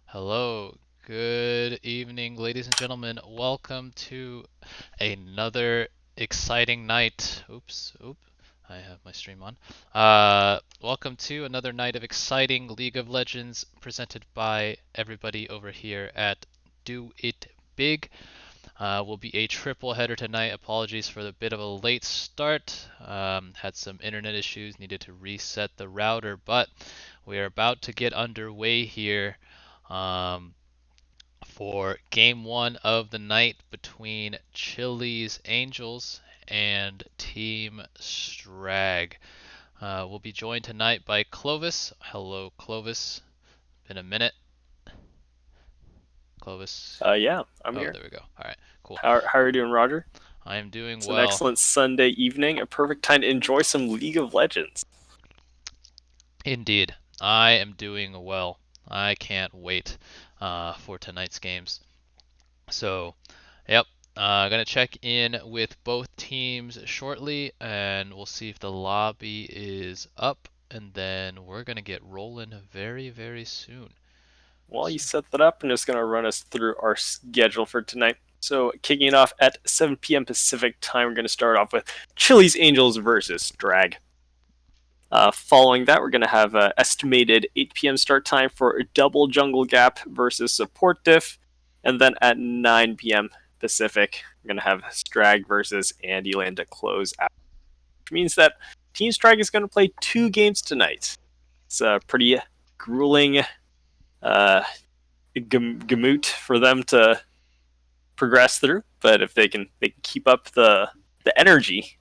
Hello, good evening, ladies and gentlemen. Welcome to another exciting night. I have my stream on. Welcome to another night of exciting League of Legends presented by everybody over here at Do It Big. Will be a triple header tonight. Apologies for the bit of a late start. Had some internet issues, needed to reset the router, but we are about to get underway here. Um, for game one of the night between Chili's Angels and Team Strag. We'll be joined tonight by Clovis. Hello, Clovis. Been a minute. Clovis. Yeah, I'm Oh, here. there we go. All right, cool. How are you doing, Roger? I am doing It's an well. excellent Sunday evening, a perfect time to enjoy some League of Legends. Indeed, I am doing well. I can't wait for tonight's games. So, yep, gonna check in with both teams shortly, and we'll see if the lobby is up, and then we're gonna get rolling very, very soon. While you set that up, I'm just going to run us through our schedule for tonight. So, kicking it off at 7 p.m. Pacific time, we're going to start off with Chili's Angels versus Drag. Following that, we're going to have an estimated 8 p.m. start time for Double Jungle Gap versus Support Diff. And then at 9 p.m. Pacific, we're going to have Strag versus Andyland to close out. Which means that Team Strike is going to play 2 games tonight. It's a pretty grueling uh, gamut for them to progress through, but if they can keep up the energy,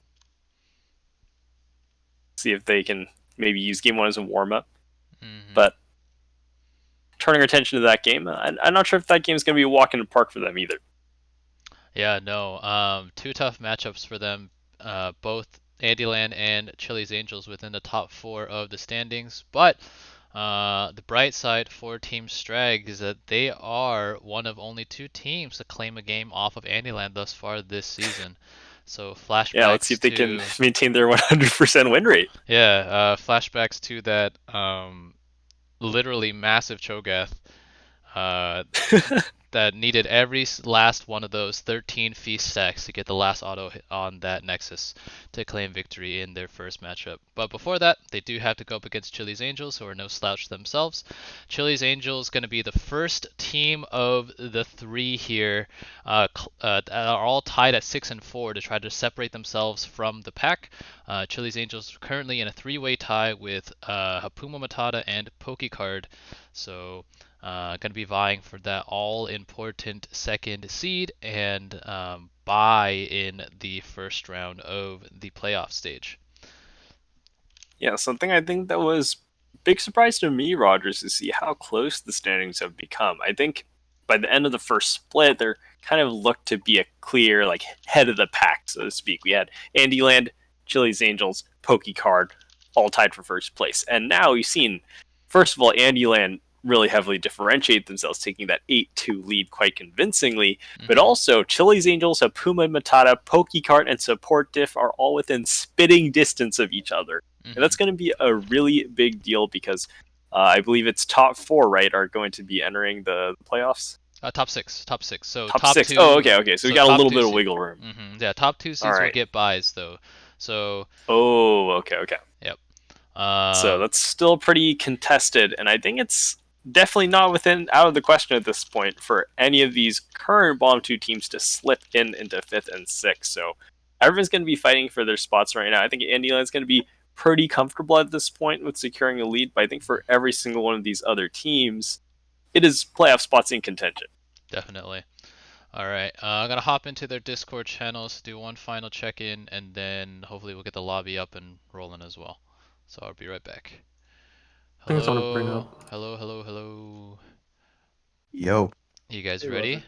see if they can maybe use game one as a warm up. Hmm. But turning our attention to that game, I'm not sure if that game is going to be a walk in the park for them either. Yeah, no. Two tough matchups for them. Both Andyland and Chili's Angels within the top four of the standings. But the bright side for Team Strag is that they are one of only two teams to claim a game off of Andyland thus far this season. So Yeah, let's see flashbacks if they can to maintain their 100% win rate. flashbacks to that literally massive Cho'Gath uh, that needed every last one of those 13 feast stacks to get the last auto hit on that Nexus to claim victory in their first matchup. But before that, they do have to go up against Chili's Angels, who are no slouch themselves. Chili's Angels going to be the first team of the three here that are all tied at 6-4 to try to separate themselves from the pack. Chili's Angels currently in a three-way tie with Hapuma Matata and Pokecard. So going to be vying for that all important second seed and bye in the first round of the playoff stage. Yeah, something I think that was a big surprise to me, Rogers, to see how close the standings have become. I think by the end of the first split, there kind of looked to be a clear like head of the pack, so to speak. We had Andyland, Chili's Angels, Pokecard, all tied for first place, and now we've seen first of all Andyland really heavily differentiate themselves, taking that 8-2 lead quite convincingly. But Mm-hmm. also, Chili's Angels, Apuma Matata, Pokecart, and Support Diff are all within spitting distance of each other. And Mm-hmm. that's going to be a really big deal because I believe it's top four, right, are going to be entering the playoffs. Top six, top six. So Top top six. Oh, two, okay, okay. So we so got a top little two bit of seed. wiggle room. Yeah, top two All seeds will right. get buys though. So, Oh, okay, okay. yep. So Um, that's still pretty contested, and I think it's definitely not within out of the question at this point for any of these current bottom two teams to slip in into fifth and sixth. So everyone's going to be fighting for their spots right now. I think Indiana's going to be pretty comfortable at this point with securing a lead, but I think for every single one of these other teams, it is playoff spots in contention. definitely. All right. I'm gonna hop into their Discord channels, do one final check-in, and then hopefully we'll get the lobby up and rolling as well. So I'll be right back. Things I want to bring Hello, up. hello, hello, hello. Yo. You guys Hey, ready? Roger.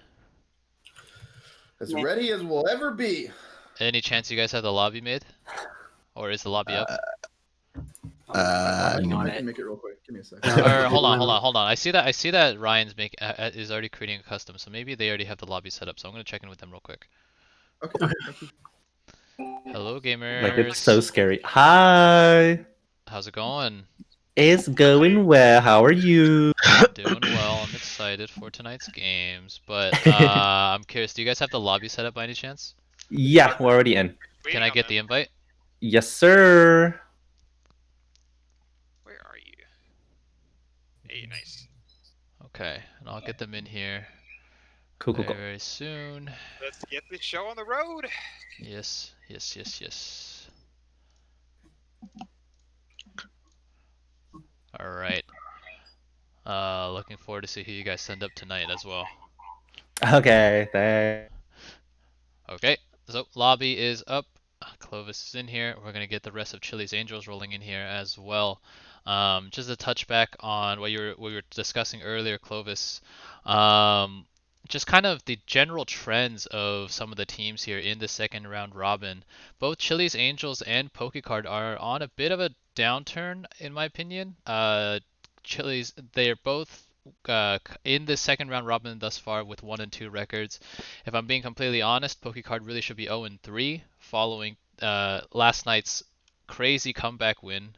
As ready as we'll ever be. Any chance you guys have the lobby made? Or is the lobby up? Uh, I on can it. make it real quick. Give me a second. No, Or hold on, why hold on, not? hold on. I see that Ryan's is already creating a custom, so maybe they already have the lobby set up. So I'm gonna check in with them real quick. Okay, thank you. Hello, Like it's so gamers. scary. Hi. How's it going? It's going well. How are you? Doing well. I'm excited for tonight's games, but I'm curious. Do you guys have the lobby set up by any chance? Yeah, we're already in. Can I get the invite? Yes, sir. Where are you? Hey, nice. Okay, and I'll get them in here Cool, cool, very, cool. very soon. Let's get this show on the road. Yes, yes, yes, yes. All right. Looking forward to see who you guys send up tonight as well. Okay, thanks. Okay, so lobby is up. Clovis is in here. We're gonna get the rest of Chili's Angels rolling in here as well. Just a touch back on what we were discussing earlier, Clovis. Um, just kind of the general trends of some of the teams here in the second round robin. Both Chili's Angels and PokeCard are on a bit of a downturn, in my opinion. Chili's, they're both in the second round robin thus far with 1-2 records. If I'm being completely honest, PokeCard really should be 0-3 following last night's crazy comeback win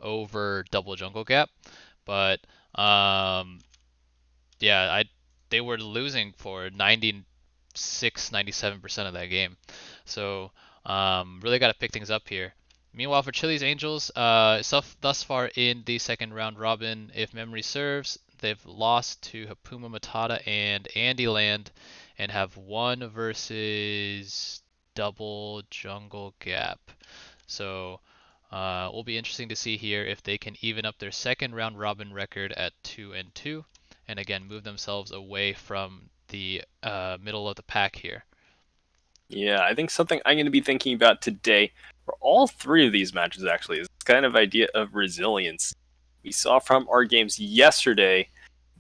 over Double Jungle Gap. But yeah, they were losing for 96, 97% of that game. So really got to pick things up here. Meanwhile, for Chili's Angels, thus far in the second round robin, if memory serves, they've lost to Hapuma Matata and Andyland and have won versus Double Jungle Gap. So will be interesting to see here if they can even up their second round robin record at 2-2, and again move themselves away from the middle of the pack here. Yeah, I think something I'm going to be thinking about today for all three of these matches actually is this kind of idea of resilience. We saw from our games yesterday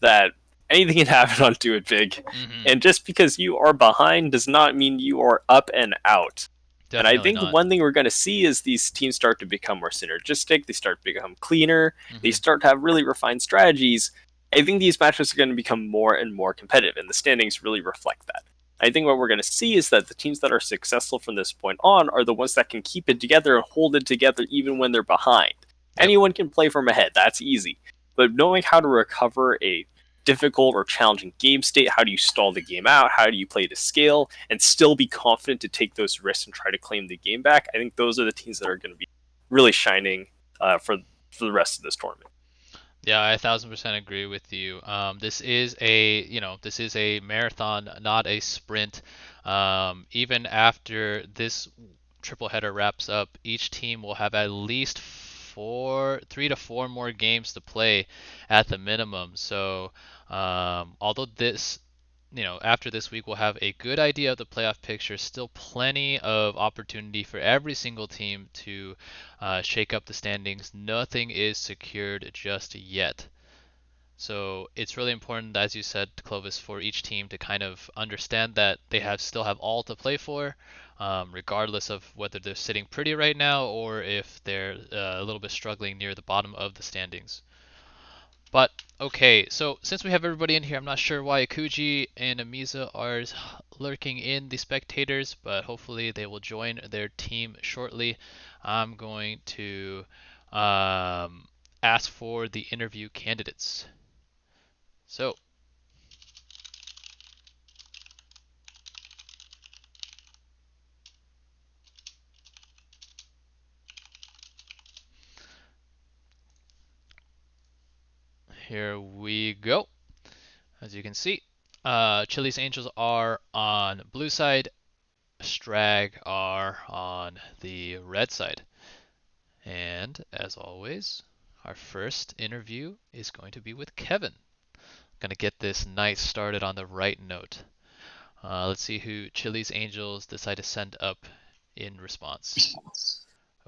that anything can happen on Do It Big, Mm-hmm. and just because you are behind does not mean you are up and out. And I Definitely think not. one thing we're going to see is these teams start to become more synergistic. They start to become cleaner. They Mm-hmm. start to have really refined strategies. I think these matches are going to become more and more competitive, and the standings really reflect that. I think what we're going to see is that the teams that are successful from this point on are the ones that can keep it together and hold it together even when they're behind. Yep. Anyone can play from ahead, that's easy. But knowing how to recover a difficult or challenging game state, how do you stall the game out, how do you play to scale, and still be confident to take those risks and try to claim the game back, I think those are the teams that are going to be really shining for the rest of this tournament. Yeah, I 1000% agree with you. This is a marathon, not a sprint. Even after this triple header wraps up, each team will have at least 3 to 4 more games to play at the minimum. So, although after this week we'll have a good idea of the playoff picture, still plenty of opportunity for every single team to shake up the standings. Nothing is secured just yet. So it's really important, as you said, Clovis, for each team to kind of understand that they still have all to play for, regardless of whether they're sitting pretty right now or if they're a little bit struggling near the bottom of the standings. But okay, so since we have everybody in here, I'm not sure why Akuji and Amiza are lurking in the spectators, but hopefully they will join their team shortly. I'm going to ask for the interview candidates. So, here we go. As you can see, Chili's Angels are on blue side, Strag are on the red side. And as always, our first interview is going to be with Kevin. Gonna get this night started on the right note. Let's see who Chili's Angels decide to send up in response.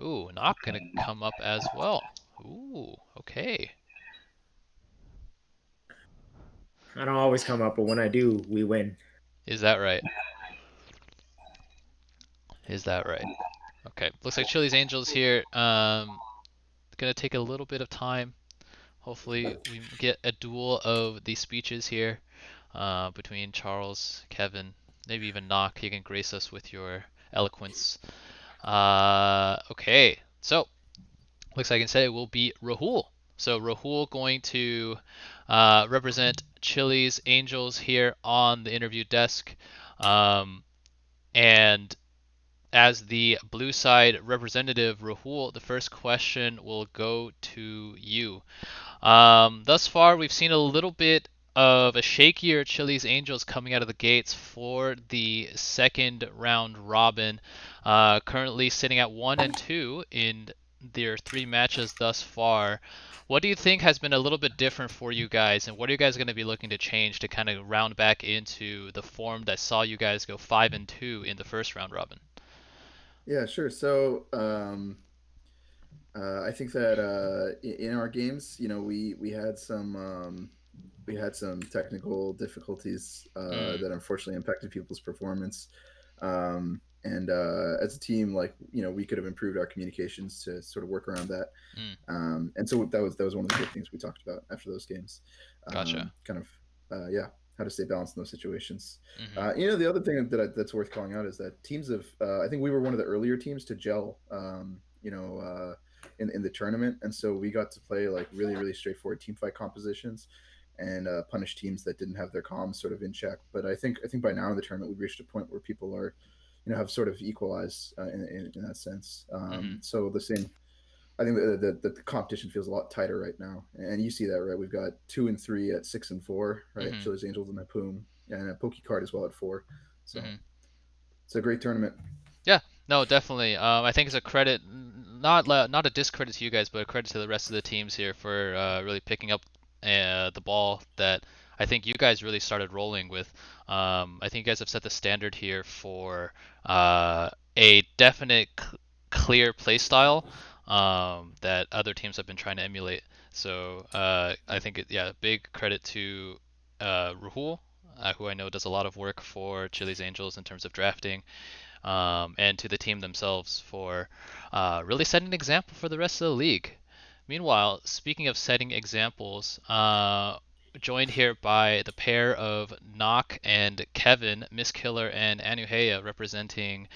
Ooh, not gonna come up as well. Ooh, okay. I don't always come up, but when I do, we win. Is that right? Is that right? Okay. Looks like Chili's Angels here. Gonna take a little bit of time. Hopefully we get a duel of the speeches here between Charles, Kevin, maybe even Nock. You can grace us with your eloquence. Okay. So looks like instead it will be Rahul. So Rahul going to represent Chili's Angels here on the interview desk. And as the blue side representative, Rahul, the first question will go to you. Thus far, we've seen a little bit of a shakier Chili's Angels coming out of the gates for the second round robin. Currently sitting at 1-2 in their 3 matches thus far. What do you think has been a little bit different for you guys, and what are you guys going to be looking to change to kind of round back into the form that saw you guys go 5-2 in the first round robin? Yeah, sure. So, I think that in our games, we had some technical difficulties that unfortunately impacted people's performance. And as a team, we could have improved our communications to sort of work around that. And so that was one of the good things we talked about after those games. Gotcha. Yeah, how to stay balanced in those situations. Mm-hmm. The other thing that's worth calling out is that teams have. I think we were one of the earlier teams to gel. In the tournament, and so we got to play like really straightforward team fight compositions and punish teams that didn't have their comms sort of in check. But I think by now in the tournament we've reached a point where people are, have sort of equalized in that sense. So the same. I think that the competition feels a lot tighter right now, and you see that, right? We've got 2 and 3 at 6 and 4, right? Chili's Angels and Napoom, and a Pokey Card as well at 4. So it's a great tournament. Yeah, no, definitely. I think it's a credit, not a discredit to you guys, but a credit to the rest of the teams here for really picking up the ball that I think you guys really started rolling with. I think you guys have set the standard here for a definite clear play style that other teams have been trying to emulate. So I think big credit to Rahul, who I know does a lot of work for Chili's Angels in terms of drafting. And to the team themselves for really setting an example for the rest of the league. Meanwhile, speaking of setting examples, joined here by the pair of Nock and Kevin, Miss Killer and Anuheya, representing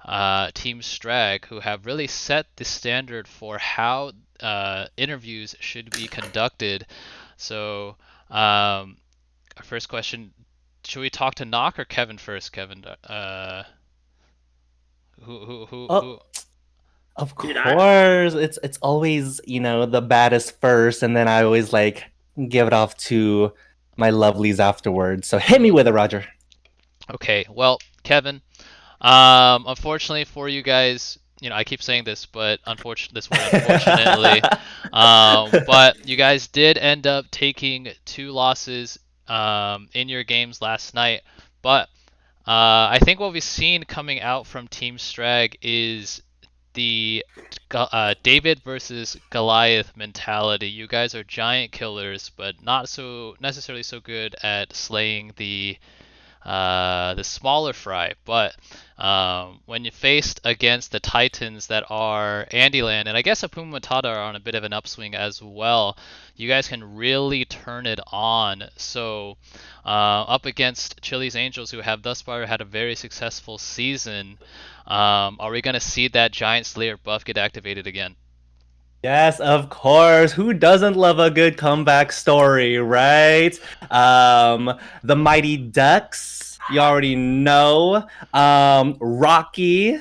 Team Strag, who have really set the standard for how interviews should be conducted. So, our first question, should we talk to Nock or Kevin first? Kevin, who? Of course, it's always the baddest first, and then I always give it off to my lovelies afterwards. So hit me with it, Roger. Okay, well, Kevin, unfortunately for you guys, I keep saying this, but unfortunately, but you guys did end up taking 2 losses in your games last night, but I think what we've seen coming out from Team Strag is the David versus Goliath mentality. You guys are giant killers, but not so necessarily so good at slaying the smaller fry. But when you faced against the Titans that are Andyland, and I guess Apum Matata are on a bit of an upswing as well, you guys can really turn it on. So up against Chili's Angels, who have thus far had a very successful season, are we going to see that Giant Slayer buff get activated again? Yes, of course. Who doesn't love a good comeback story, right? The Mighty Ducks, you already know. Rocky,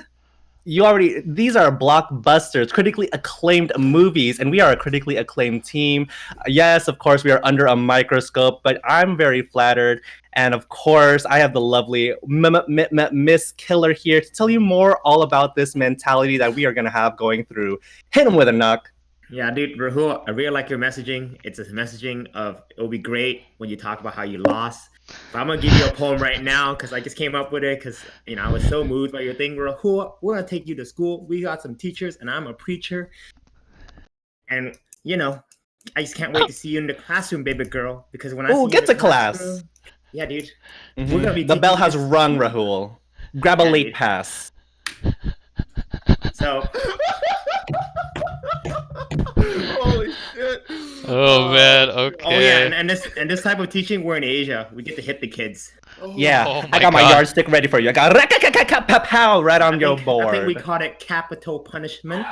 these are blockbusters, critically acclaimed movies, and we are a critically acclaimed team. Yes, of course, we are under a microscope, but I'm very flattered. And of course, I have the lovely Miss Killer here to tell you more all about this mentality that we are going to have going through. Hit him with a knock. Yeah, dude, Rahul, I really like your messaging. It's a messaging of it'll be great when you talk about how you lost. But I'm gonna give you a poem right now because I just came up with it because I was so moved by your thing, Rahul. We're gonna take you to school. We got some teachers, and I'm a preacher. And I just can't wait to see you in the classroom, baby girl. Because when I see you get in the to class. Yeah, dude. Mm-hmm. We're gonna be the bell has rung, Rahul. Grab a late pass. So. Holy shit! Oh man, okay. Oh yeah, and this type of teaching, we're in Asia. We get to hit the kids. Yeah, Oh I got my yardstick ready for you. I got pow right on your board. I think we called it capital punishment.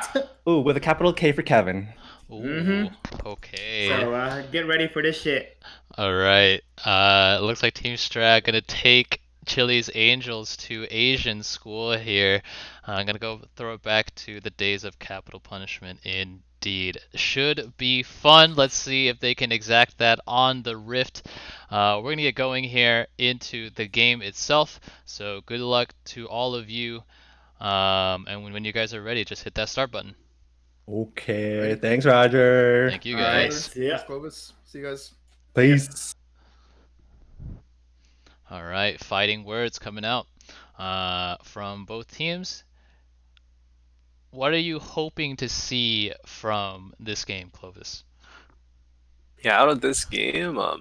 Ooh, with a capital K for Kevin. Ooh, okay. So get ready for this shit. All right. It looks like Team Strag gonna take Chili's Angels to Asian school here. I'm gonna go throw it back to the days of capital punishment. Indeed, should be fun. Let's see if they can exact that on the Rift. We're gonna get going here into the game itself. So good luck to all of you. And when you guys are ready, just hit that start button. Okay. Ready? Thanks, Roger. Thank you All right. guys. See ya. Thanks, Clovis. See you guys. Peace. All right, fighting words coming out from both teams. What are you hoping to see from this game, Clovis? Yeah, out of this game, I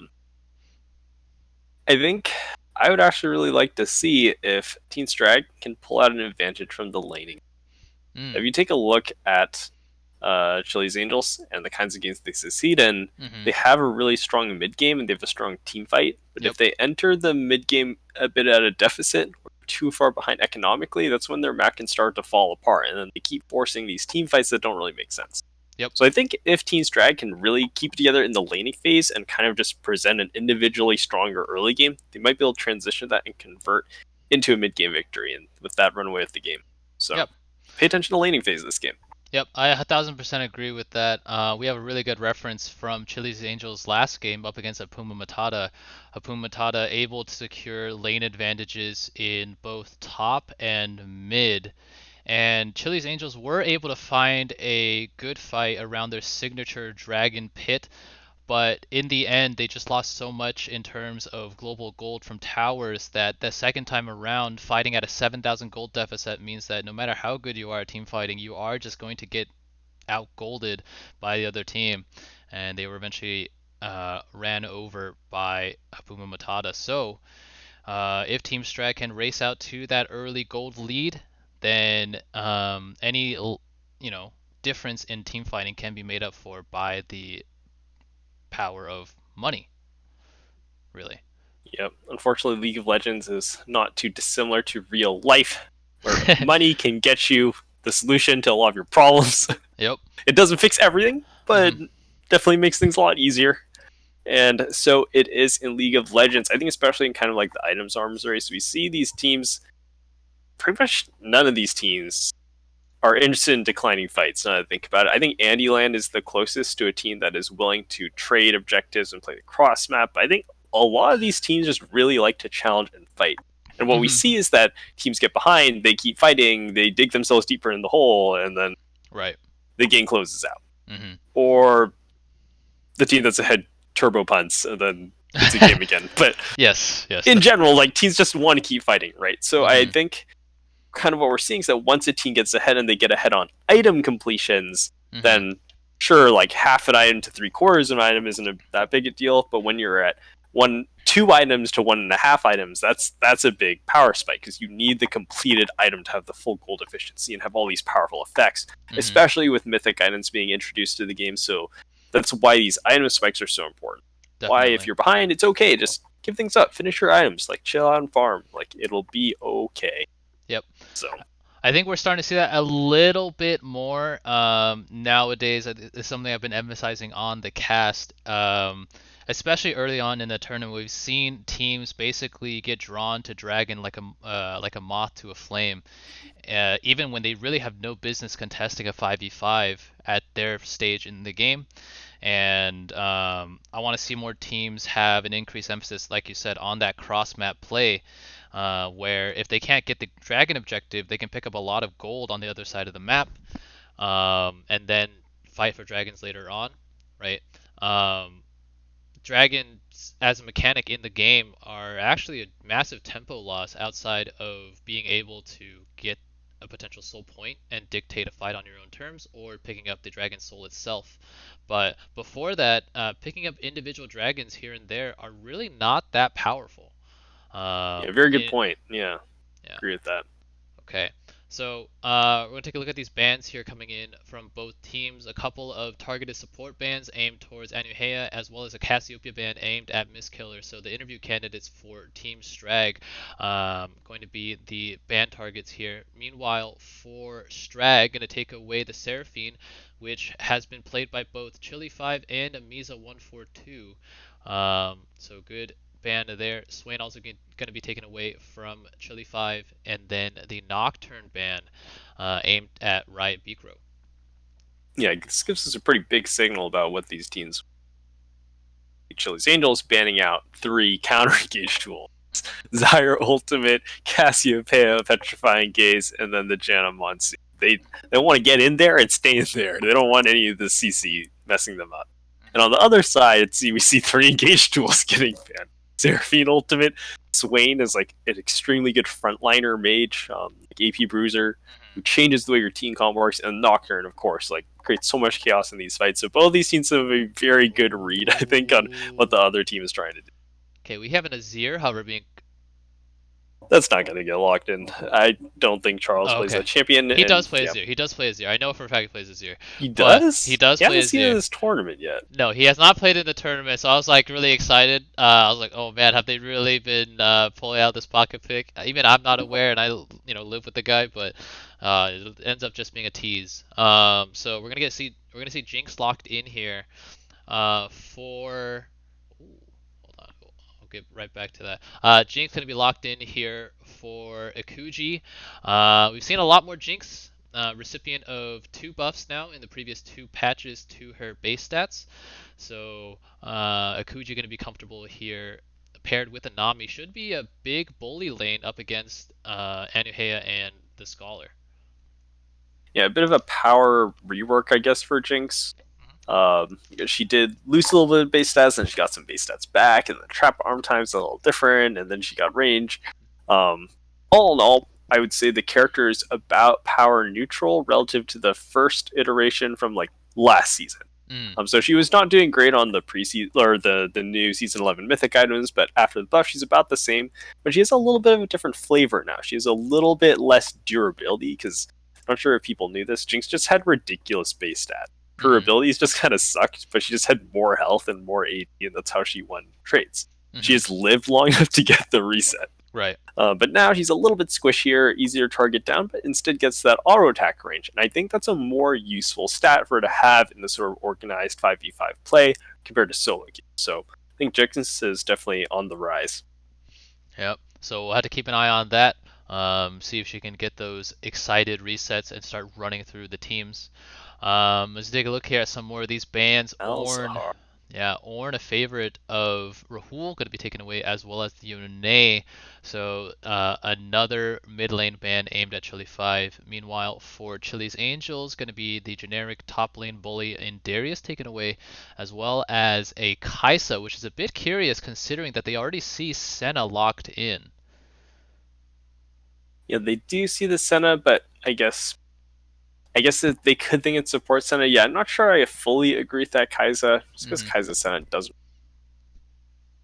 think I would actually really like to see if Team Strag can pull out an advantage from the laning. If you take a look at Chili's Angels and the kinds of games they succeed in, they have a really strong mid game and they have a strong team fight. But Yep. if they enter the mid game a bit at a deficit or too far behind economically, that's when their map can start to fall apart, and then they keep forcing these team fights that don't really make sense. Yep. So I think if Team Strag can really keep it together in the laning phase and kind of just present an individually stronger early game, they might be able to transition that and convert into a mid game victory, and with that run away with the game. So Yep. pay attention to laning phase of this game. Yep, I 1000% agree with that. We have a really good reference from Chili's Angels last game up against Apuma Matata. Apuma Matata able to secure lane advantages in both top and mid. And Chili's Angels were able to find a good fight around their signature Dragon Pit, but in the end, they just lost so much in terms of global gold from towers that the second time around, fighting at a 7,000 gold deficit means that no matter how good you are at team fighting, you are just going to get out golded by the other team. And they were eventually ran over by Apuma Matata. So if Team Strag can race out to that early gold lead, then any difference in team fighting can be made up for by the power of money, really. Yep. Unfortunately, League of Legends is not too dissimilar to real life, where money can get you the solution to a lot of your problems. Yep. It doesn't fix everything, but definitely makes things a lot easier. And so it is in League of Legends. I think especially in kind of like the items arms race, we see these teams, pretty much none of these teams are interested in declining fights. Now that I think about it, I think Andyland is the closest to a team that is willing to trade objectives and play the cross map. But I think a lot of these teams just really like to challenge and fight. And what we see is that teams get behind, they keep fighting, they dig themselves deeper in the hole, and then Right. the game closes out. Or the team that's ahead turbo punts, and then it's a game again. But yes. in general, like teams just want to keep fighting, right? So I think kind of what we're seeing is that once a team gets ahead and they get ahead on item completions, then sure, like half an item to 3/4 of an item isn't that big a deal. But when you're at 2 items to 1.5 items, that's a big power spike, because you need the completed item to have the full gold efficiency and have all these powerful effects, especially with mythic items being introduced to the game. So that's why these item spikes are so important. Definitely. Why, if you're behind, it's okay, just give things up, finish your items, like chill out and farm, like it'll be okay. Yep. So I think we're starting to see that a little bit more nowadays. It's something I've been emphasizing on the cast, especially early on in the tournament. We've seen teams basically get drawn to Dragon like a moth to a flame, even when they really have no business contesting a 5v5 at their stage in the game. And I want to see more teams have an increased emphasis, like you said, on that cross map play. Where if they can't get the dragon objective, they can pick up a lot of gold on the other side of the map, and then fight for dragons later on, right? Dragons as a mechanic in the game are actually a massive tempo loss outside of being able to get a potential soul point and dictate a fight on your own terms, or picking up the dragon soul itself. But before that, picking up individual dragons here and there are really not that powerful. yeah, very good point. Yeah, agree with that. Okay, so we're going to take a look at these bans here coming in from both teams. A couple of targeted support bans aimed towards Anuhea, as well as a Cassiopeia ban aimed at Misskiller. So the interview candidates for Team Strag going to be the ban targets here. Meanwhile, for Strag, going to take away the Seraphine, which has been played by both Chili5 and Amiza142. So good ban there. Swain also going to be taken away from Chili5, and then the Nocturne ban aimed at Riot Beakro. Yeah, this gives us a pretty big signal about what these teams. Chili's Angels banning out 3 counter engage tools. Zyre Ultimate, Cassiopeia, Petrifying Gaze, and then the Janna Monsoon. They want to get in there and stay in there. They don't want any of the CC messing them up. And on the other side, we see 3 engage tools getting banned. Seraphine Ultimate, Swain is like an extremely good frontliner mage, like AP Bruiser, who changes the way your team comp works, and Nocturne, of course, like creates so much chaos in these fights. So both these teams have a very good read, I think, on what the other team is trying to do. Okay, we have an Azir, however, being... That's not going to get locked in. I don't think Charles plays that champion. He does play Azir. He does play Azir. I know for a fact he plays Azir. He does? He does play Azir. He hasn't seen this tournament yet. No, he has not played in the tournament, so I was like really excited. I was like, oh man, have they really been pulling out this pocket pick? Even I'm not aware, and I live with the guy, but it ends up just being a tease. So we're gonna see Jinx locked in here for. Get right back to that. Jinx going to be locked in here for Akuji. We've seen a lot more Jinx, recipient of 2 buffs now in the previous 2 patches to her base stats. So Akuji going to be comfortable here, paired with a Nami. Should be a big bully lane up against Anuhea and the Scholar. Yeah, a bit of a power rework, I guess, for Jinx. She did lose a little bit of base stats, and she got some base stats back, and the trap arm time's a little different, and then she got range. All in all, I would say the character is about power neutral relative to the first iteration from like last season. So she was not doing great on the preseason or the new season 11 mythic items, but after the buff, she's about the same. But she has a little bit of a different flavor now. She has a little bit less durability because I'm not sure if people knew this. Jinx just had ridiculous base stats. Her abilities just kind of sucked, but she just had more health and more AD, and that's how she won trades. She has lived long enough to get the reset. Right. But now she's a little bit squishier, easier to target down, but instead gets that auto attack range. And I think that's a more useful stat for her to have in the sort of organized 5v5 play compared to solo games. So I think Jinx is definitely on the rise. Yep. So we'll have to keep an eye on that. See if she can get those excited resets and start running through the teams. Let's take a look here at some more of these bans. Ornn, a favorite of Rahul, going to be taken away, as well as Yone. So another mid lane ban aimed at Chili5. Meanwhile, for Chili's Angels, going to be the generic top lane bully in Darius taken away, as well as a Kaisa, which is a bit curious considering that they already see Senna locked in. Yeah, they do see the Senna, but I guess that they could think it supports Senna. Yeah, I'm not sure I fully agree with that Kaisa, just because Kaisa Senna doesn't.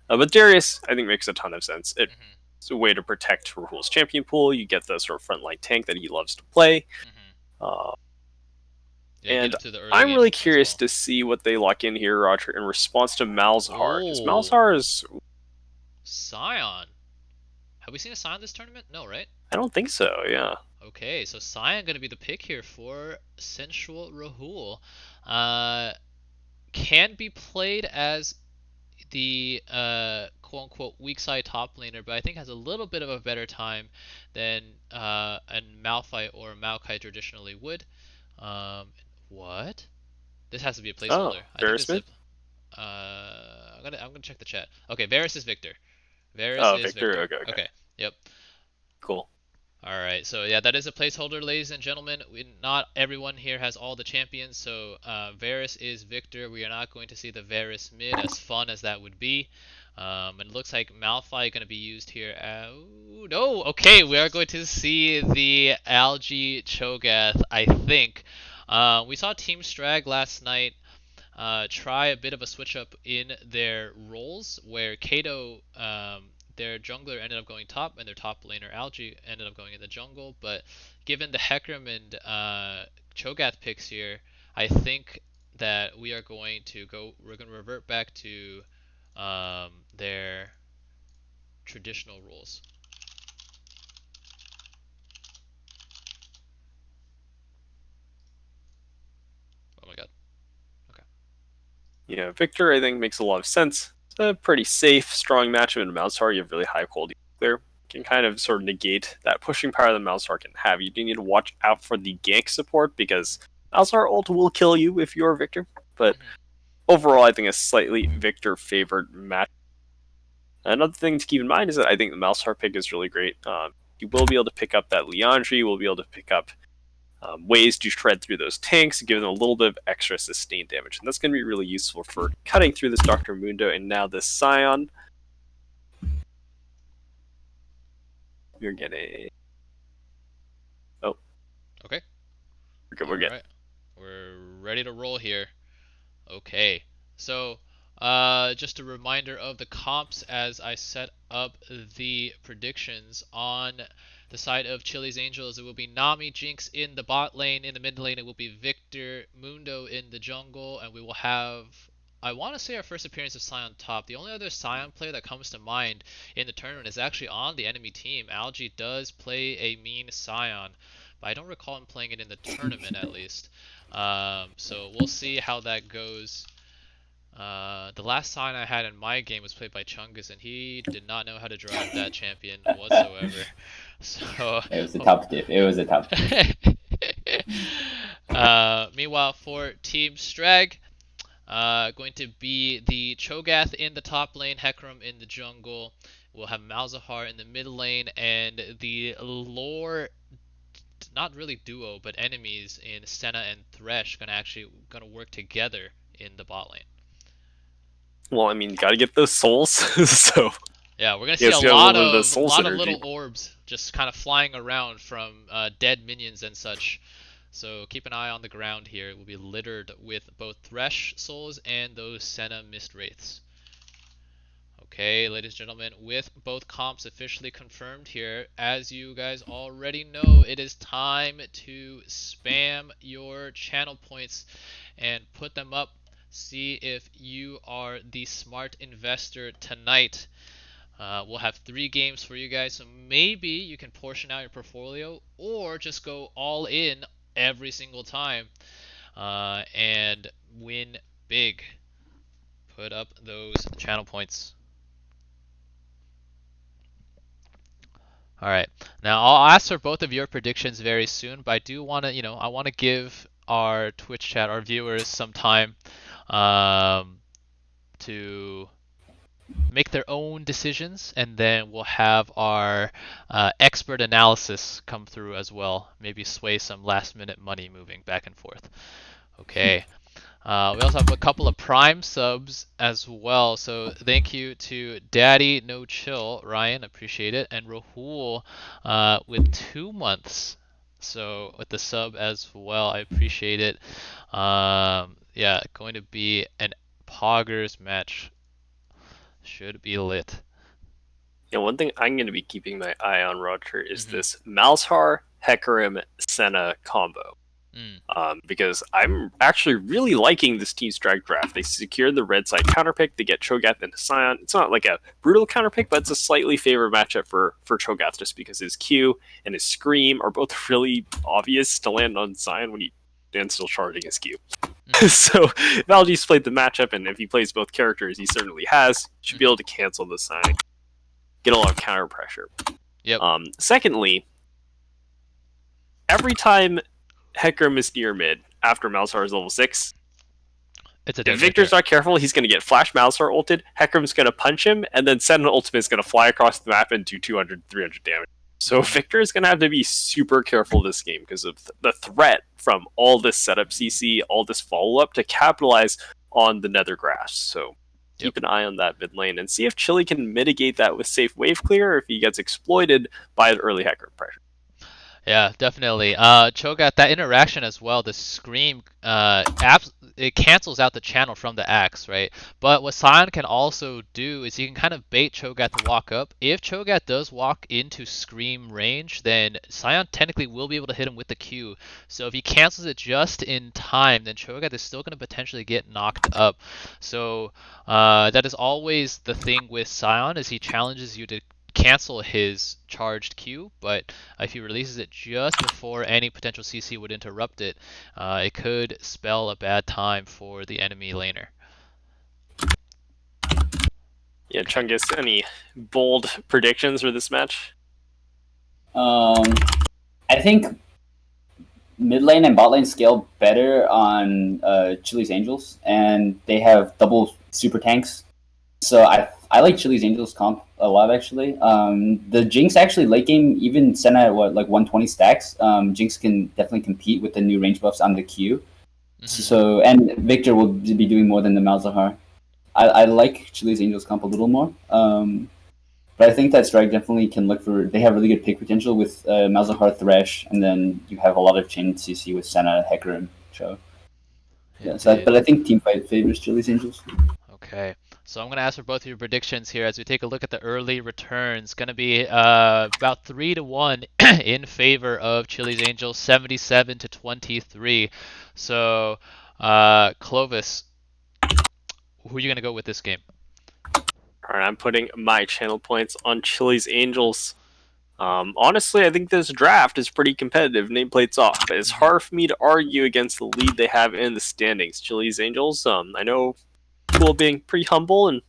But Darius, I think, makes a ton of sense. It's a way to protect Rahul's champion pool. You get the sort of frontline tank that he loves to play. And I'm really curious to see what they lock in here, Roger, in response to Malzahar. Because Malzahar is... Sion. Have we seen a Sion this tournament? No, right? I don't think so, yeah. Okay, so Sion going to be the pick here for Sensual Rahul. Can be played as the quote-unquote weak side top laner, but I think has a little bit of a better time than a Malphite or Maokai traditionally would. What? This has to be a placeholder. Varus mid? I'm gonna check the chat. Okay, Varus is Victor. Victor. Okay. Yep. Cool. Alright, so yeah, that is a placeholder, ladies and gentlemen. Not everyone here has all the champions, so Varus is Victor. We are not going to see the Varus mid, as fun as that would be. And it looks like Malphite going to be used here. No! Okay, we are going to see the Algae Cho'Gath, I think. We saw Team Strag last night try a bit of a switch up in their roles, where Kato, their jungler, ended up going top, and their top laner Algae ended up going in the jungle. But given the Hecarim and Cho'Gath picks here, I think that we're going to revert back to their traditional roles. Oh my Victor, I think, makes a lot of sense. It's a pretty safe, strong matchup in Mousehar. You have really high quality clear. Can kind of sort of negate that pushing power that Mousehar can have. You do need to watch out for the gank support because Mousehar ult will kill you if you're Victor. But overall, I think a slightly Victor favored match. Another thing to keep in mind is that I think the Mousehar pick is really great. You will be able to pick up that Leandry. You will be able to pick up ways to shred through those tanks, give them a little bit of extra sustained damage. And that's going to be really useful for cutting through this Dr. Mundo and now this Scion. You're getting... Oh. Okay. We're good. Alright. We're ready to roll here. Okay. So, just a reminder of the comps as I set up the predictions on the side of Chili's Angels. It will be Nami Jinx in the bot lane. In the mid lane, it will be Victor Mundo in the jungle. And we will have, I want to say, our first appearance of Scion top. The only other Scion player that comes to mind in the tournament is actually on the enemy team. Algae does play a mean Scion, but I don't recall him playing it in the tournament at least. So we'll see how that goes. The last Scion I had in my game was played by Chungus, and he did not know how to drive that champion whatsoever. So It was a tough diff. It was a tough diff. Meanwhile, for Team Strag, going to be the Cho'Gath in the top lane, Hecarim in the jungle. We'll have Malzahar in the mid lane, and the lore, not really duo, but enemies in Senna and Thresh gonna work together in the bot lane. Well, I mean, you gotta get those souls, so... Yeah, we're gonna see Yes, a you have a lot little bit of of soul synergy. little orbs just kind of flying around from dead minions and such. So keep an eye on the ground here. It will be littered with both Thresh souls and those Senna Mist Wraiths. Okay, ladies and gentlemen, with both comps officially confirmed here, as you guys already know, it is time to spam your channel points and put them up. See if you are the smart investor tonight. We'll have 3 games for you guys, so maybe you can portion out your portfolio or just go all in every single time and win big. Put up those channel points. Alright, now I'll ask for both of your predictions very soon, but I do want to, I want to give our Twitch chat, our viewers, some time to make their own decisions, and then we'll have our expert analysis come through as well. Maybe sway some last minute money moving back and forth. Okay. We also have a couple of Prime subs as well. So thank you to Daddy No Chill, Ryan, appreciate it, and Rahul with 2 months. So with the sub as well, I appreciate it. Yeah, going to be an Poggers match. Should be lit. Yeah, one thing I'm going to be keeping my eye on, Roger, is this Malzahar, Hecarim, Senna combo. Because I'm actually really liking this Team Strike draft. They secured the red side counterpick. They get Cho'Gath into Scion. It's not like a brutal counterpick, but it's a slightly favored matchup for Cho'Gath just because his Q and his Scream are both really obvious to land on Scion when he stands still charging his Q. So Valjee's played the matchup, and if he plays both characters, he certainly has, should be able to cancel the Scion, get a lot of counter pressure. Yep. Secondly, every time Hecarim is near mid after Malzahar is level 6, if Victor's not careful, he's going to get Flash Malzahar ulted, Hecarim's going to punch him, and then Sentinel ultimate is going to fly across the map and do 200, 300 damage. So Victor is going to have to be super careful this game because of the threat from all this setup CC, all this follow-up to capitalize on the Nether Grass. So keep an eye on that mid lane and see if Chili can mitigate that with safe wave clear or if he gets exploited by the early Hecarim pressure. Yeah, definitely. Cho'Gath, that interaction as well, the Scream, it cancels out the channel from the axe, right? But what Scion can also do is he can kind of bait Cho'Gath to walk up. If Cho'Gath does walk into Scream range, then Scion technically will be able to hit him with the Q. So if he cancels it just in time, then Cho'Gath is still going to potentially get knocked up. So that is always the thing with Scion, is he challenges you to cancel his charged Q, but if he releases it just before any potential CC would interrupt it, it could spell a bad time for the enemy laner. Yeah, Chungus, any bold predictions for this match? I think mid lane and bot lane scale better on Chili's Angels, and they have double super tanks. So I like Chili's Angels comp a lot actually. The Jinx actually late game even sent at what like 120 stacks. Jinx can definitely compete with the new range buffs on the Q. So and Victor will be doing more than the Malzahar. I like Chili's Angels comp a little more. But I think that Strag definitely can look for. They have really good pick potential with Malzahar, Thresh, and then you have a lot of chain CC with Senna, Hecarim, Cho. Yeah, so but I think team fight favors Chili's Angels. Okay, so I'm going to ask for both of your predictions here as we take a look at the early returns. Going to be about 3-1 in favor of Chili's Angels, 77-23. So, Clovis, who are you going to go with this game? All right, I'm putting my channel points on Chili's Angels. Honestly, I think this draft is pretty competitive. Nameplates off, but it's hard for me to argue against the lead they have in the standings. Chili's Angels. I know people being pretty humble and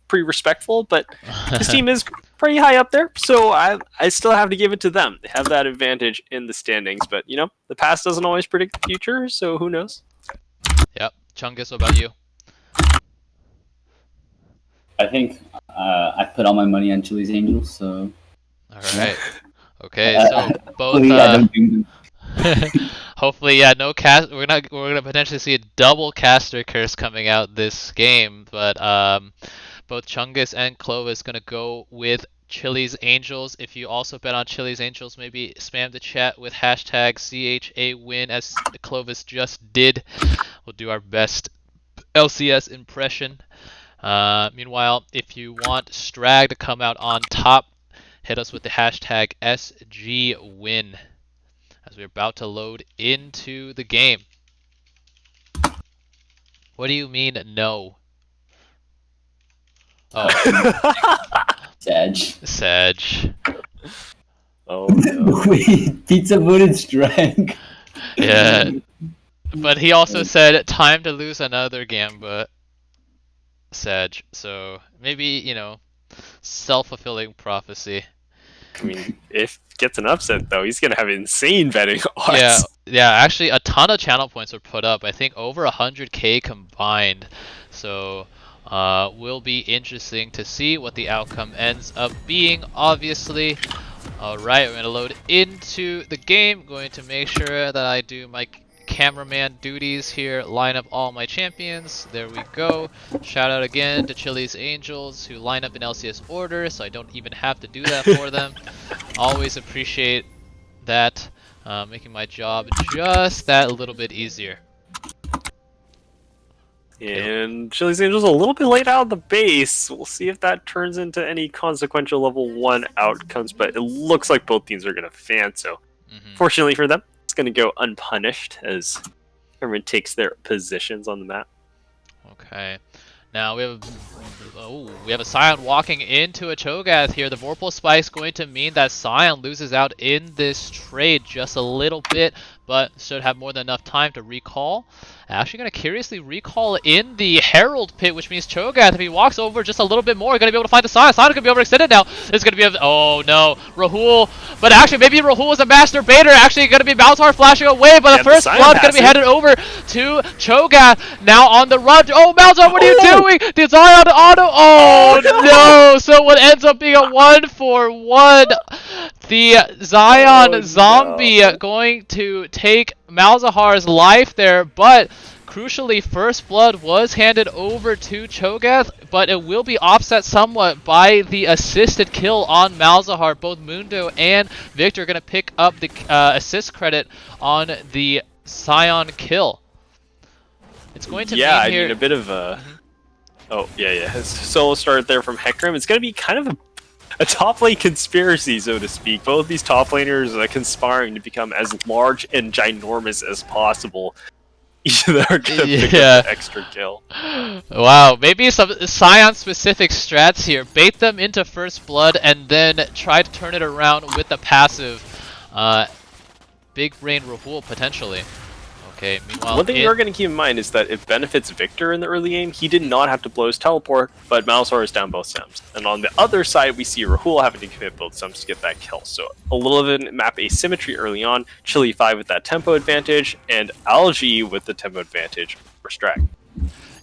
pretty respectful, but this team is pretty high up there, so I still have to give it to them. They have that advantage in the standings, but you know the past doesn't always predict the future, so who knows? Yep, Chungus, what about you? I think I put all my money on Chili's Angels, so. All right. Okay, so both. Hopefully, I don't doom them. Hopefully, yeah, no cast. We're gonna potentially see a double caster curse coming out this game, but both Chungus and Clovis gonna go with Chili's Angels. If you also bet on Chili's Angels, maybe spam the chat with hashtag CHAWin as Clovis just did. We'll do our best LCS impression. Meanwhile, if you want Strag to come out on top, hit us with the hashtag SGWin as we're about to load into the game. What do you mean, no? Oh. Sag. Oh no. Wait, pizza voted Strag. Yeah. But he also said time to lose another Gamba. Sag. So maybe, you know, self-fulfilling prophecy. I mean, if gets an upset though, he's gonna have insane betting odds. Yeah. Actually, a ton of channel points were put up. I think over 100k combined. So, will be interesting to see what the outcome ends up being. Obviously. All right, we're gonna load into the game. Going to make sure that I do my cameraman duties here, line up all my champions. There we go. Shout out again to Chili's Angels who line up in LCS order, so I don't even have to do that for them. Always appreciate that, making my job just that little bit easier. And Chili's Angels a little bit late out of the base. We'll see if that turns into any consequential level 1 outcomes, but it looks like both teams are going to fan, so fortunately for them, it's going to go unpunished as everyone takes their positions on the map. Okay. Now we have a Scion walking into a Cho'Gath here. The Vorpal Spike's going to mean that Scion loses out in this trade just a little bit, but should have more than enough time to recall. Actually going to curiously recall in the Herald pit, which means Cho'Gath, if he walks over just a little bit more, going to be able to find the Scion. Scion's going to be overextended now. It's going to be oh no, Rahul. But actually, maybe Rahul is a master baiter. Actually going to be Malzahar flashing away, but the first blood going to be headed over to Cho'Gath. Now on the run. Oh, Malzahar, what are you doing? The Zion auto. Oh no. So what ends up being a 1-for-1. The Zion zombie going to take Malzahar's life there, but crucially, first blood was handed over to Cho'Gath, but it will be offset somewhat by the assisted kill on Malzahar. Both Mundo and Victor are going to pick up the assist credit on the Scion kill. It's going to mean I here... mean, a bit of a... Oh, yeah. Solo start there from Hecarim. It's going to be kind of a top lane conspiracy, so to speak. Both these top laners are conspiring to become as large and ginormous as possible. Either are gonna pick up an extra kill. Wow, maybe some Scion-specific strats here. Bait them into first blood and then try to turn it around with the passive. Big brain Rahul, potentially. Okay, meanwhile, One thing you are going to keep in mind is that it benefits Victor in the early game. He did not have to blow his teleport, but Malzahar is down both stems. And on the other side, we see Rahul having to commit both stems to get that kill. So a little bit of map asymmetry early on. Chili 5 with that tempo advantage, and Algae with the tempo advantage for Strag.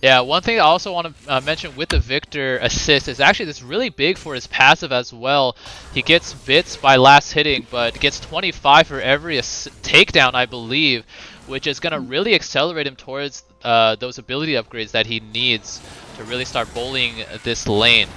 Yeah, one thing I also want to mention with the Victor assist is actually this really big for his passive as well. He gets bits by last hitting, but gets 25 for every takedown, I believe, which is going to really accelerate him towards those ability upgrades that he needs to really start bullying this lane.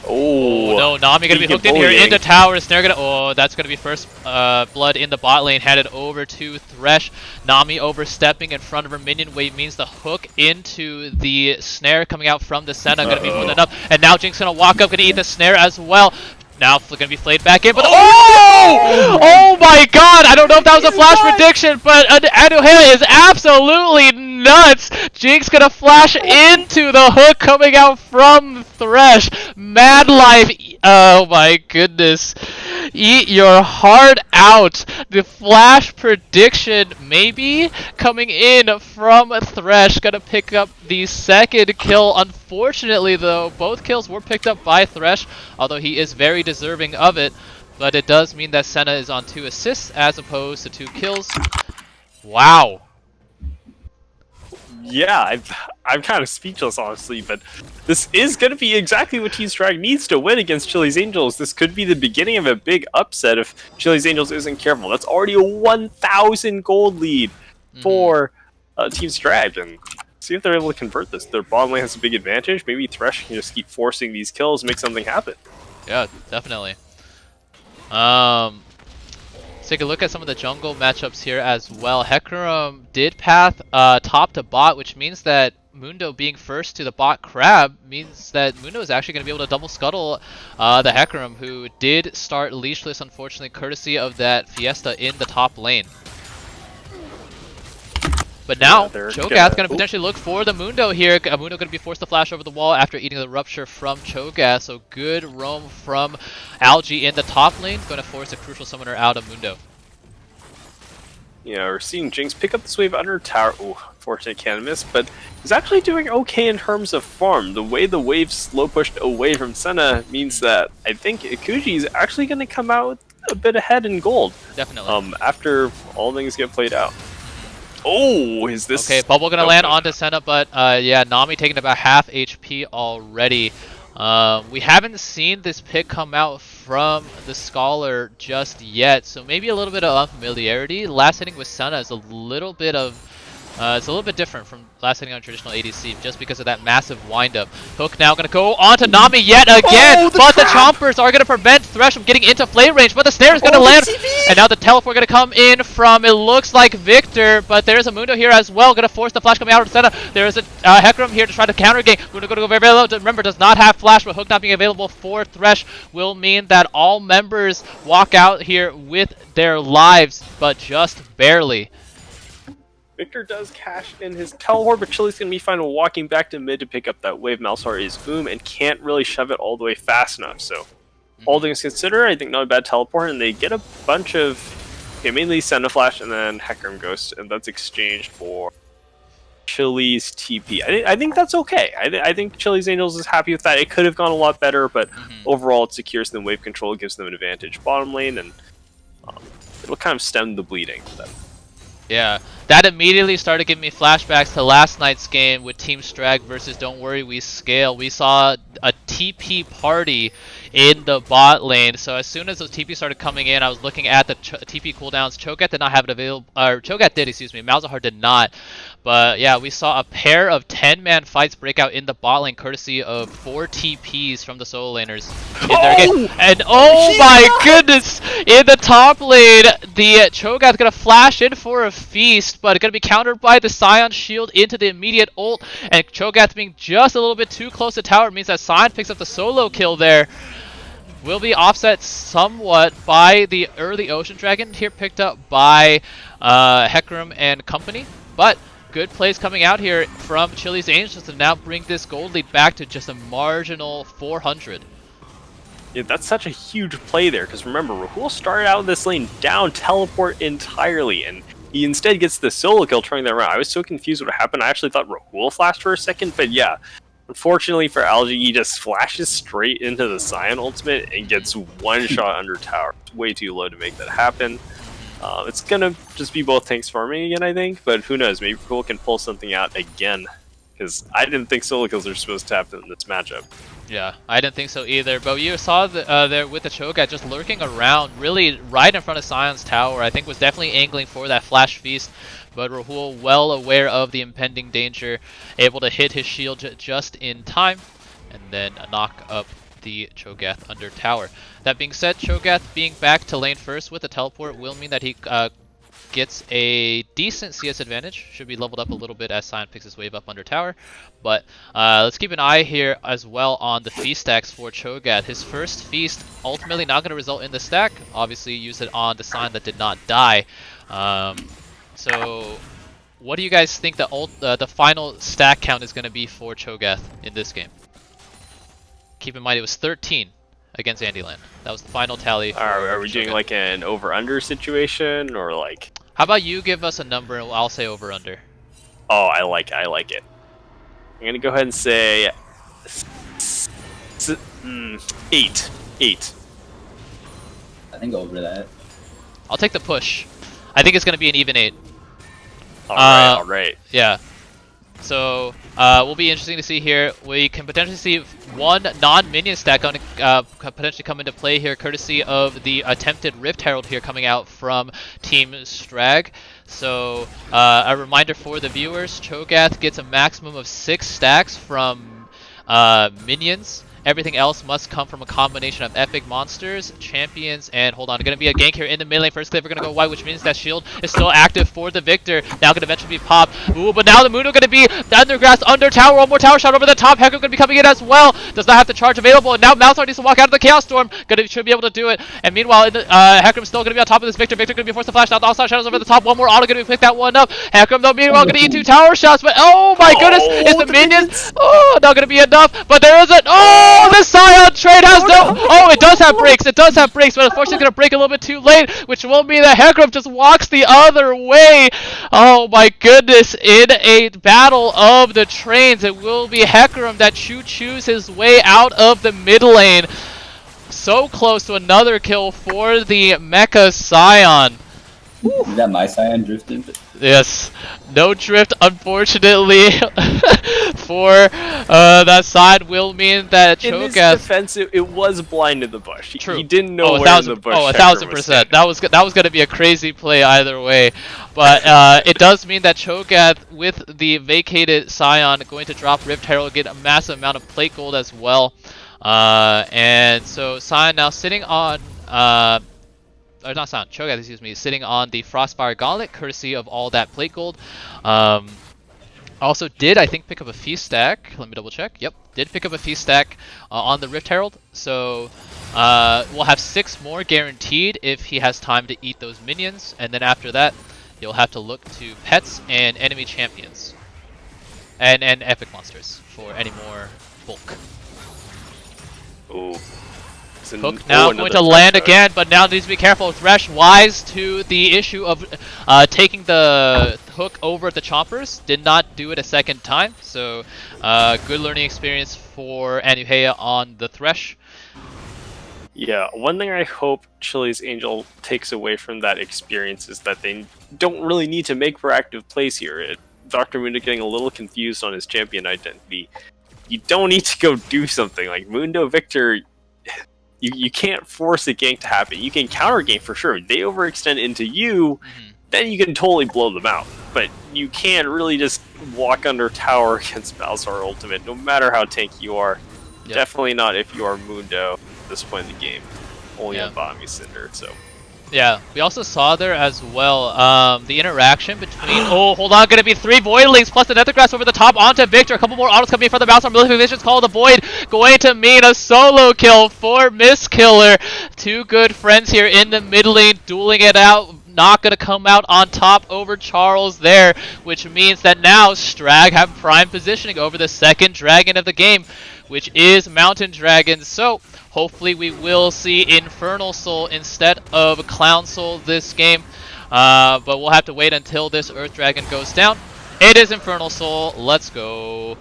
Oh, no, Nami gonna be hooked in here into tower. Snare gonna. Oh, that's gonna be first blood in the bot lane. Handed over to Thresh. Nami overstepping in front of her minion wave means the hook into the snare coming out from the Senna gonna be more than enough. And now Jinx gonna walk up, gonna eat the snare as well. Now gonna be flayed back in, but oh my god! I don't know if that was a flash prediction, but Andyland is absolutely nuts. Jinx gonna flash into the hook coming out from Thresh. Mad Life. Oh my goodness. Eat your heart out. The flash prediction maybe coming in from Thresh. Gonna pick up the second kill. Unfortunately though, both kills were picked up by Thresh, although he is very deserving of it. But it does mean that Senna is on 2 assists as opposed to 2 kills. Wow. Yeah, I'm kind of speechless, honestly, but this is going to be exactly what Team Strag needs to win against Chili's Angels. This could be the beginning of a big upset if Chili's Angels isn't careful. That's already a 1,000 gold lead for Team Strag, and see if they're able to convert this. Their bottom lane has a big advantage. Maybe Thresh can just keep forcing these kills, make something happen. Yeah, definitely. Let's take a look at some of the jungle matchups here as well. Hecarim did path top to bot, which means that Mundo being first to the bot crab means that Mundo is actually going to be able to double scuttle the Hecarim, who did start leashless, unfortunately, courtesy of that Fiesta in the top lane. But now, Cho'Gath's going to potentially look for the Mundo here. Mundo going to be forced to flash over the wall after eating the Rupture from Cho'Gath. So good roam from Algae in the top lane. Going to force a crucial summoner out of Mundo. Yeah, we're seeing Jinx pick up this wave under tower. Ooh, unfortunate can't miss, but he's actually doing okay in terms of farm. The way the wave slow pushed away from Senna means that I think Ikuji is actually going to come out a bit ahead in gold. Definitely. After all things get played out. Oh, is this... Okay, bubble gonna land onto Senna, but yeah, Nami taking about half HP already. We haven't seen this pick come out from the Scholar just yet, so maybe a little bit of unfamiliarity. Last hitting with Senna is a little bit of... it's a little bit different from last hitting on traditional ADC just because of that massive windup. Hook now going to go onto Nami yet again, but the Chompers are going to prevent Thresh from getting into flame range, but the snare is going to land, and now the teleport going to come in from, it looks like Victor, but there's a Mundo here as well, going to force the flash coming out of Senna. There is a Hecarim here to try to counter game. Mundo going to go very, very low. Remember, does not have flash, but Hook not being available for Thresh will mean that all members walk out here with their lives, but just barely. Victor does cash in his teleport, but Chili's going to be fine walking back to mid to pick up that wave. Malzahar is boom and can't really shove it all the way fast enough. So, all things considered, I think not a bad teleport, and they get a bunch of, mainly Senna Flash and then Hecarim Ghost, and that's exchanged for Chili's TP. I think that's okay. I think Chili's Angels is happy with that. It could have gone a lot better, but overall it secures them wave control, gives them an advantage bottom lane, and it'll kind of stem the bleeding. Yeah, that immediately started giving me flashbacks to last night's game with Team Strag versus Don't Worry We Scale. We saw a TP party in the bot lane, so as soon as those TP started coming in, I was looking at the TP cooldowns. Cho'Gath did not have it available, or Cho'Gath did, excuse me, Malzahar did not. But yeah, we saw a pair of 10-man fights break out in the bot lane courtesy of 4 TPs from the solo laners in their game. And oh my goodness, in the top lane, the Cho'Gath gonna flash in for a feast, but gonna be countered by the Scion shield into the immediate ult, and Cho'Gath being just a little bit too close to tower means that Scion picks up the solo kill there. Will be offset somewhat by the early Ocean Dragon here picked up by Hecarim and company, but good plays coming out here from Chili's Angels to now bring this gold lead back to just a marginal 400. Yeah, that's such a huge play there, because remember, Rahul started out in this lane down teleport entirely, and he instead gets the solo kill turning that around. I was so confused what happened. I actually thought Rahul flashed for a second, but yeah. Unfortunately for Algae, he just flashes straight into the Scion ultimate and gets one shot under tower. It's way too low to make that happen. It's gonna just be both tanks farming again, I think, but who knows, maybe Rahul can pull something out again. Because I didn't think solo kills are supposed to happen in this matchup. Yeah, I didn't think so either. But you saw there with the Cho'Gath just lurking around, really right in front of Sion's tower. I think was definitely angling for that flash feast. But Rahul, well aware of the impending danger, able to hit his shield just in time, and then knock up the Cho'Gath under tower. That being said, Cho'Gath being back to lane first with the teleport will mean that he gets a decent CS advantage. Should be leveled up a little bit as Sion picks his wave up under tower. But let's keep an eye here as well on the feast stacks for Cho'Gath. His first feast ultimately not going to result in the stack. Obviously use it on the Sion that did not die. So what do you guys think the final stack count is going to be for Cho'Gath in this game? Keep in mind it was 13 against Andyland. That was the final tally. Are we doing like an over-under situation, or like... How about you give us a number and I'll say over-under? Oh, I like it. I'm going to go ahead and say... 8. 8. I think over that. I'll take the push. I think it's going to be an even 8. Alright. Yeah. So, will be interesting to see here. We can potentially see one non-minion stack going to potentially come into play here, courtesy of the attempted Rift Herald here coming out from Team Strag. So, a reminder for the viewers, Cho'Gath gets a maximum of 6 stacks from minions. Everything else must come from a combination of epic monsters, champions, and hold on, going to be a gank here in the mid lane. First clip, we're going to go white, which means that shield is still active for the victor. Now going to eventually be popped. Ooh, but now the Mundo going to be undergrass, under tower. One more tower shot over the top. Hecker going to be coming in as well. Does not have the charge available. And now Malthar needs to walk out of the Chaos Storm. Should be able to do it. And meanwhile, Heckram's still going to be on top of this Victor. Victor going to be forced to flash out. The All-Star Shadows over the top. One more auto going to pick that one up. Heckram, though, meanwhile, going to eat 2 tower shots. But oh my goodness, it's the minions. Oh, not going to be enough. But there isn't. Oh, the Scion trade has no... Oh, it does have breaks. It does have breaks, but unfortunately it's going to break a little bit too late, which will mean that Heckram just walks the other way. Oh my goodness. In a battle of the trains, it will be Heckram that chews his way out of the mid lane. So close to another kill for the Mecha Scion. Is that my Scion drifting? Yes, no drift unfortunately for that side will mean that In his Cho'Gath... defense, it was blind in the bush. True. He didn't know where in the bush. Oh, Heckram was 1000%. That was going to be a crazy play either way. But it does mean that Cho'Gath, with the vacated Scion, going to drop Rift Herald, get a massive amount of plate gold as well. And so Scion now sitting on... or not Scion, Cho'Gath, excuse me, sitting on the Frostfire Gauntlet, courtesy of all that plate gold. Also did, I think, pick up a feast stack. Let me double check. Yep, did pick up a feast stack on the Rift Herald. So we'll have 6 more guaranteed if he has time to eat those minions. And then after that, you'll have to look to pets and enemy champions. And epic monsters for any more bulk. Ooh. Hook now going to land again, but now needs to be careful. Thresh wise to the issue of taking the hook over at the chompers. Did not do it a second time, so good learning experience for Anuhea on the Thresh. Yeah, one thing I hope Chili's Angel takes away from that experience is that they don't really need to make proactive plays here. Dr. Mundo getting a little confused on his champion identity. You don't need to go do something like Mundo Victor. You can't force a gank to happen. You can counter gank for sure. They overextend into you, then you can totally blow them out. But you can't really just walk under tower against Balzar Ultimate, no matter how tanky you are. Yep. Definitely not if you are Mundo at this point in the game. Only on Bami Cinder, so... Yeah, we also saw there as well the interaction between... Oh, hold on, going to be 3 Voidlings plus the Nethergrass over the top onto Victor. A couple more autos coming from the bounce on Military Vision's Call the Void. Going to mean a solo kill for Misskiller. 2 good friends here in the mid lane, dueling it out. Not going to come out on top over Charles there, which means that now Strag have prime positioning over the second dragon of the game, which is Mountain Dragon. So hopefully we will see Infernal Soul instead of Clown Soul this game. But we'll have to wait until this Earth Dragon goes down. It is Infernal Soul. Let's go.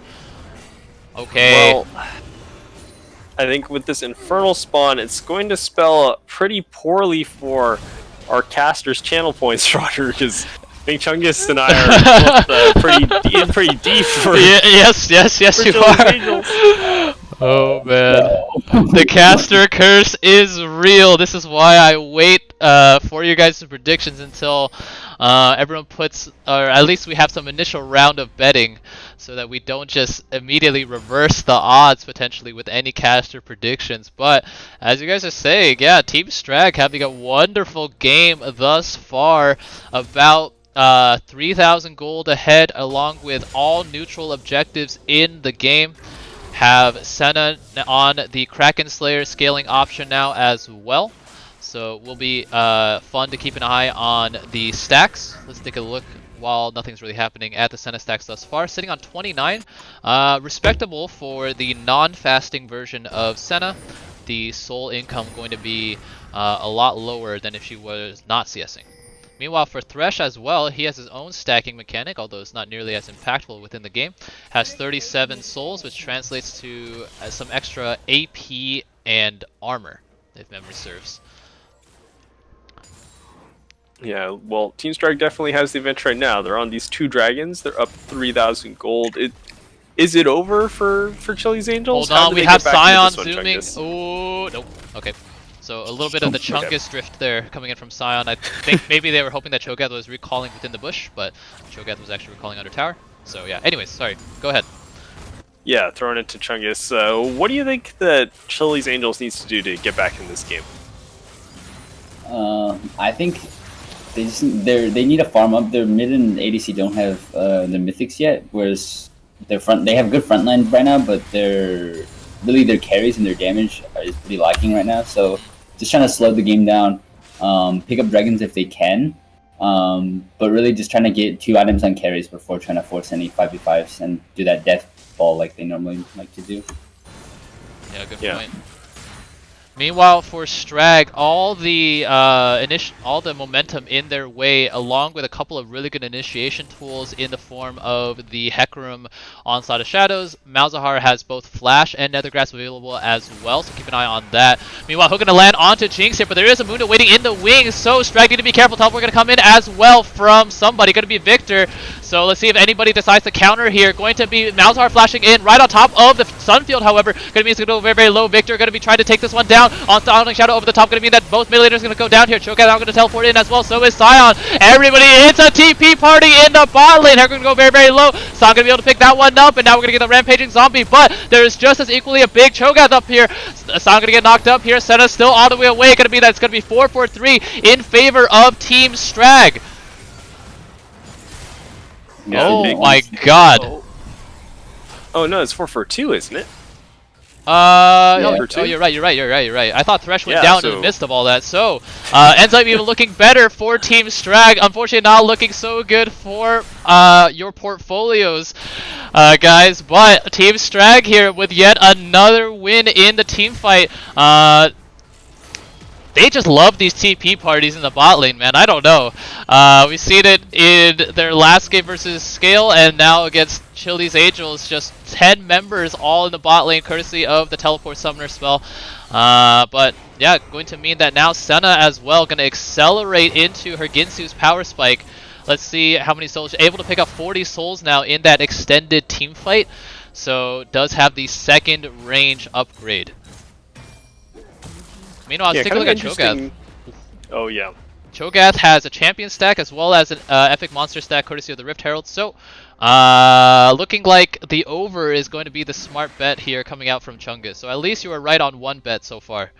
Okay. Well, I think with this Infernal Spawn, it's going to spell pretty poorly for our caster's channel points, Roger, because I think Chungus and I are both, pretty deep for. Yes, for you Chili's are. Angels. Oh man, the caster curse is real. This is why I wait for you guys' predictions until everyone puts, or at least we have some initial round of betting, so that we don't just immediately reverse the odds potentially with any caster predictions. But as you guys are saying, yeah, Team Strag having a wonderful game thus far, about 3,000 gold ahead, along with all neutral objectives in the game. Have Senna on the Kraken Slayer scaling option now as well. So will be fun to keep an eye on the stacks. Let's take a look while nothing's really happening at the Senna stacks thus far. Sitting on 29, respectable for the non-fasting version of Senna. The soul income going to be a lot lower than if she was not CSing. Meanwhile, for Thresh as well, he has his own stacking mechanic, although it's not nearly as impactful within the game. Has 37 souls, which translates to some extra AP and armor, if memory serves. Yeah, well, Team Strike definitely has the advantage right now. They're on these 2 dragons. They're up 3,000 gold. Is it over for Chili's Angels? Hold on, we have Scion zooming. Chungus? Oh, nope. Okay. So a little bit of the Chungus drift there coming in from Scion. I think maybe they were hoping that Cho'Gath was recalling within the bush, but Cho'Gath was actually recalling under tower. So yeah, anyways, sorry. Go ahead. Yeah, throwing it to Chungus. What do you think that Chili's Angels needs to do to get back in this game? I think they need to farm up. Their mid and ADC don't have the mythics yet, whereas they have good front line right now, but their carries and their damage is pretty lacking right now. So just trying to slow the game down, pick up dragons if they can, but really just trying to get 2 items on carries before trying to force any 5v5s and do that death ball like they normally like to do. Yeah, good point. Meanwhile, for Strag, all the momentum in their way, along with a couple of really good initiation tools in the form of the Hecarim Onslaught of Shadows. Malzahar has both Flash and Nethergrass available as well, so keep an eye on that. Meanwhile, Hook gonna land onto Jinx here, but there is a Mundo waiting in the wings, so Strag need to be careful. Teleport gonna come in as well from somebody, gonna be Victor. So let's see if anybody decides to counter here. Going to be Malzahar flashing in right on top of the Sunfield, however. Gonna be going to go very, very low. Victor gonna be trying to take this one down. On Shadow over the top, gonna mean that both mid laners gonna go down here. Cho'Gath now gonna teleport in as well, so is Scion. Everybody, it's a TP party in the bot lane. They're gonna go very, very low. Scion gonna be able to pick that one up, and now we're gonna get the rampaging zombie, but there's just as equally a big Cho'Gath up here. Scion gonna get knocked up here. Senna's still all the way away. Gonna be 4-4-3 in favor of Team Strag. Yeah, oh my god. Oh no, it's 4-4-2, isn't it? You're right. I thought Thresh went down in the midst of all that. So, ends up even looking better for Team Strag. Unfortunately, not looking so good for your portfolios, guys. But Team Strag here with yet another win in the team fight. They just love these TP parties in the bot lane, man. I don't know. We've seen it in their last game versus Scale, and now against Chili's Angels, just 10 members all in the bot lane, courtesy of the Teleport Summoner spell. But yeah, going to mean that now Senna as well going to accelerate into her Ginsu's power spike. Let's see how many souls. Able to pick up 40 souls now in that extended team fight. So does have the second range upgrade. Meanwhile, let's take a look at Cho'Gath. Oh yeah. Cho'Gath has a champion stack as well as an epic monster stack courtesy of the Rift Herald. So, looking like the over is going to be the smart bet here coming out from Chungus. So at least you were right on one bet so far.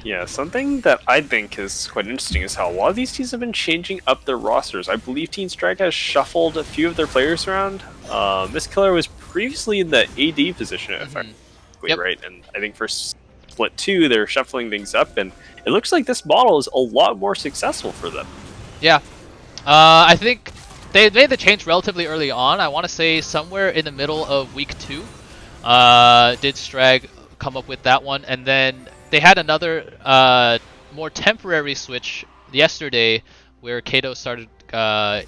Yeah, something that I think is quite interesting is how a lot of these teams have been changing up their rosters. I believe Team Strike has shuffled a few of their players around. Miss Killer was previously in the AD position, if I'm right, and I think for Split 2, they're shuffling things up, and it looks like this model is a lot more successful for them. Yeah. I think they made the change relatively early on. I want to say somewhere in the middle of week 2 did Strag come up with that one, and then they had another more temporary switch yesterday where Kato started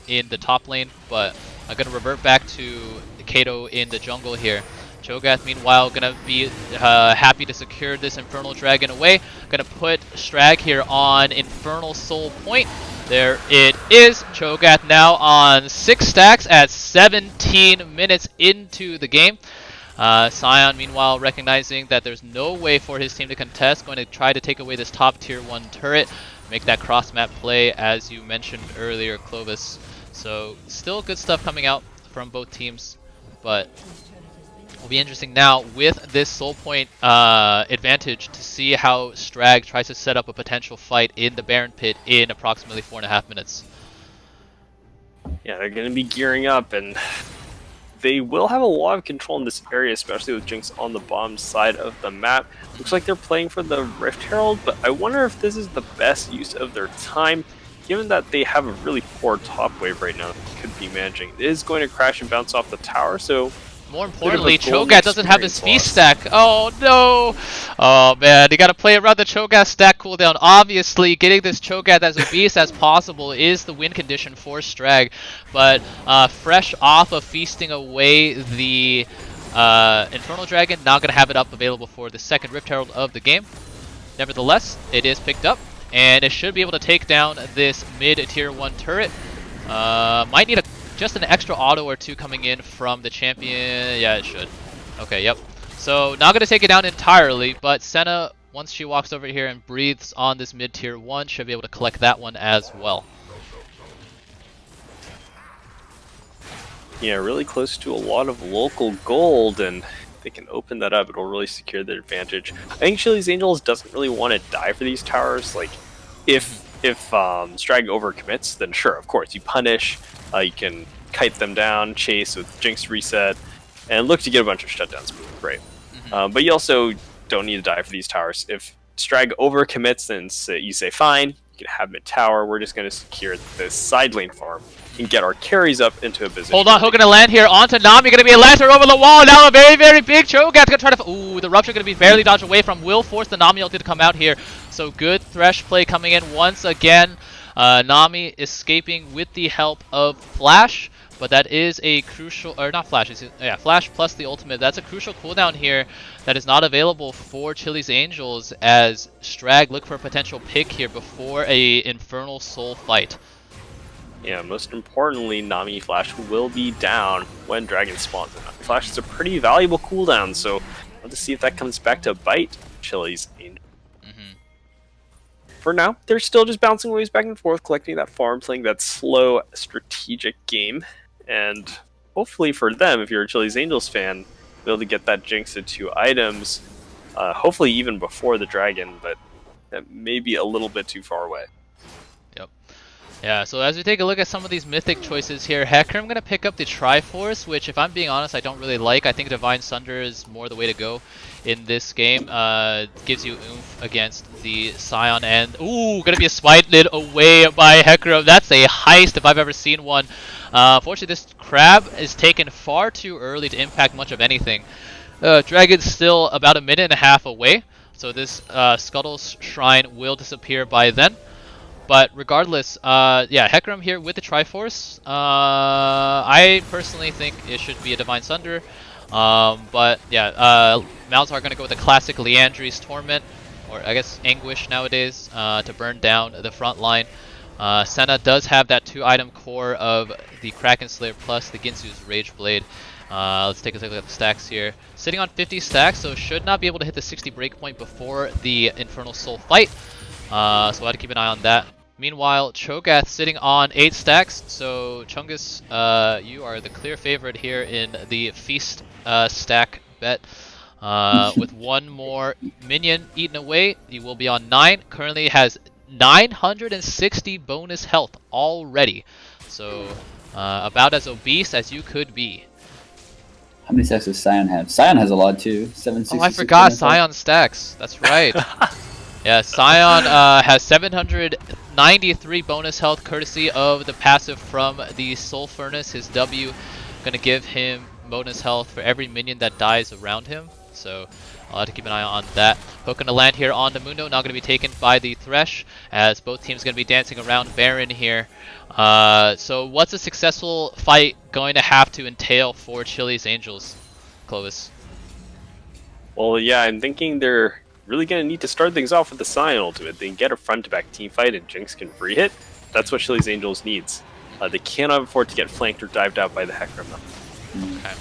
in the top lane, but I'm going to revert back to Kato in the jungle here. Cho'Gath, meanwhile, gonna be happy to secure this Infernal Dragon away. Gonna put Strag here on Infernal Soul Point. There it is. Cho'Gath now on 6 stacks at 17 minutes into the game. Sion, meanwhile, recognizing that there's no way for his team to contest, going to try to take away this top tier 1 turret, make that cross-map play as you mentioned earlier, Clovis. So still good stuff coming out from both teams, but will be interesting now with this soul point advantage to see how Strag tries to set up a potential fight in the Baron Pit in approximately 4.5 minutes. Yeah, they're going to be gearing up, and they will have a lot of control in this area, especially with Jinx on the bottom side of the map. Looks like they're playing for the Rift Herald, but I wonder if this is the best use of their time, given that they have a really poor top wave right now that could be managing. It is going to crash and bounce off the tower, so more importantly, golden Cho'Gath doesn't have his experience feast stack. Oh no! Oh man, you gotta play around the Cho'Gath stack cooldown. Obviously, getting this Cho'Gath as a beast as possible is the win condition for Strag. But fresh off of feasting away the Infernal Dragon, now gonna have it up available for the second Rift Herald of the game. Nevertheless, it is picked up, and it should be able to take down this mid-tier 1 turret. Might need just an extra auto or two coming in from the champion. Yeah, it should. Okay, yep. So not going to take it down entirely, but Senna, once she walks over here and breathes on this mid-tier 1, should be able to collect that one as well. yeah, really close to a lot of local gold, and if they can open that up, it'll really secure their advantage. I think Chili's Angels doesn't really want to die for these towers. Like, if Strag overcommits, then sure, of course, you punish, you can kite them down, chase with Jinx reset, and look to get a bunch of shutdowns. Great. But you also don't need to die for these towers. If Strag overcommits, then you say, fine, you can have mid-tower, we're just going to secure this side lane farm and get our carries up into a position. Hold on, who's gonna land here onto Nami, gonna be a lancer over the wall, now a very, very big Cho'Gath gonna try to, ooh, the Rupture gonna be barely dodged away from, will force the Nami ulti to come out here. So good Thresh play coming in once again. Nami escaping with the help of Flash, but that is a crucial, or not Flash, yeah, Flash plus the ultimate. That's a crucial cooldown here that is not available for Chili's Angels as Strag look for a potential pick here before a Infernal Soul fight. Yeah, most importantly, Nami Flash will be down when Dragon spawns. And Nami Flash is a pretty valuable cooldown, so let's see if that comes back to bite Chili's Angel. For now, they're still just bouncing waves back and forth, collecting that farm, playing that slow, strategic game. And hopefully for them, if you're a Chili's Angels fan, be able to get that Jinx at 2 items, hopefully even before the Dragon, but that may be a little bit too far away. Yep. Yeah, so as we take a look at some of these mythic choices here, Hecarim going to pick up the Triforce, which if I'm being honest, I don't really like. I think Divine Sunder is more the way to go in this game. Gives you oomph against the Sion, and ooh, going to be a Smited away by Hecarim. That's a heist if I've ever seen one. Unfortunately, this Crab is taken far too early to impact much of anything. Dragon's still about 1.5 minutes away, so this Scuttle's Shrine will disappear by then. But regardless, yeah, Hecarim here with the Triforce. I personally think it should be a Divine Sunder. But yeah, Malzahar are going to go with the classic Liandry's Torment, or I guess Anguish nowadays, to burn down the front line. Senna does have that 2-item core of the Kraken Slayer plus the Ginsu's Rage Blade. Let's take a look at the stacks here. Sitting on 50 stacks, so should not be able to hit the 60 breakpoint before the Infernal Soul fight. So we'll have to keep an eye on that. Meanwhile, Cho'Gath sitting on 8 stacks, so Chungus, you are the clear favorite here in the Feast stack bet. With one more minion eaten away, he will be on 9. Currently has 960 bonus health already, so about as obese as you could be. How many stacks does Sion have? Sion has a lot too. 760. Oh, I forgot Sion stacks. That's right. Yeah, Sion has 793 bonus health courtesy of the passive from the Soul Furnace. His W gonna give him bonus health for every minion that dies around him. So I'll have to keep an eye on that. Hook gonna land here on the Mundo, now gonna be taken by the Thresh, as both teams gonna be dancing around Baron here. So what's a successful fight going to have to entail for Chili's Angels, Clovis? Well, yeah, I'm thinking they're really going to need to start things off with the Sion ultimate. They can get a front-to-back team fight and Jinx can free hit. That's what Chili's Angels needs. They cannot afford to get flanked or dived out by the Hecarim though. Okay.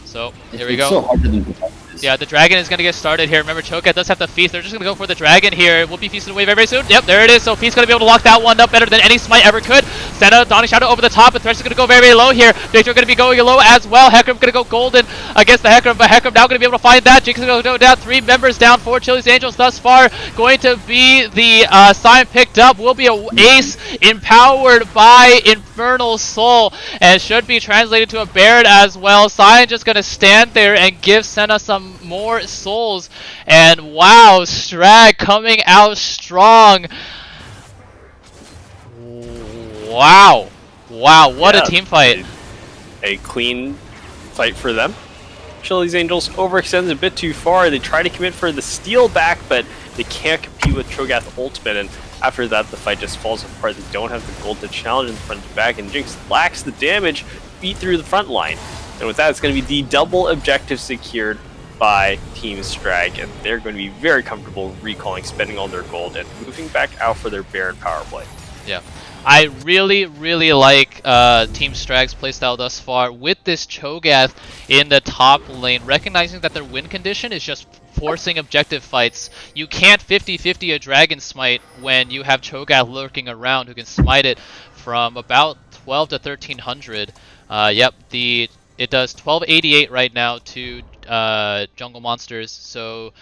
So, here we It's go. so hard to do this. Yeah, the dragon is going to get started here. Remember, Cho'Gath does have to feast. They're just going to go for the dragon here. Will be feasted away very, very soon. Yep, there it is. So Feast's going to be able to lock that one up better than any smite ever could. Senna, Dawning Shadow over the top, but Thresh is going to go very, very low here. Victor going to be going low as well. Hecarim's going to go golden against the Hecarim, but Hecarim now going to be able to find that. Jinx is going to go down. 3 members down for Chili's Angels thus far. Going to be the sign picked up. Will be a ace empowered by Infernal Soul, and should be translated to a Baron as well. Sion just going to stand there and give Senna some more souls, and wow, Strag coming out strong. Wow, what a team fight. A clean fight for them. Chili's Angels overextends a bit too far. They try to commit for the steal back, but they can't compete with Cho'Gath ultimate, and after that the fight just falls apart. They don't have the gold to challenge in the front to back, and Jinx lacks the damage, beat through the front line. And with that, it's going to be the double objective secured by Team Strag, and they're going to be very comfortable recalling, spending all their gold, and moving back out for their Baron power play. Yeah. I really like Team Strag's playstyle thus far with this Cho'Gath in the top lane, recognizing that their win condition is just forcing objective fights. You can't 50-50 a Dragon Smite when you have Cho'Gath lurking around who can smite it from about 12 to 1300. Yep, it does 1288 right now to jungle monsters, so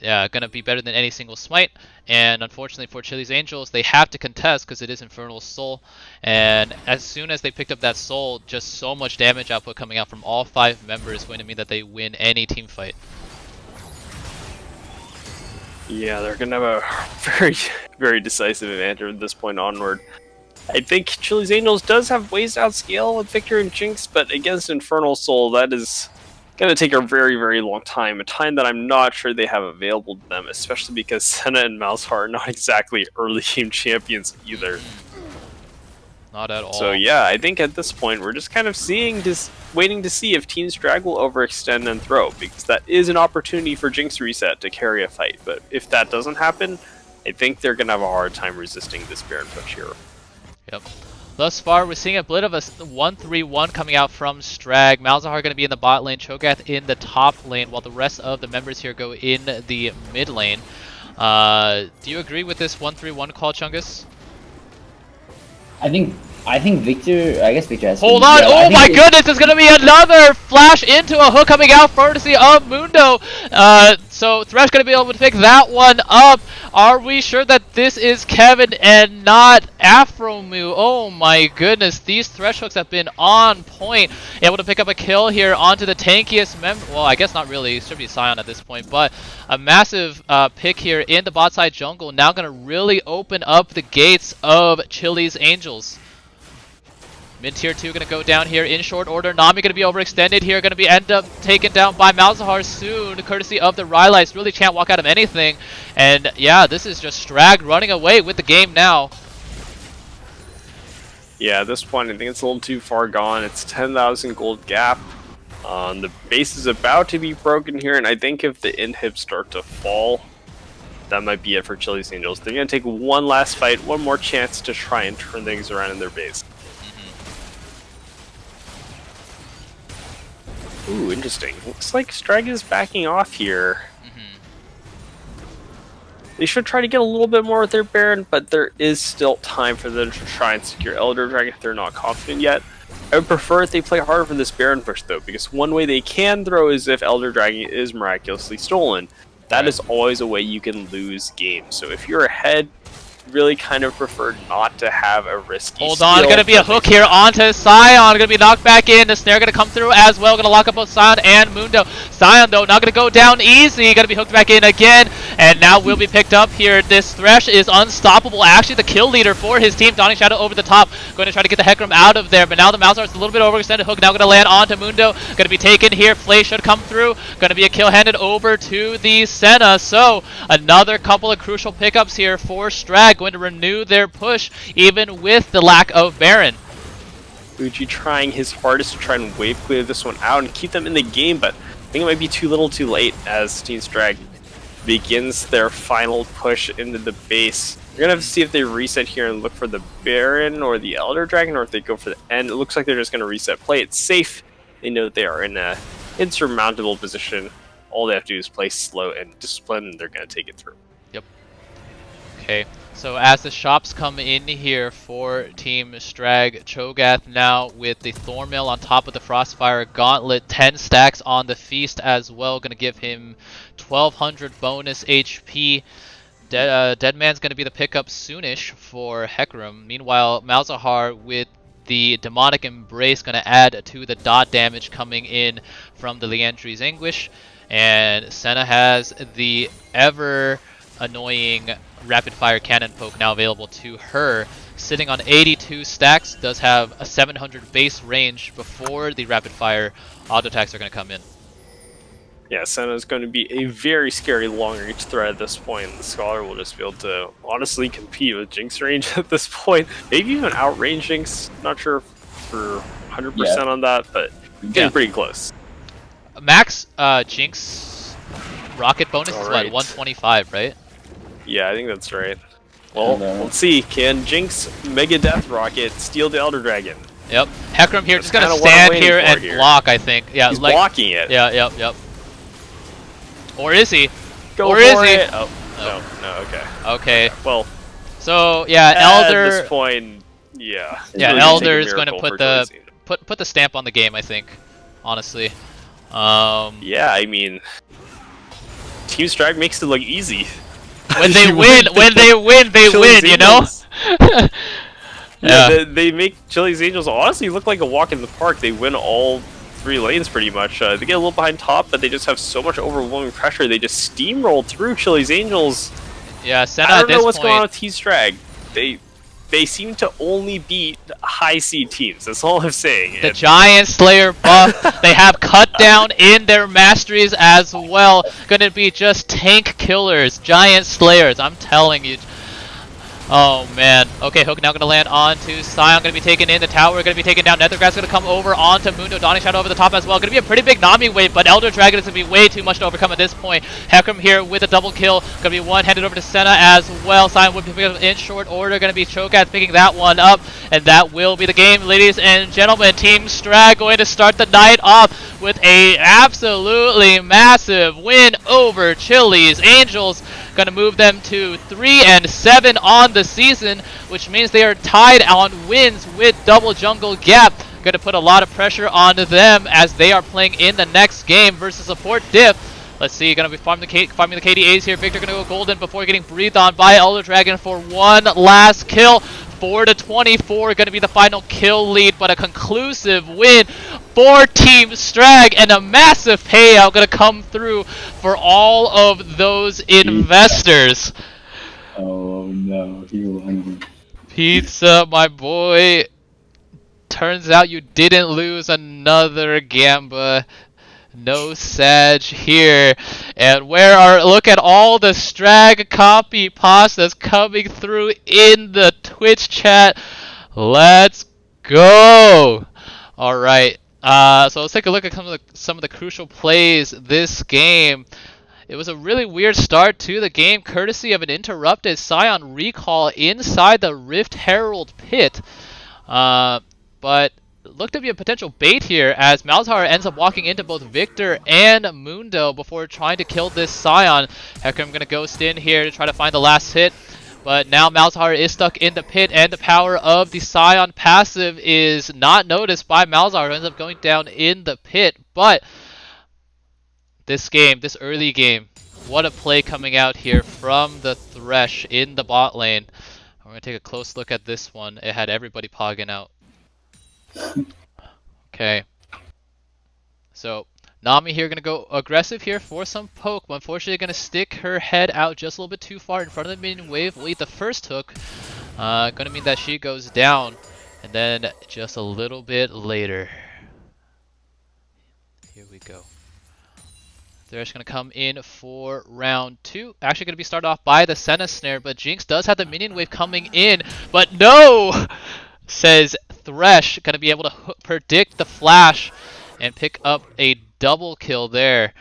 yeah, gonna be better than any single smite. And unfortunately for Chili's Angels, they have to contest because it is Infernal Soul, and as soon as they picked up that soul, just so much damage output coming out from all 5 members is going to mean that they win any team fight. Yeah, they're gonna have a very decisive advantage from this point onward. I think Chili's Angels does have ways to outscale with Victor and Jinx, but against Infernal Soul, that is going to take a very long time, a time that I'm not sure they have available to them, especially because Senna and Malzahar are not exactly early game champions either. Not at all. So yeah, I think at this point we're just kind of waiting to see if Team Strag will overextend and throw, because that is an opportunity for Jinx reset to carry a fight. But if that doesn't happen, I think they're going to have a hard time resisting this Baron push here. Yep. Thus far, we're seeing a bit of a 1-3-1 coming out from Strag. Malzahar going to be in the bot lane, Cho'Gath in the top lane, while the rest of the members here go in the mid lane. Do you agree with this 1-3-1 call, Chungus? I think Victor. I guess Victor has. Hold on! Yeah, oh my goodness! There's gonna be another flash into a hook coming out courtesy of Mundo. So Thresh gonna be able to pick that one up. Are we sure that this is Kevin and not Afromu? Oh my goodness! These Thresh hooks have been on point. Able to pick up a kill here onto the tankiest member. Well, I guess not really. It should be Sion at this point, but a massive pick here in the bot side jungle. Now gonna really open up the gates of Chili's Angels. Mid tier 2 gonna go down here in short order. Nami gonna be overextended here, gonna be end up taken down by Malzahar soon, courtesy of the Rylai's. Really can't walk out of anything. And yeah, this is just Strag running away with the game now. Yeah, at this point I think it's a little too far gone. It's 10,000 gold gap. The base is about to be broken here, and I think if the inhibs start to fall, that might be it for Chili's Angels. They're gonna take one last fight, one more chance to try and turn things around in their base. Ooh, interesting. Looks like Strag is backing off here. They should try to get a little bit more with their Baron, but there is still time for them to try and secure Elder Dragon if they're not confident yet. I would prefer if they play harder for this Baron push though, because one way they can throw is if Elder Dragon is miraculously stolen. That is always a way you can lose games. So if you're ahead, really kind of prefer not to have a risky Hold on, steal, gonna be a but hook here onto Scion, gonna be knocked back in, the snare gonna come through as well, gonna lock up both Scion and Mundo. Scion though, not gonna go down easy, gonna be hooked back in again, and now will be picked up here. This Thresh is unstoppable, actually the kill leader for his team. Dawning Shadow over the top, going to try to get the Hecarim out of there, but now the Malzahar is a little bit overextended. Hook now gonna land onto Mundo, gonna be taken here, Flay should come through, gonna be a kill handed over to the Senna, so another couple of crucial pickups here for Strag, going to renew their push even with the lack of Baron. Uchi trying his hardest to try and wave clear this one out and keep them in the game, but I think it might be too little too late as Team Strag begins their final push into the base. We're gonna have to see if they reset here and look for the Baron or the Elder Dragon, or if they go for the end. It looks like they're just gonna reset. Play it safe. They know that they are in a insurmountable position. All they have to do is play slow and disciplined, and they're gonna take it through. Okay, so as the shops come in here for Team Strag, Cho'Gath now with the Thornmail on top of the Frostfire Gauntlet, 10 stacks on the Feast as well, gonna give him 1200 bonus HP. Deadman's gonna be the pickup soonish for Hecarim. Meanwhile, Malzahar with the Demonic Embrace gonna add to the dot damage coming in from the Liandry's Anguish, and Senna has the ever annoying rapid fire cannon poke now available to her, sitting on 82 stacks, does have a 700 base range before the rapid fire auto attacks are going to come in. Yeah, Senna is going to be a very scary long range threat at this point. The Scholar will just be able to honestly compete with Jinx range at this point. Maybe even outrange Jinx. Not sure for 100% on that, but getting pretty close. Max Jinx rocket bonus is what, 125, right? Yeah, I think that's right. Well, let's see. Can Jinx Mega Death Rocket steal the Elder Dragon? Yep. Hecarim here That's just gonna kinda what I'm stand waiting here for and here. block, I think. Yeah, He's like blocking it. Yeah, yep. Or is he? Go or for is he? it. Oh, no, okay. Okay. Well, so yeah, at Elder. this point, yeah. it's Yeah, really gonna Elder take a is going to miracle put for the Chelsea. put the stamp on the game, I think. Honestly. Yeah, I mean, Team Strag makes it look easy. When they win, they win, you know? Yeah, they make Chili's Angels honestly look like a walk in the park. They win all 3 lanes pretty much. They get a little behind top, but they just have so much overwhelming pressure. They just steamroll through Chili's Angels. Yeah, Senna I at don't this know what's point, going on with Team Strag. They seem to only beat high seed teams. That's all I'm saying. the Giant Slayer buff, they have cut down in their masteries as well. Gonna be just tank killers, Giant Slayers, I'm telling you. Oh man. Okay, Hook now gonna land onto Scion, gonna be taken in, the tower gonna be taken down, Nethergrass gonna come over onto Mundo, Dawning Shadow over the top as well. Gonna be a pretty big Nami wave, but Elder Dragon is gonna be way too much to overcome at this point. Hecarim here with a double kill, gonna be one handed over to Senna as well. Scion would be picking up in short order, gonna be Cho'Gath picking that one up, and that will be the game, ladies and gentlemen. Team Strag going to start the night off with a absolutely massive win over Chili's Angels. Gonna move them to 3-7 on the season, which means they are tied on wins with Double Jungle Gap. Gonna put a lot of pressure on them as they are playing in the next game versus support Diff. Let's see, gonna be farming the KDAs here. Victor gonna go golden before getting breathed on by Elder Dragon for one last kill. 4-24, gonna be the final kill lead, but a conclusive win for Team Strag, and a massive payout gonna come through for all of those investors. Oh no, he won. Pizza, my boy. Turns out you didn't lose another Gamba. No Sag here. And look at all the Strag copy pastas coming through in the Twitch chat. Let's go. All right. So let's take a look at some of the crucial plays this game. It was a really weird start to the game, courtesy of an interrupted Scion recall inside the Rift Herald pit. But looked to be a potential bait here as Malzahar ends up walking into both Victor and Mundo before trying to kill this Scion. Hecarim gonna ghost in here to try to find the last hit. But now Malzahar is stuck in the pit, and the power of the Scion passive is not noticed by Malzahar, who ends up going down in the pit. But this early game, what a play coming out here from the Thresh in the bot lane. We're gonna take a close look at this one. It had everybody pogging out. Okay. So Nami here gonna go aggressive here for some poke, but unfortunately gonna stick her head out just a little bit too far in front of the minion wave. Will eat the first hook. Gonna mean that she goes down, and then just a little bit later. Here we go. Thresh gonna come in for round 2. Actually gonna be started off by the Senna snare, but Jinx does have the minion wave coming in, but no! Says Thresh, gonna be able to predict the flash and pick up a double kill there.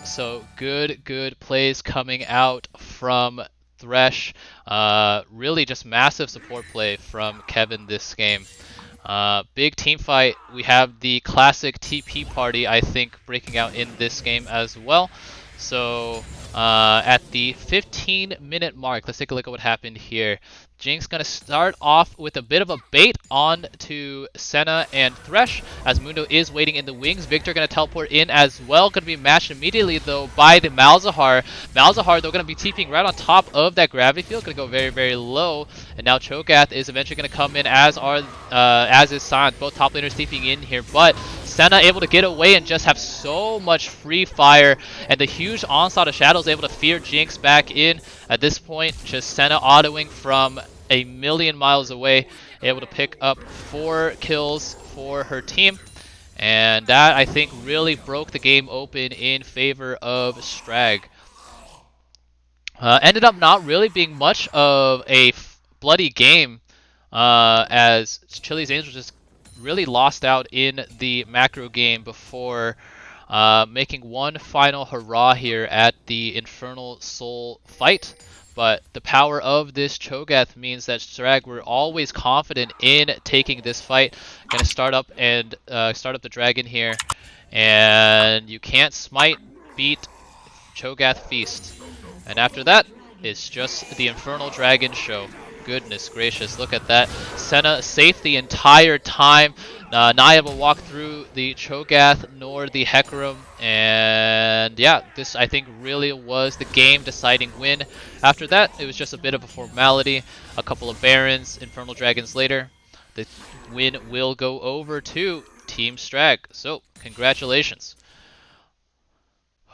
So good plays coming out from Thresh. Really just massive support play from Kevin this game. Big team fight. We have the classic TP party, I think, breaking out in this game as well. So at the 15-minute mark, let's take a look at what happened here. Jinx gonna start off with a bit of a bait on to Senna and Thresh, as Mundo is waiting in the wings. Victor gonna teleport in as well. Gonna be matched immediately though by the Malzahar. Malzahar though gonna be TPing right on top of that gravity field. Gonna go very low. And now Cho'Gath is eventually gonna come in, as is Sans. Both top laners TPing in here, but Senna able to get away and just have so much free fire, and the huge onslaught of shadows able to fear Jinx back in. At this point, just Senna autoing from a million miles away, able to pick up 4 kills for her team. And that, I think, really broke the game open in favor of Strag. Ended up not really being much of a bloody game, as Chili's Angels just really lost out in the macro game before making one final hurrah here at the Infernal Soul fight. But the power of this Cho'Gath means that Strag were always confident in taking this fight. Gonna start up the dragon here, and you can't smite beat Cho'Gath Feast. And after that, it's just the Infernal Dragon show. Goodness gracious, look at that. Senna safe the entire time. Not able to walk through the Cho'Gath nor the Hecarim. And yeah, this I think really was the game deciding win. After that, it was just a bit of a formality. A couple of Barons, Infernal Dragons later. The win will go over to Team Strag. So, congratulations.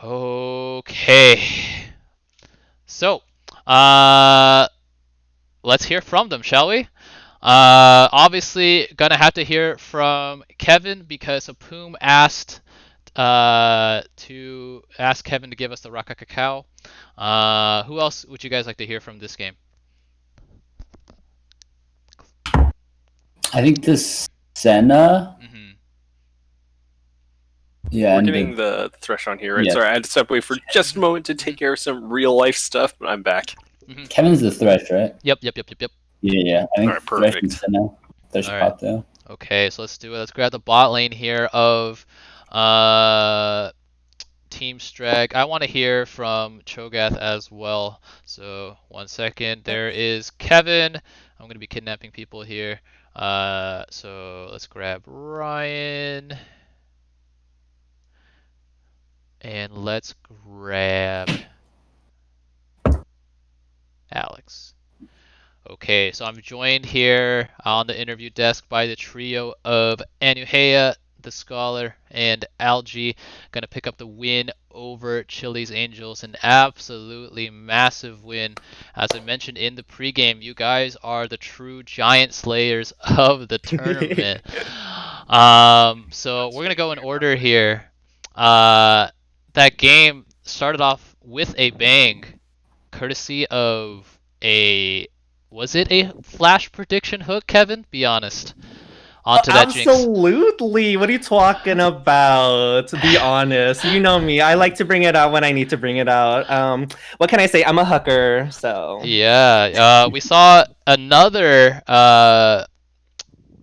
Okay. So, let's hear from them, shall we? Obviously, gonna have to hear from Kevin because Apum asked Kevin to give us the Raka Cacao. Who else would you guys like to hear from this game? I think this Senna. Yeah, we're getting the Thresh on here, right? Yeah. Sorry, I had to step away for just a moment to take care of some real life stuff, but I'm back. Kevin's the Thresh, right? Yep. Yeah. I think Alright, Thresh perfect. and Senna. Thresh Alright. pot though. Okay, so let's do it. Let's grab the bot lane here of Team Strag. I want to hear from Cho'Gath as well. So 1 second. There is Kevin. I'm gonna be kidnapping people here. So let's grab Ryan. And let's grab Alex. Okay, so I'm joined here on the interview desk by the trio of Anuhea, the Scholar, and Algie. Gonna pick up the win over Chili's Angels. An absolutely massive win. As I mentioned in the pregame, you guys are the true giant slayers of the tournament. So we're gonna go in order here. That game started off with a bang, courtesy of was it a flash prediction hook, Kevin? Be honest. Onto that Jinx. Absolutely. What are you talking about? Be honest. You know me. I like to bring it out when I need to bring it out. What can I say? I'm a hooker, so. Yeah. We saw another.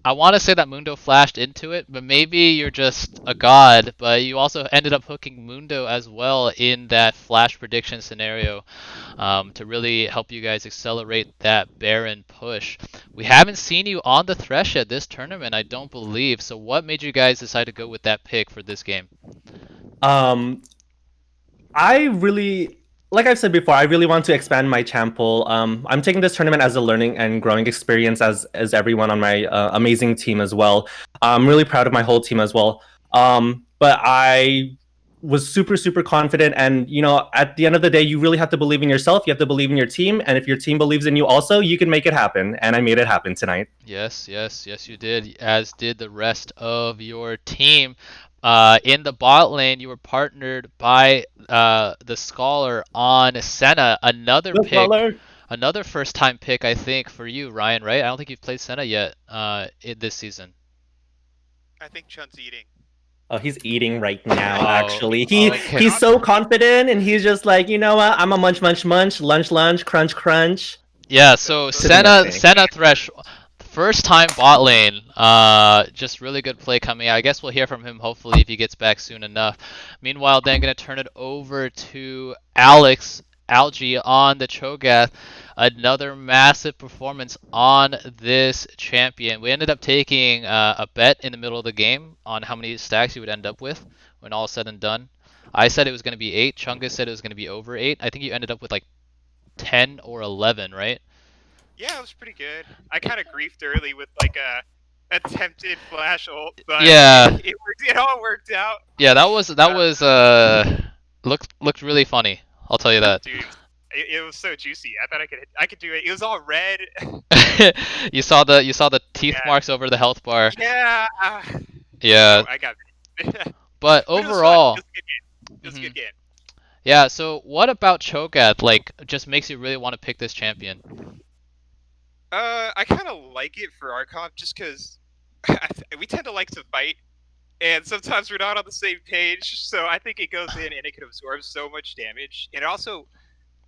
I want to say that Mundo flashed into it, but maybe you're just a god. But you also ended up hooking Mundo as well in that flash prediction scenario, to really help you guys accelerate that Baron push. We haven't seen you on the Thresh at this tournament, I don't believe. So what made you guys decide to go with that pick for this game? I really like I've said before, I really want to expand my champ pool. I'm taking this tournament as a learning and growing experience, as everyone on my amazing team as well. I'm really proud of my whole team as well. But I was super confident, and at the end of the day, you really have to believe in yourself. You have to believe in your team, and if your team believes in you, also, you can make it happen. And I made it happen tonight. Yes, you did, as did the rest of your team. In the bot lane, you were partnered by the Scholar on Senna, another first-time pick, I think, for you, Ryan. Right? I don't think you've played Senna yet this season. I think Chun's eating. Oh, he's eating right now, Oh, actually. okay. He's so confident, and he's just like, you know what? I'm a munch, lunch, crunch. Yeah, so Senna Thresh, first time bot lane, just really good play coming out. I guess we'll hear from him hopefully if he gets back soon enough. Meanwhile, then gonna turn it over to Algie on the Cho'Gath. Another massive performance on this champion. We ended up taking a bet in the middle of the game on how many stacks you would end up with when all is said and done. I said it was going to be 8. Chungus said it was going to be over 8. I think you ended up with like 10 or 11, right? Yeah, it was pretty good. I kind of griefed early with like a attempted flash ult, but Yeah. it all worked out. Yeah, that was looked really funny. I'll tell you that. Dude, it was so juicy. I thought I could do it. It was all red. You saw the teeth marks over the health bar. Yeah. Yeah. Oh, I got it. But overall, it was a good game. Yeah, so what about Cho'Gath like just makes you really want to pick this champion? I kind of like it for our comp just because we tend to like to fight, and sometimes we're not on the same page. So I think it goes in and it can absorb so much damage, and also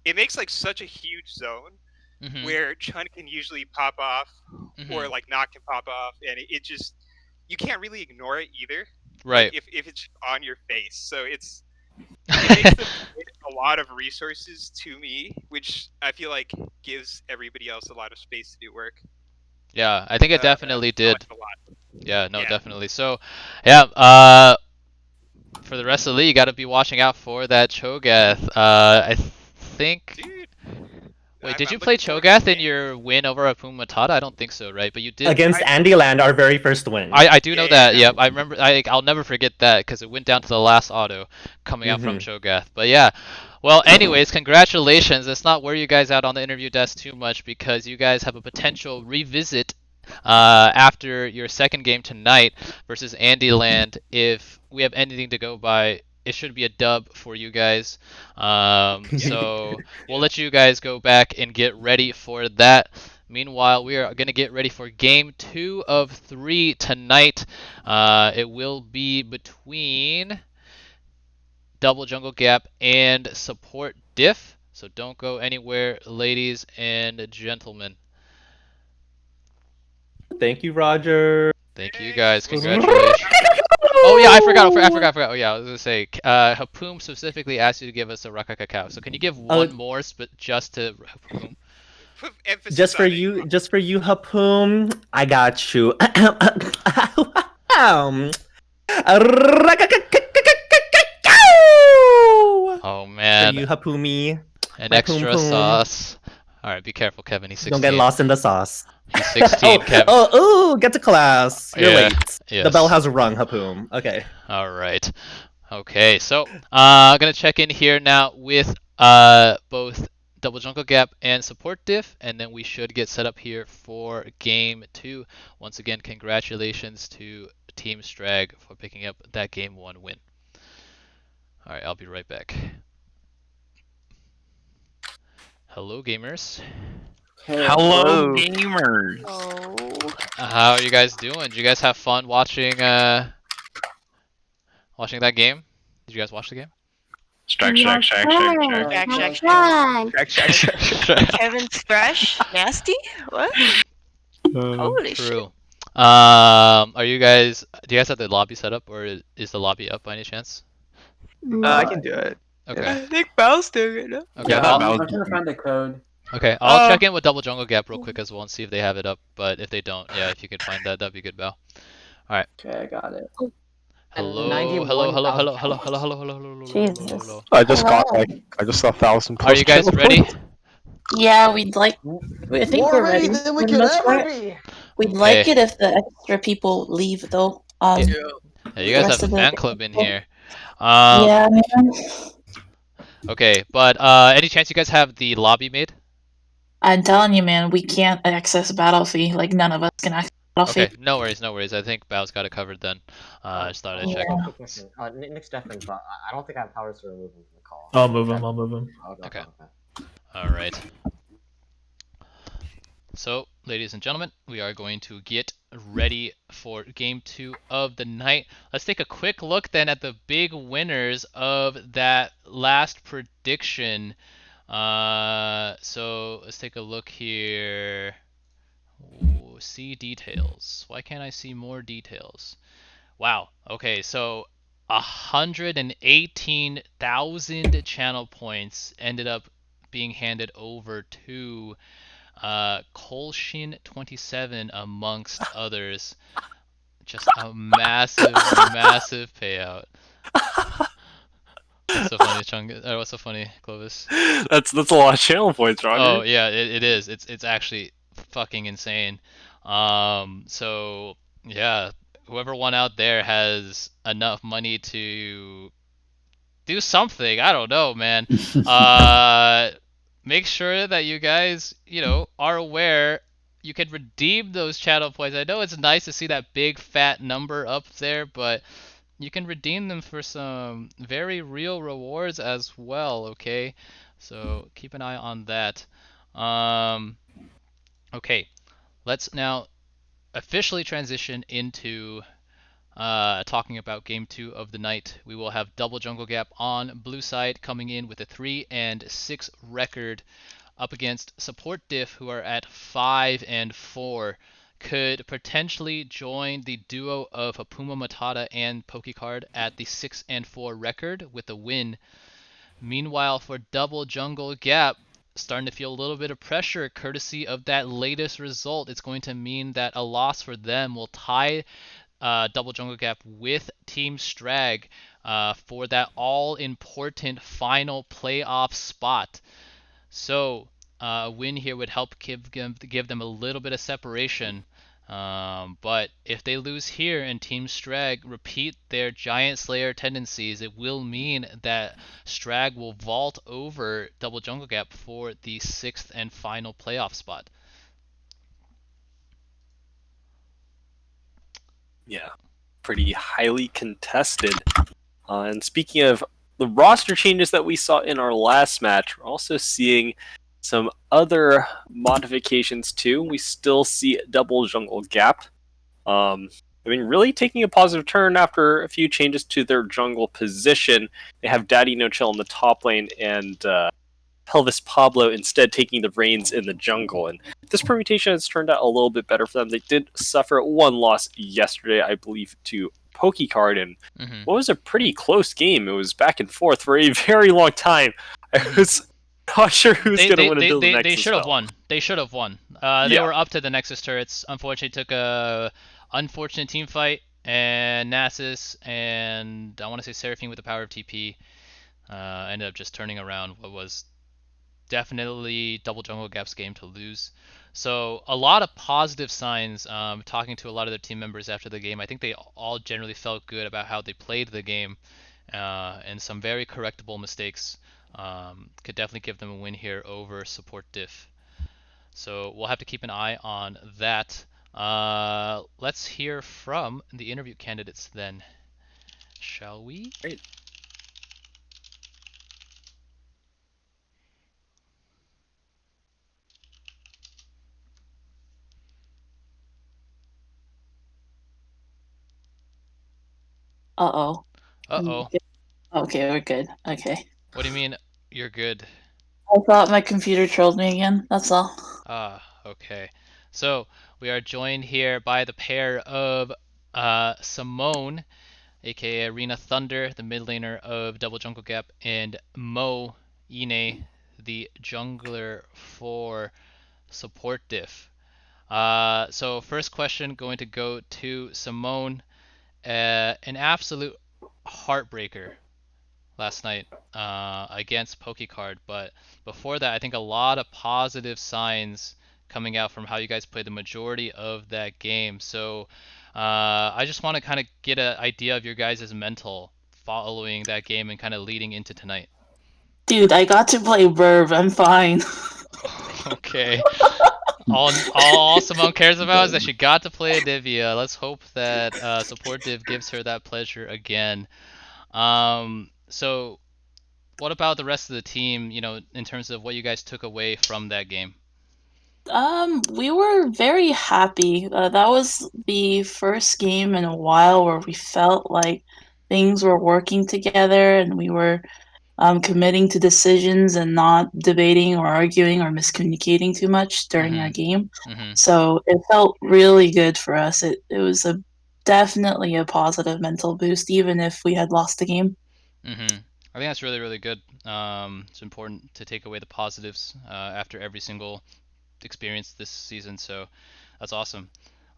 it makes like such a huge zone where Chun can usually pop off or like Knock can pop off, and it just you can't really ignore it either. Right. Like, if it's on your face, so it makes them a lot of resources to me, which I feel like gives everybody else a lot of space to do work. Yeah, I think it definitely did. A lot. Yeah, no, definitely. So, yeah, for the rest of the league, you got to be watching out for that Cho'Gath. I think. Dude, Wait, did you play Cho'Gath in your win over Apum Matata? I don't think so, right? But you did. Against Andyland, our very first win. I do know that. Yep, I remember. I'll never forget that because it went down to the last auto coming out from Cho'Gath. But yeah. Well, anyways, congratulations. Let's not wear you guys out on the interview desk too much because you guys have a potential revisit after your second game tonight versus Andyland. If we have anything to go by, it should be a dub for you guys. So we'll let you guys go back and get ready for that. Meanwhile, we are going to get ready for game 2 of 3 tonight. It will be between Double Jungle Gap and Support Diff. So don't go anywhere, ladies and gentlemen. Thank you, Roger. Thank you guys. Congratulations. Oh yeah, I forgot. Oh yeah, I was gonna say, Hapum specifically asked you to give us a Raka Cacao. So can you give one more, just to Hapum? Just for you, Hapum. I got you. Oh man. For you, Hapumi. An extra sauce. All right, be careful, Kevin. He's 16. Don't get lost in the sauce. He's 16, Kevin. Get to class. You're late. Yes. The bell has rung, Hapum. Okay. All right. Okay, so I'm gonna check in here now with both Double Jungle Gap and Support Diff, and then we should get set up here for game 2. Once again, congratulations to Team Strag for picking up that game 1 win. All right, I'll be right back. Hello, gamers. Hello, gamers. How are you guys doing? Did you guys have fun watching watching that game? Did you guys watch the game? Strag. Kevin's fresh? Nasty? What? Holy shit. True. Are you guys? Do you guys have the lobby set up, or is the lobby up by any chance? I can do it. Okay. I think Belle's doing it. Okay. Yeah, I'm trying to find the code. Okay, I'll check in with Double Jungle Gap real quick as well and see if they have it up. But if they don't, yeah, if you could find that, that'd be good, Val. All right. Okay, I got it. Hello, 91,000 hello, hello, hello, hello, channel hello, points. hello, hello, hello, hello, hello, Jesus. hello. I just got 1,000 Are plus you guys channel ready? points. Yeah, we'd like. I think More we're ready ready than we for the could most ever part. be. We'd Okay. like it if the extra people leave, though. Yeah, you The guys rest have a of the fan club in here. yeah, man. Okay, but any chance you guys have the lobby made? I'm telling you, man, we can't access Battlefield. Like none of us can access Battlefield. Okay, no worries, no worries. I think Bao's got it covered then. I just thought I'd check. Quick question. Nick's deafened, but I don't think I have powers to remove him from the call. I'll move him. I'll move him. Okay. All right. So, ladies and gentlemen, we are going to get ready for game 2 of the night. Let's take a quick look then at the big winners of that last prediction. So let's take a look here. Ooh, see details. Why can't I see more details? Wow. Okay, so 118,000 channel points ended up being handed over to Kolshin27 amongst others. Just a massive, massive payout. What's so funny, what's so funny, Clovis? That's a lot of channel points, Roger. Oh yeah, it is. It's actually fucking insane. So yeah, whoever won out there has enough money to do something. I don't know, man. Make sure that you guys, are aware you can redeem those channel points. I know it's nice to see that big fat number up there, but you can redeem them for some very real rewards as well, okay? So keep an eye on that. Okay, let's now officially transition into talking about game 2 of the night. We will have double jungle gap on blue side coming in with a 3-6 record up against support Diff, who are at 5-4. Could potentially join the duo of Hapuma Matata and Pokecard at the 6-4 record with a win. Meanwhile, for double jungle gap, starting to feel a little bit of pressure courtesy of that latest result. It's going to mean that a loss for them will tie double jungle gap with Team Strag for that all-important final playoff spot. So a win here would help give them a little bit of separation. But if they lose here and Team Strag repeat their Giant Slayer tendencies, it will mean that Strag will vault over Double Jungle Gap for the 6th and final playoff spot. Yeah, pretty highly contested. And speaking of the roster changes that we saw in our last match, we're also seeing some other modifications too. We still see double jungle gap. Really taking a positive turn after a few changes to their jungle position. They have Daddy No Chill in the top lane and Pelvis Pablo instead taking the reins in the jungle. And this permutation has turned out a little bit better for them. They did suffer one loss yesterday, I believe, to Pokecard, and what was a pretty close game. It was back and forth for a very long time. I was not sure who's going to win until the Nexus They should have fell. won. They should have won. They were up to the Nexus turrets. Unfortunately, took a unfortunate team fight, and Nasus and I want to say Seraphine with the power of TP ended up just turning around what was definitely double jungle gap's game to lose. So a lot of positive signs. Talking to a lot of their team members after the game, I think they all generally felt good about how they played the game, and some very correctable mistakes could definitely give them a win here over support Diff. So we'll have to keep an eye on that. Let's hear from the interview candidates then, shall we? Great. Uh-oh. Uh-oh. Okay, we're good. Okay. What do you mean you're good? I thought my computer trolled me again. That's all. Okay. So we are joined here by the pair of Simone, aka Arena Thunder, the mid laner of Double Jungle Gap, and Mo Ine, the jungler for support Diff. So first question going to go to Simone. an absolute heartbreaker last night against PokeCard, but before that, I think a lot of positive signs coming out from how you guys played the majority of that game. So I just want to kind of get an idea of your guys' mental following that game and kind of leading into tonight. Dude, I got to play Verve. I'm fine. Okay. All Simone cares about is that she got to play Adivia. Let's hope that Support Div gives her that pleasure again. So what about the rest of the team, in terms of what you guys took away from that game? We were very happy. That was the first game in a while where we felt like things were working together and we were committing to decisions and not debating or arguing or miscommunicating too much during our game. So it felt really good for us. It was definitely a positive mental boost, even if we had lost the game. I think that's really, really good. It's important to take away the positives after every single experience this season, so that's awesome.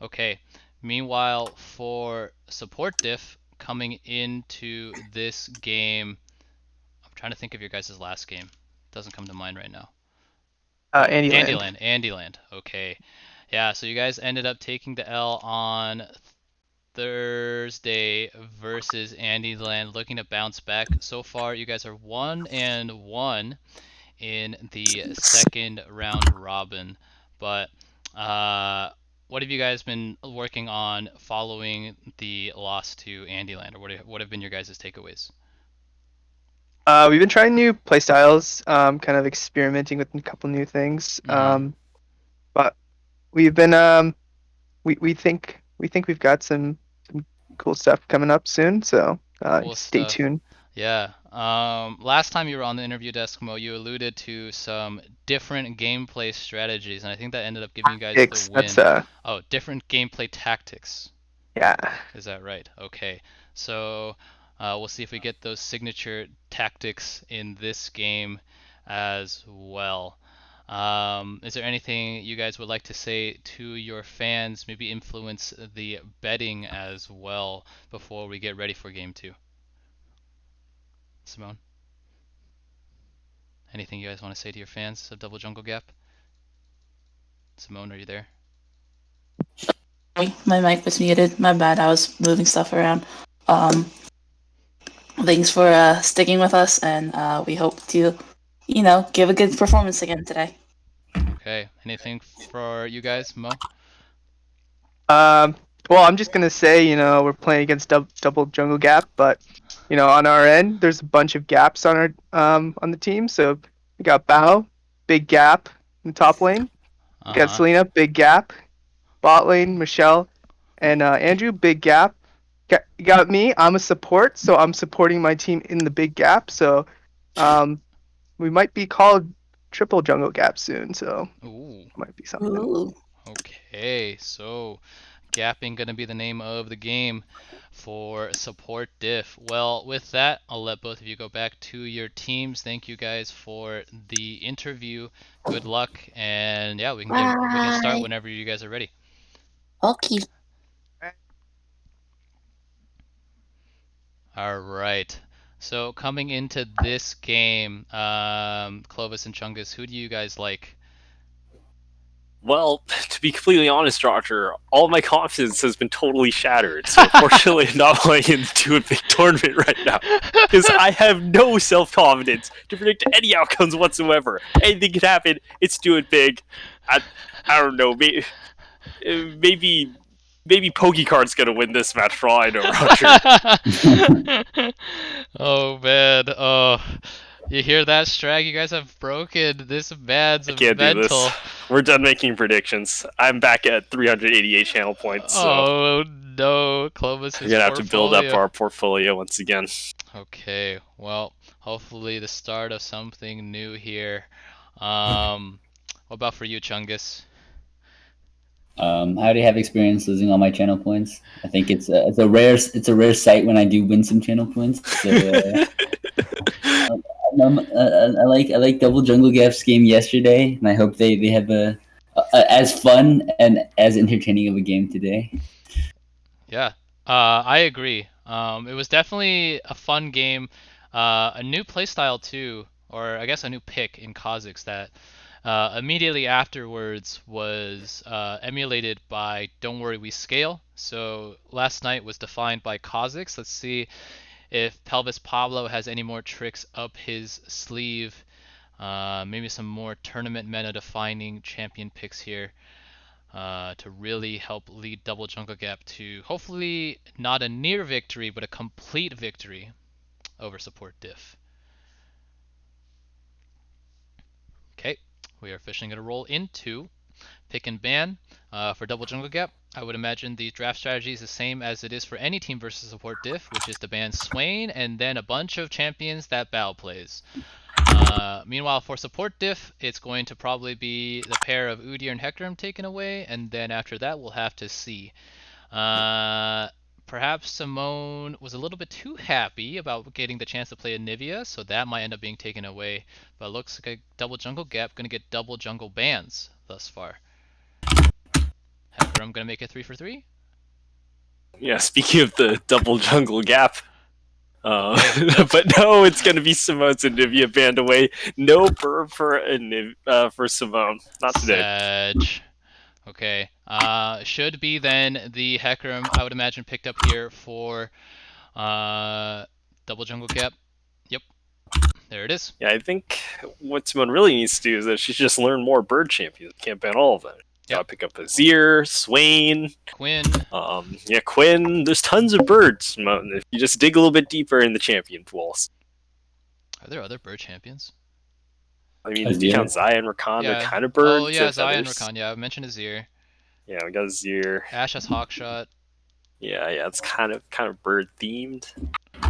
Okay, meanwhile, for Support Diff coming into this game, I'm trying to think of your guys' last game. Doesn't come to mind right now. Andyland. Okay. Yeah, so you guys ended up taking the L on Thursday versus Andyland, looking to bounce back. So far, you guys are 1-1 in the second round robin. But what have you guys been working on following the loss to Andyland, or what have been your guys' takeaways? We've been trying new playstyles, kind of experimenting with a couple new things. But we've been we think we've got some cool stuff coming up soon, so stay tuned. Yeah. Last time you were on the interview desk, Mo, you alluded to some different gameplay strategies, and I think that ended up giving you guys the win. Oh, different gameplay tactics. Yeah. Is that right? Okay. So we'll see if we get those signature tactics in this game as well. Is there anything you guys would like to say to your fans, maybe influence the betting as well before we get ready for game 2? Simone? Anything you guys want to say to your fans of Double Jungle Gap? Simone, are you there? My mic was muted. My bad. I was moving stuff around. Thanks for sticking with us, and we hope to, give a good performance again today. Okay. Anything for you guys, Mo? Well, I'm just gonna say, we're playing against Double Jungle Gap, but on our end, there's a bunch of gaps on our on the team. So we got Bao, big gap in the top lane. We got Selena, big gap. Bot lane, Michelle, and Andrew, big gap. You got me. I'm a support, so I'm supporting my team in the big gap. So we might be called Triple Jungle Gap soon. So might be something. Ooh. Okay, so gapping gonna be the name of the game for Support Diff. Well, with that, I'll let both of you go back to your teams. Thank you guys for the interview. Good luck, and yeah, we can start whenever you guys are ready. Okay. All right. So coming into this game, Clovis and Chungus, who do you guys like? Well, to be completely honest, Roger, all my confidence has been totally shattered. So unfortunately, I'm not playing into a big tournament right now because I have no self-confidence to predict any outcomes whatsoever. Anything can happen. It's doing big. I don't know. Maybe PokeCard's gonna win this match for all I know, Roger. Oh man. Oh. You hear that, Strag? You guys have broken this man's mental. Do this. We're done making predictions. I'm back at 388 channel points. So oh no, Clovis is we're gonna have to build up our portfolio once again. Okay, well, hopefully the start of something new here. What about for you, Chungus? I already have experience losing all my channel points. I think it's a rare sight when I do win some channel points. So. I like Double Jungle Gap's game yesterday, and I hope they have a as fun and as entertaining of a game today. Yeah, I agree. It was definitely a fun game. A new playstyle too, or I guess a new pick in Kha'Zix that immediately afterwards was emulated by Don't Worry We Scale. So last night was defined by Kha'Zix. Let's see if Pelvis Pablo has any more tricks up his sleeve. Maybe some more tournament meta defining champion picks here. To really help lead Double Jungle Gap to hopefully not a near victory, but a complete victory over support Diff. Okay, we are officially going to roll into pick and ban for Double Jungle Gap. I would imagine the draft strategy is the same as it is for any team versus support Diff, which is to ban Swain and then a bunch of champions that Bao plays. Meanwhile, for support Diff, it's going to probably be the pair of Udyr and Hecarim taken away, and then after that, we'll have to see. Perhaps Simone was a little bit too happy about getting the chance to play Anivia, so that might end up being taken away. But it looks like a Double Jungle Gap going to get double jungle bans thus far. Hecarim going to make it 3 for 3. Yeah, speaking of the Double Jungle Gap. But no, it's going to be Simone's Anivia banned away. No burb for Simone. Not today. Sag. Okay. Should be then the Hecarim, I would imagine, picked up here for Double Jungle Gap. Yep. There it is. Yeah, I think what Simone really needs to do is that she should just learn more bird champions. Can't ban all of them. Gotta pick up Azir, Swain, Quinn. Yeah, Quinn. There's tons of birds, Simone, if you just dig a little bit deeper in the champion pools. Are there other bird champions? I mean, if you count Zaya and Rakan, they're kind of birds. Oh yeah, Zaya and Rakan. Yeah, I mentioned Azir. Yeah, we got Azir. Ashe has Hawkshot. Yeah, it's kind of bird themed.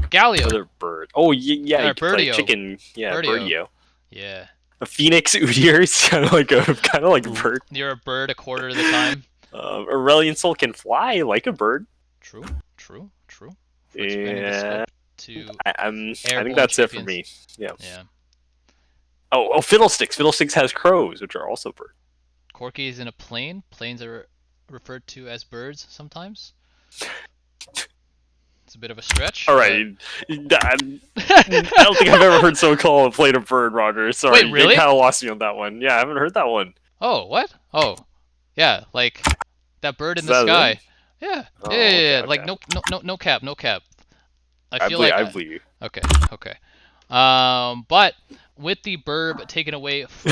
Galio. Other bird. Oh yeah, you can play Birdio. chicken. Yeah, Birdio. Yeah. A Phoenix Udyr is kind of like a bird. You're a bird a quarter of the time. Aurelion Soul can fly like a bird. True. Yeah. I think airborne that's it for me. Yeah. Oh, Fiddlesticks. Fiddlesticks has crows, which are also birds. Corki is in a plane. Planes are referred to as birds sometimes. It's a bit of a stretch. All right. I don't think I've ever heard someone call a plane a bird, Roger. Sorry. Wait, really? You kind of lost me on that one. Yeah, I haven't heard that one. Oh, what? Oh, yeah, like that bird in Is the that sky. it? Yeah. Oh, Yeah. okay, Like okay. no cap. I believe you. Okay. But with the burb taken away from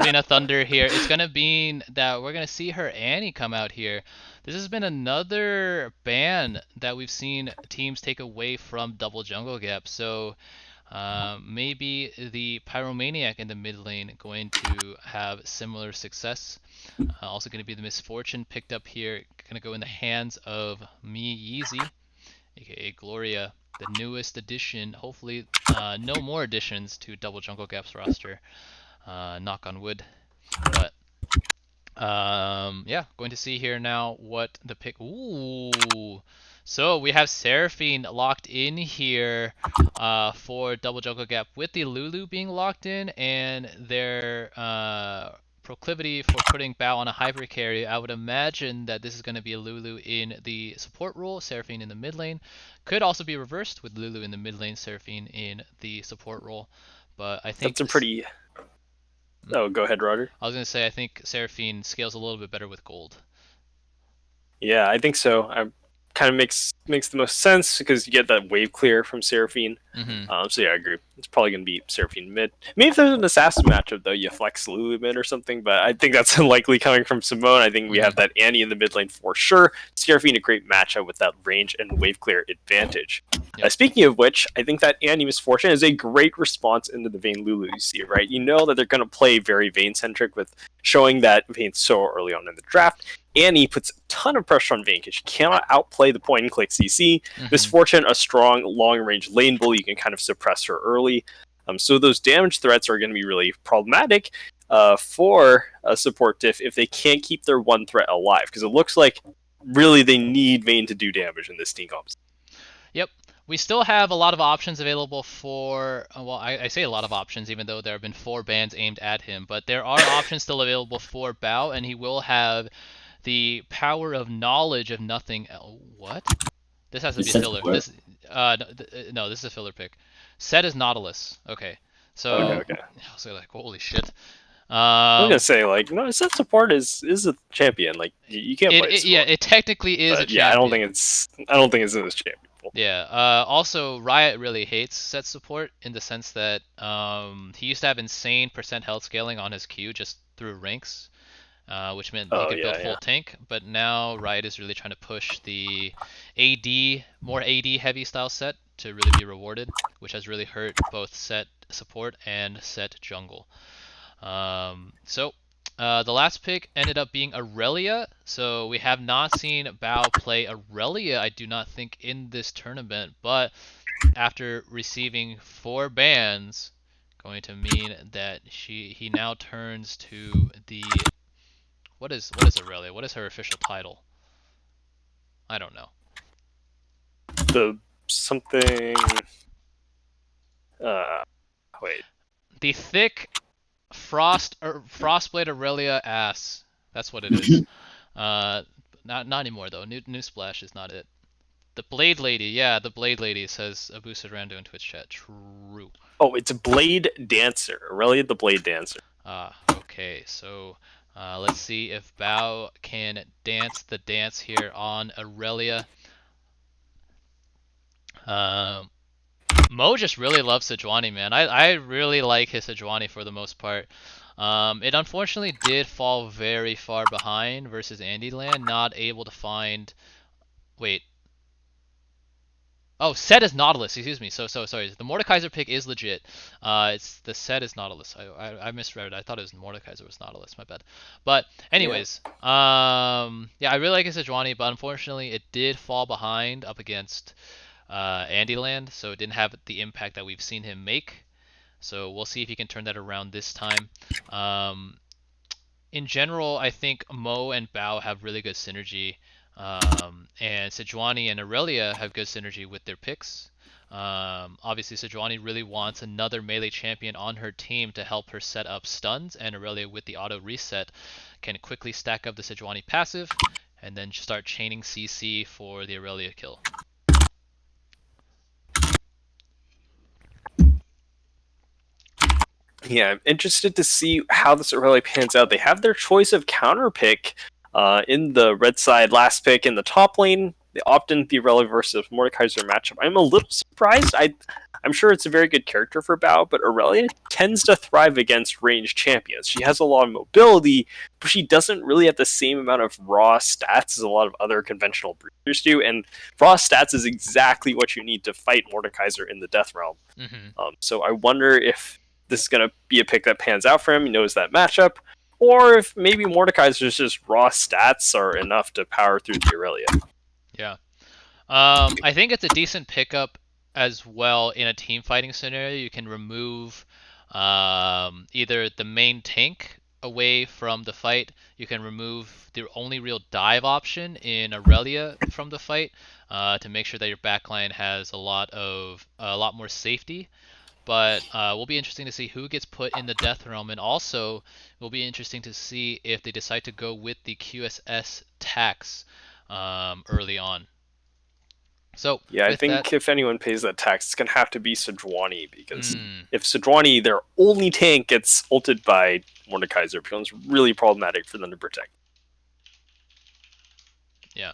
Arena Thunder here, it's gonna mean that we're gonna see her Annie come out here. This has been another ban that we've seen teams take away from Double Jungle Gap. So maybe the Pyromaniac in the mid lane going to have similar success. Also going to be the Misfortune picked up here. Going to go in the hands of Me Yeezy, aka Gloria, the newest addition. Hopefully no more additions to Double Jungle Gap's roster. Knock on wood. But yeah, going to see here now what the pick. Ooh, so we have Seraphine locked in here for Double Jungle Gap, with the Lulu being locked in and their proclivity for putting Bao on a hybrid carry. I would imagine that this is going to be a Lulu in the support role, Seraphine in the mid lane. Could also be reversed with Lulu in the mid lane, Seraphine in the support role. But I think that's a pretty. Oh, go ahead, Roger. I was going to say I think Seraphine scales a little bit better with gold. Yeah, I think so. I kind of makes the most sense because you get that wave clear from Seraphine. So yeah, I agree. It's probably going to be Seraphine mid. Maybe if there's an assassin matchup though, you flex Lulu mid or something. But I think that's unlikely coming from Simone. I think we have that Annie in the mid lane for sure. Seraphine a great matchup with that range and wave clear advantage. Speaking of which, I think that Annie Misfortune is a great response into the Vayne Lulu you see, right? You know that they're going to play very Vayne centric with showing that Vayne so early on in the draft. Annie puts a ton of pressure on Vayne because she cannot outplay the point and click CC. Misfortune, a strong long-range lane bully, you can kind of suppress her early. So those damage threats are going to be really problematic for a support diff if they can't keep their one threat alive. Because it looks like really they need Vayne to do damage in this team comp. Yep. We still have a lot of options available for, well, I say a lot of options even though there have been 4 bans aimed at him, but there are options still available for Bao, and he will have the power of knowledge of nothing. What? This has to You be a said filler. support? This no, this is a filler pick. Set is Nautilus. Okay, so Okay. I was like, holy shit. I was gonna say like no, set support is a champion. Like you can't play Yeah, support. it technically is a But yeah, I don't champion. think it's in this champion pool. Yeah. Also, Riot really hates set support in the sense that he used to have insane percent health scaling on his Q just through ranks, which meant he could build full tank. But now Riot is really trying to push the more AD heavy style set to really be rewarded, which has really hurt both set support and set jungle. So the last pick ended up being Aurelia. So we have not seen Bao play Aurelia, I do not think, in this tournament. But after receiving 4 bans, going to mean that he now turns to the... What is Aurelia? What is her official title? I don't know. The something... wait. The thick Frostblade Aurelia ass. That's what it is. Not anymore though. New Splash is not it. The Blade Lady, yeah, the Blade Lady, says Abusa Rando in Twitch chat. True. Oh, it's Blade Dancer. Aurelia the Blade Dancer. Okay, so let's see if Bao can dance the dance here on Aurelia. Mo just really loves Sejuani, man. I really like his Sejuani for the most part. It unfortunately did fall very far behind versus Andyland, not able to find... Wait. Oh, set is Nautilus, excuse me. So sorry. The Mordekaiser pick is legit. It's the set is Nautilus. I misread it. I thought it was Mordekaiser was Nautilus. My bad. But anyways, yeah, I really like his Sejuani, but unfortunately it did fall behind up against Andyland, so it didn't have the impact that we've seen him make. So we'll see if he can turn that around this time. In general, I think Mo and Bao have really good synergy, and Sejuani and Aurelia have good synergy with their picks. Obviously, Sejuani really wants another melee champion on her team to help her set up stuns, and Aurelia with the auto reset can quickly stack up the Sejuani passive and then start chaining CC for the Aurelia kill. Yeah, I'm interested to see how this Aurelia pans out. They have their choice of counter pick in the red side last pick in the top lane. They opt in the Aurelia versus Mordekaiser matchup. I'm a little surprised. I'm sure it's a very good character for Bao, but Aurelia tends to thrive against ranged champions. She has a lot of mobility, but she doesn't really have the same amount of raw stats as a lot of other conventional breeders do, and raw stats is exactly what you need to fight Mordekaiser in the Death Realm. So I wonder if this is going to be a pick that pans out for him. He knows that matchup. Or if maybe Mordekaiser's just raw stats are enough to power through the Aurelia. Yeah. I think it's a decent pickup as well in a team fighting scenario. You can remove either the main tank away from the fight. You can remove the only real dive option in Aurelia from the fight to make sure that your backline has a lot more safety. But will be interesting to see who gets put in the Death Realm, and also it will be interesting to see if they decide to go with the QSS tax early on. So yeah, I think if anyone pays that tax, it's gonna have to be Sejuani, because if Sejuani, their only tank, gets ulted by Mordekaiser, it becomes really problematic for them to protect. Yeah.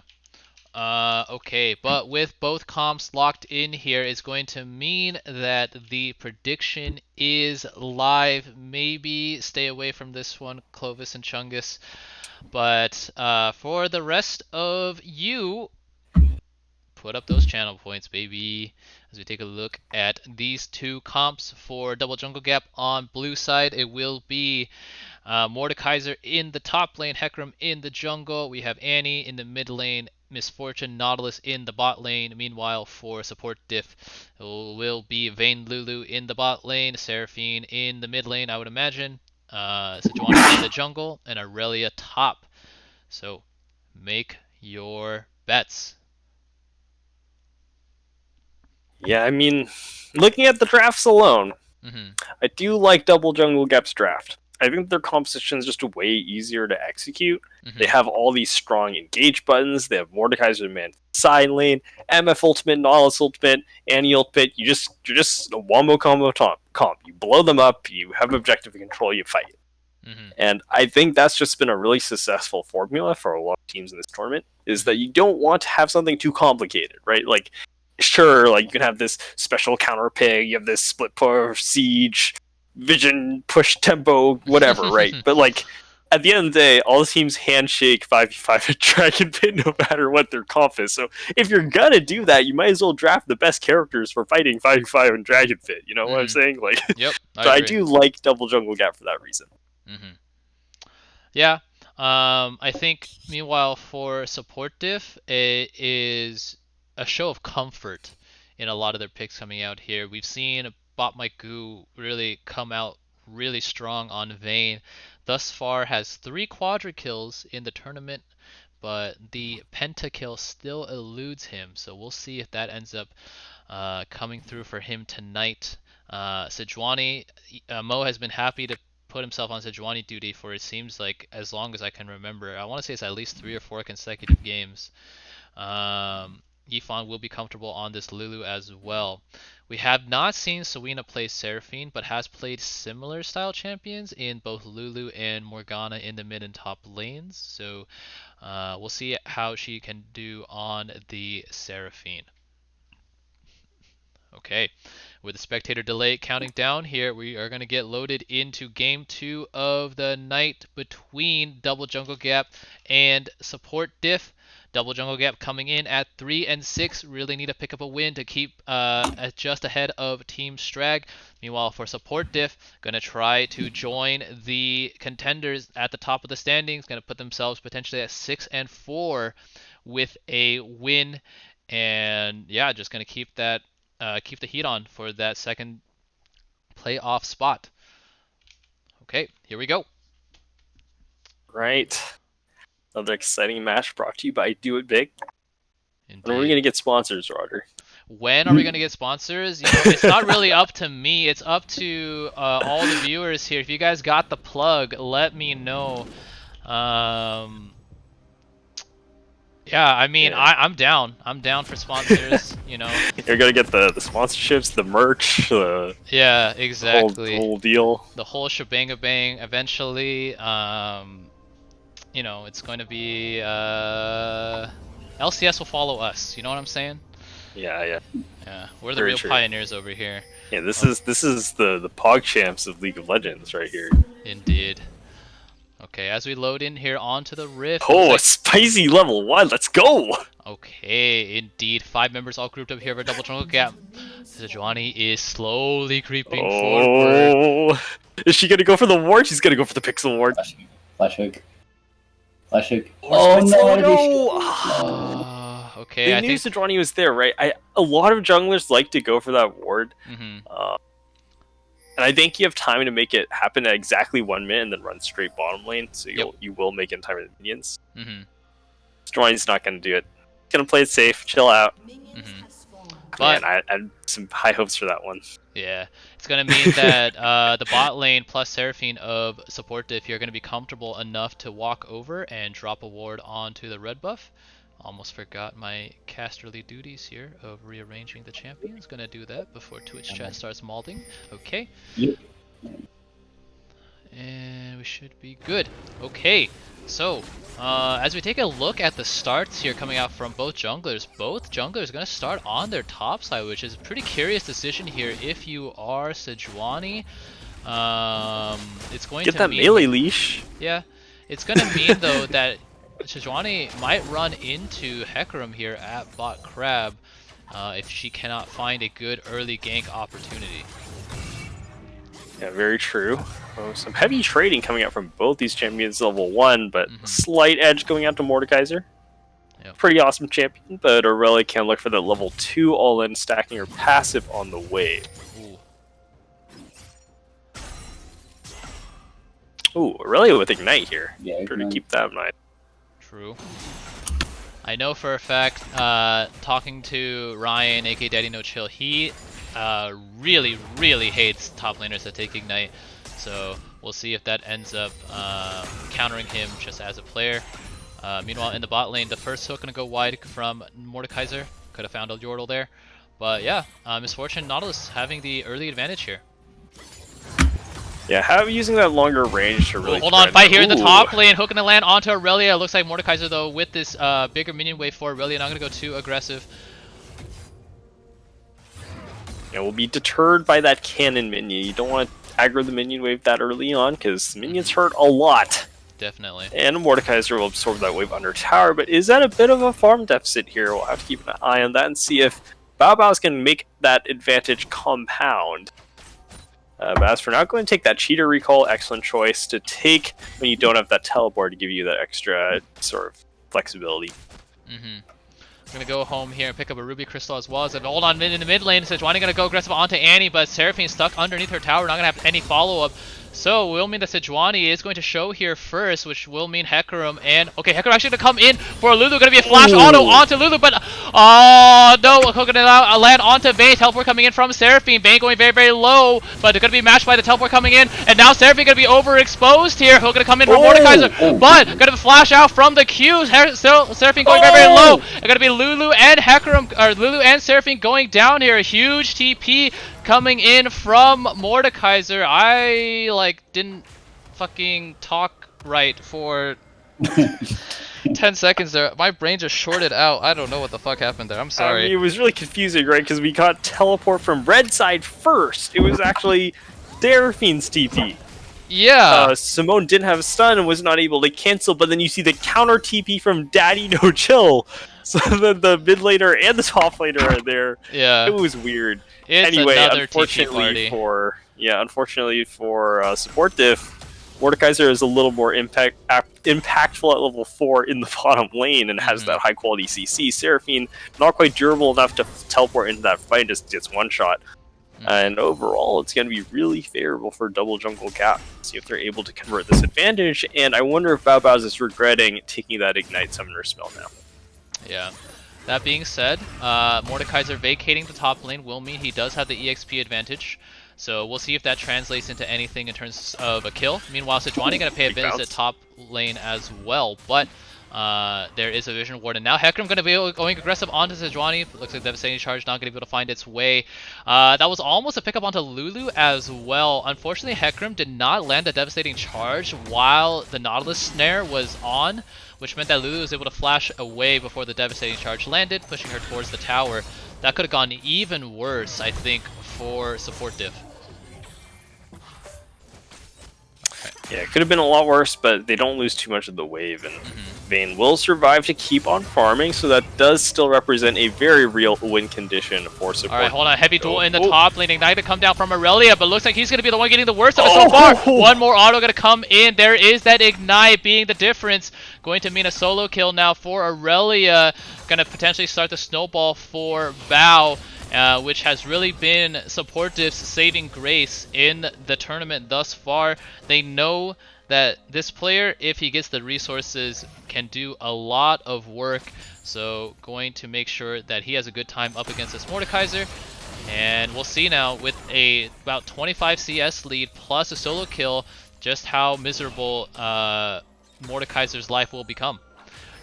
Okay, but with both comps locked in here, it's going to mean that the prediction is live. Maybe stay away from this one, Clovis and Chungus. But for the rest of you, put up those channel points, baby. As we take a look at these two comps for Double Jungle Gap on blue side, it will be Mordekaiser in the top lane, Hecarim in the jungle. We have Annie in the mid lane, Misfortune, Nautilus in the bot lane. Meanwhile, for support Diff, it will be Vayne Lulu in the bot lane, Seraphine in the mid lane, I would imagine. Sejuani in the jungle, and Aurelia top. So make your bets. Yeah, I mean, looking at the drafts alone, I do like Double Jungle Gap's draft. I think their composition is just way easier to execute. Mhm. They have all these strong engage buttons. They have Mordekaiser man side lane, MF ultimate, Nautilus ultimate, Annie ultimate. You're just a wombo combo comp. You blow them up. You have objective control. You fight. Mhm. And I think that's just been a really successful formula for a lot of teams in this tournament, is that you don't want to have something too complicated, right? Like, sure, like you can have this special counter pig, you have this split push, siege, vision, push tempo, whatever, right? But like, at the end of the day, all the teams handshake 5v5 at Dragon Pit no matter what their comp is. So if you're gonna do that, you might as well draft the best characters for fighting 5v5 in Dragon Pit. You know what I'm saying? Like, Yep. so I agree. do like Double Jungle Gap for that reason. Yeah. I think meanwhile for support diff, it is a show of comfort in a lot of their picks coming out here. We've seen Bot Mike Goo really come out really strong on Vayne. Thus far has 3 quadra kills in the tournament, but the pentakill still eludes him. So we'll see if that ends up coming through for him tonight. Sejuani, Mo has been happy to put himself on Sejuani duty for it seems like as long as I can remember. I want to say it's at least 3 or 4 consecutive games. Yifan will be comfortable on this Lulu as well. We have not seen Sowina play Seraphine, but has played similar style champions in both Lulu and Morgana in the mid and top lanes. So we'll see how she can do on the Seraphine. Okay, with the spectator delay counting down here, we are going to get loaded into game 2 of the night between Double Jungle Gap and Support Diff. Double Jungle Gap coming in at 3 and 6. Really need to pick up a win to keep just ahead of Team Strag. Meanwhile, for Support Diff, going to try to join the contenders at the top of the standings. Going to put themselves potentially at 6 and 4 with a win. And yeah, just going to keep that keep the heat on for that second playoff spot. Okay, here we go. Right. Another exciting match brought to you by Do It Big. Indeed. When are we going to get sponsors, Roger? When are we going to get sponsors? You know, it's not really up to me. It's up to all the viewers here. If you guys got the plug, let me know. Yeah, I mean, yeah. I'm down. I'm down for sponsors, you know. You're going to get the sponsorships, the merch, yeah, exactly. The whole deal. The whole shebang-a-bang eventually. You know, it's going to be... LCS will follow us, you know what I'm saying? Yeah. Yeah, we're the real pioneers over here. Yeah, this is the Pog champs of League of Legends right here. Indeed. Okay, as we load in here onto the Rift. Oh, a spicy level 1, let's go! Okay, indeed. 5 members all grouped up here for Double Jungle Gap. Sejuani is slowly creeping forward. Is she gonna go for the ward? She's gonna go for the pixel ward. Flash hook. Flash hook. Oh no! Okay, I knew Sejuani was there, right? A lot of junglers like to go for that ward. And I think you have time to make it happen at exactly 1 minute and then run straight bottom lane, so you will make it in time with the minions. Sejuani's not going to do it. He's going to play it safe, chill out. But I had some high hopes for that one. Yeah, it's going to mean that the bot lane plus Seraphine of Support Diff, you're going to be comfortable enough to walk over and drop a ward onto the red buff. Almost forgot my casterly duties here of rearranging the champions. Gonna do that before Twitch chat starts malding. Okay. Yep. And we should be good. Okay, so as we take a look at the starts here coming out from both junglers gonna start on their top side, which is a pretty curious decision here if you are Sejuani. It's going to that mean, melee leash. Yeah, it's gonna mean though that Sejuani might run into Hecarim here at bot Crab if she cannot find a good early gank opportunity. Yeah, very true. Some heavy trading coming out from both these champions level 1, but slight edge going out to Mordekaiser. Yep. Pretty awesome champion, but Aurelia can look for the level 2 all-in, stacking her passive on the way. Ooh, Aurelia with Ignite here. Yeah, try to keep that in mind. True. I know for a fact, talking to Ryan, aka Daddy No Chill, he really hates top laners that take Ignite. So We'll see if that ends up countering him just as a player. Meanwhile, in the bot lane, the first hook going to go wide from Mordekaiser. Could have found a Yordle there. But yeah, Misfortune Nautilus having the early advantage here. Yeah, using that longer range to really. Hold on, fight here in the top lane. Hook in the land onto Aurelia. Looks like Mordekaiser though with this bigger minion wave for Aurelia. Not gonna go too aggressive. Yeah, we'll be deterred by that cannon minion. You don't want to aggro the minion wave that early on because minions hurt a lot. Definitely. And Mordekaiser will absorb that wave under tower, but is that a bit of a farm deficit here? We'll have to keep an eye on that and see if Baobaos can make that advantage compound. But as for now, go ahead and take that cheater recall. Excellent choice to take when you don't have that teleport to give you that extra sort of flexibility. I'm gonna go home here and pick up a Ruby Crystal as well. As hold on in the mid lane, Sejuani gonna go aggressive onto Annie, but Seraphine stuck underneath her tower, not gonna have any follow-up. So will mean that Sejuani is going to show here first, which will mean Hecarim and okay, Hecarim actually gonna come in for Lulu. Gonna be a flash auto onto Lulu, but no, gonna land onto Vayne. Teleport coming in from Seraphine. Vayne going very, very low, but they're gonna be matched by the teleport coming in, and now Seraphine gonna be overexposed here. Hook gonna come in from Mordekaiser, but gonna flash out from the Q. Seraphine going very, very low. It's gonna be Lulu and Hecarim, or Lulu and Seraphine going down here. A huge TP coming in from Mordekaiser. I didn't fucking talk right for 10 seconds there. My brain just shorted out. I don't know what the fuck happened there. I'm sorry. I mean, it was really confusing, right? Because we got teleport from red side first. It was actually Seraphine's TP. Yeah. Simone didn't have stun and was not able to cancel, but then you see the counter TP from Daddy No Chill. So the mid laner and the top laner are there. Yeah. It was weird. It's anyway, another unfortunately for support diff, Mordekaiser is a little more impactful at level 4 in the bottom lane and has that high quality CC. Seraphine not quite durable enough to teleport into that fight, just gets one shot. And overall, it's going to be really favorable for double jungle gap. See if they're able to convert this advantage. And I wonder if Baobaos is regretting taking that Ignite Summoner spell now. Yeah. That being said, Mordekaiser vacating the top lane will mean he does have the EXP advantage. So we'll see if that translates into anything in terms of a kill. Meanwhile, Sejuani going to pay a visit top lane as well. But there is a Vision Ward. And now Hecarim going to be going aggressive onto Sejuani. Looks like Devastating Charge not going to be able to find its way. That was almost a pickup onto Lulu as well. Unfortunately, Hecarim did not land a Devastating Charge while the Nautilus Snare was on, which meant that Lulu was able to flash away before the Devastating Charge landed, pushing her towards the tower. That could have gone even worse, I think, for support diff. Yeah, it could have been a lot worse, but they don't lose too much of the wave, and Vayne will survive to keep on farming, so that does still represent a very real win condition for support. Alright, hold on. Heavy duel in the top lane. Ignite to come down from Aurelia, but looks like he's going to be the one getting the worst of it so far. One more auto going to come in. There is that Ignite being the difference. Going to mean a solo kill now for Aurelia. Going to potentially start the snowball for Bao. Which has really been support diff's saving grace in the tournament thus far. They know that this player, if he gets the resources, can do a lot of work. So going to make sure that he has a good time up against this Mordekaiser. And we'll see now with a about 25 CS lead plus a solo kill just how miserable Mordekaiser's life will become.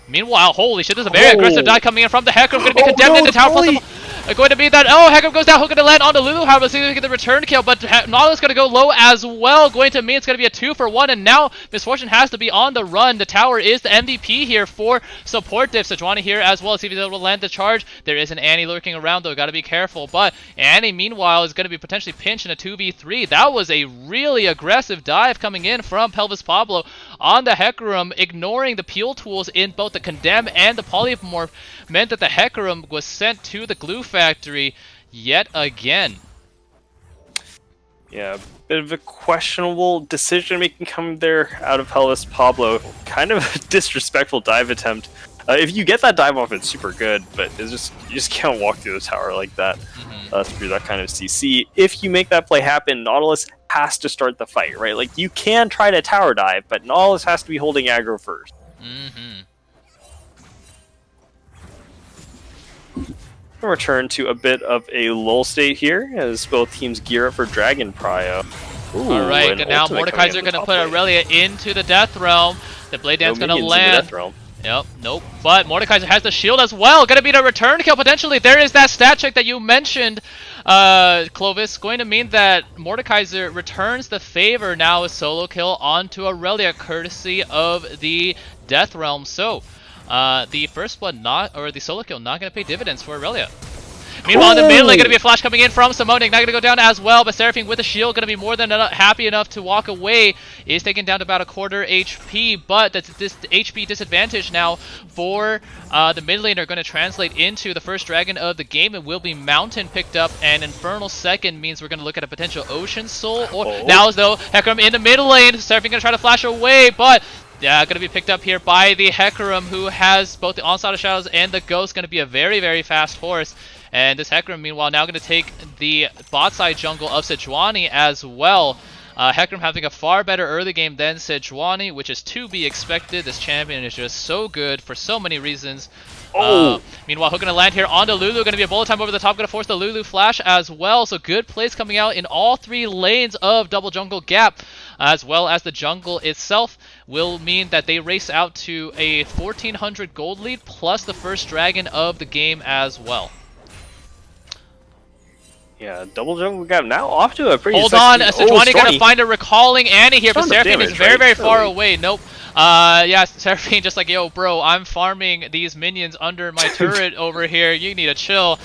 Meanwhile, holy shit, there's a very aggressive dive coming in from the Hecarim. Going to be condemned in the tower. Going to be that. Oh, Hecarim goes down. Hook going to land onto Lulu. However, see if we get the return kill. But Nautilus going to go low as well. Going to mean it's going to be a 2-for-1. And now Misfortune has to be on the run. The tower is the MVP here for support diff. Sejuani here as well. See if he's able to land the charge. There is an Annie lurking around though. Got to be careful. But Annie, meanwhile, is going to be potentially pinched in a 2v3. That was a really aggressive dive coming in from Pelvis Pablo on the Hecarim, ignoring the peel tools in both the Condemn and the Polymorph, meant that the Hecarim was sent to the glue factory yet again. Yeah, bit of a questionable decision making coming there out of Pelvis Pablo. Kind of a disrespectful dive attempt. If you get that dive off, it's super good, but it's just you just can't walk through the tower like that through that kind of CC. If you make that play happen, Nautilus has to start the fight, right? Like, you can try to tower dive, but Nautilus has to be holding aggro first. We'll return to a bit of a lull state here as both teams gear up for Dragon Prio. Alright, an now ultimate coming Mordekaiser in the gonna top put lane. Aurelia into the Death Realm. The Blade Dance No gonna minions in the land. Death Realm. Yep, nope. But Mordekaiser has the shield as well. Gonna be the return kill potentially. There is that stat check that you mentioned, Clovis. Going to mean that Mordekaiser returns the favor now, a solo kill onto Aurelia, courtesy of the Death Realm. So, the first blood not, or the solo kill not gonna pay dividends for Aurelia. Meanwhile, in the mid lane, going to be a flash coming in from Simone. Not going to go down as well, but Seraphine with the shield going to be more than happy enough to walk away. Is taken down to about a quarter HP, but that's this HP disadvantage now for the mid laner going to translate into the first dragon of the game. It will be Mountain picked up, and Infernal second means we're going to look at a potential Ocean Soul. Or now as though Hecarim in the mid lane, Seraphine going to try to flash away, but going to be picked up here by the Hecarim, who has both the Onslaught of Shadows and the Ghost. Going to be a very, very fast horse. And this Hecarim, meanwhile, now going to take the bot side jungle of Sejuani as well. Hecarim having a far better early game than Sejuani, which is to be expected. This champion is just so good for so many reasons. Meanwhile, Hook gonna land here onto Lulu. Gonna be a bullet time over the top. Gonna force the Lulu flash as well. So good plays coming out in all three lanes of Double Jungle Gap, as well as the jungle itself, will mean that they race out to a 1400 gold lead plus the first dragon of the game as well. Yeah, Double Jungle Gap now off to a pretty Hold on, Sejuani Strony gonna find a recalling Annie here, but Seraphine is very, very far away. Nope. Yeah, Seraphine just like, yo, bro, I'm farming these minions under my turret over here. You need to chill.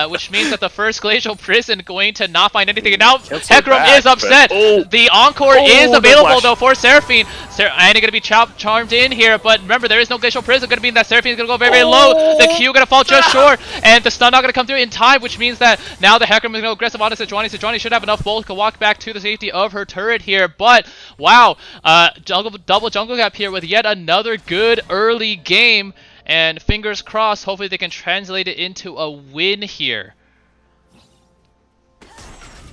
Which means that the first Glacial Prison going to not find anything. And now Hecarim is upset. The Encore is available though for Seraphine. Annie gonna be charmed in here, but remember there is no Glacial Prison. Gonna mean that Seraphine is gonna go very, very low. The Q gonna fall just short, and the stun not gonna come through in time, which means that now the Hecarim is gonna go aggressive onto Sejuani. Sejuani should have enough bolt to walk back to the safety of her turret here, but wow, double jungle gap here with yet another good early game. And fingers crossed, hopefully they can translate it into a win here.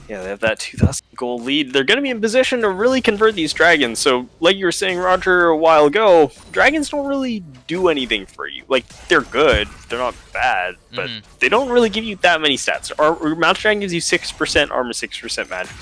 Yeah, they have that 2,000 gold lead. They're going to be in position to really convert these dragons. So, like you were saying, Roger, a while ago, dragons don't really do anything for you. Like, they're good, they're not bad, but they don't really give you that many stats. Mountain Dragon gives you 6% armor, 6% magic.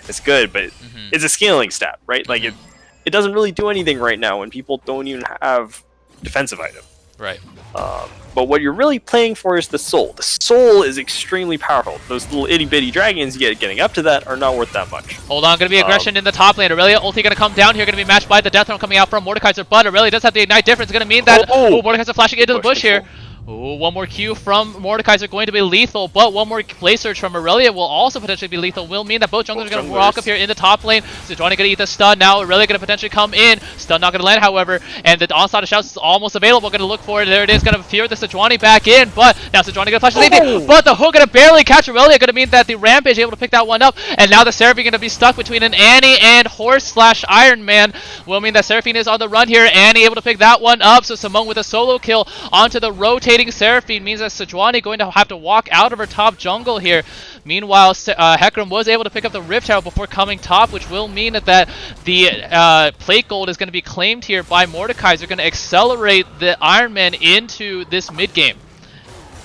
It's good, but it's a scaling stat, right? Like, it doesn't really do anything right now when people don't even have defensive item. Right. But what you're really playing for is the soul. The soul is extremely powerful. Those little itty bitty dragons you get getting up to that are not worth that much. Hold on, gonna be aggression in the top lane. Aurelia ulti gonna come down here, gonna be matched by the Death Realm coming out from Mordekaiser, but Aurelia does have the ignite difference. Gonna mean that Mordekaiser flashing into the bush here. Ooh, one more Q from Mordekaiser going to be lethal, but one more play search from Aurelia will also potentially be lethal. Will mean that both junglers are going to walk up here in the top lane. Sejuani going to eat the stun now. Aurelia going to potentially come in. Stun not going to land, however, and the Onslaught of Shouts is almost available. Going to look for it. There it is. Going to fear the Sejuani back in, but now Sejuani going to flash the safety. But the Hook going to barely catch Aurelia. Going to mean that the Rampage able to pick that one up, and now the Seraphine going to be stuck between an Annie and Horse/Iron Man. Will mean that Seraphine is on the run here. Annie able to pick that one up, so Simone with a solo kill onto the rotating Seraphine means that Sejuani going to have to walk out of her top jungle here. Meanwhile, Hecarim was able to pick up the Rift Tower before coming top, which will mean that the plate gold is going to be claimed here by Mordekaiser, going to accelerate the Iron Man into this mid game.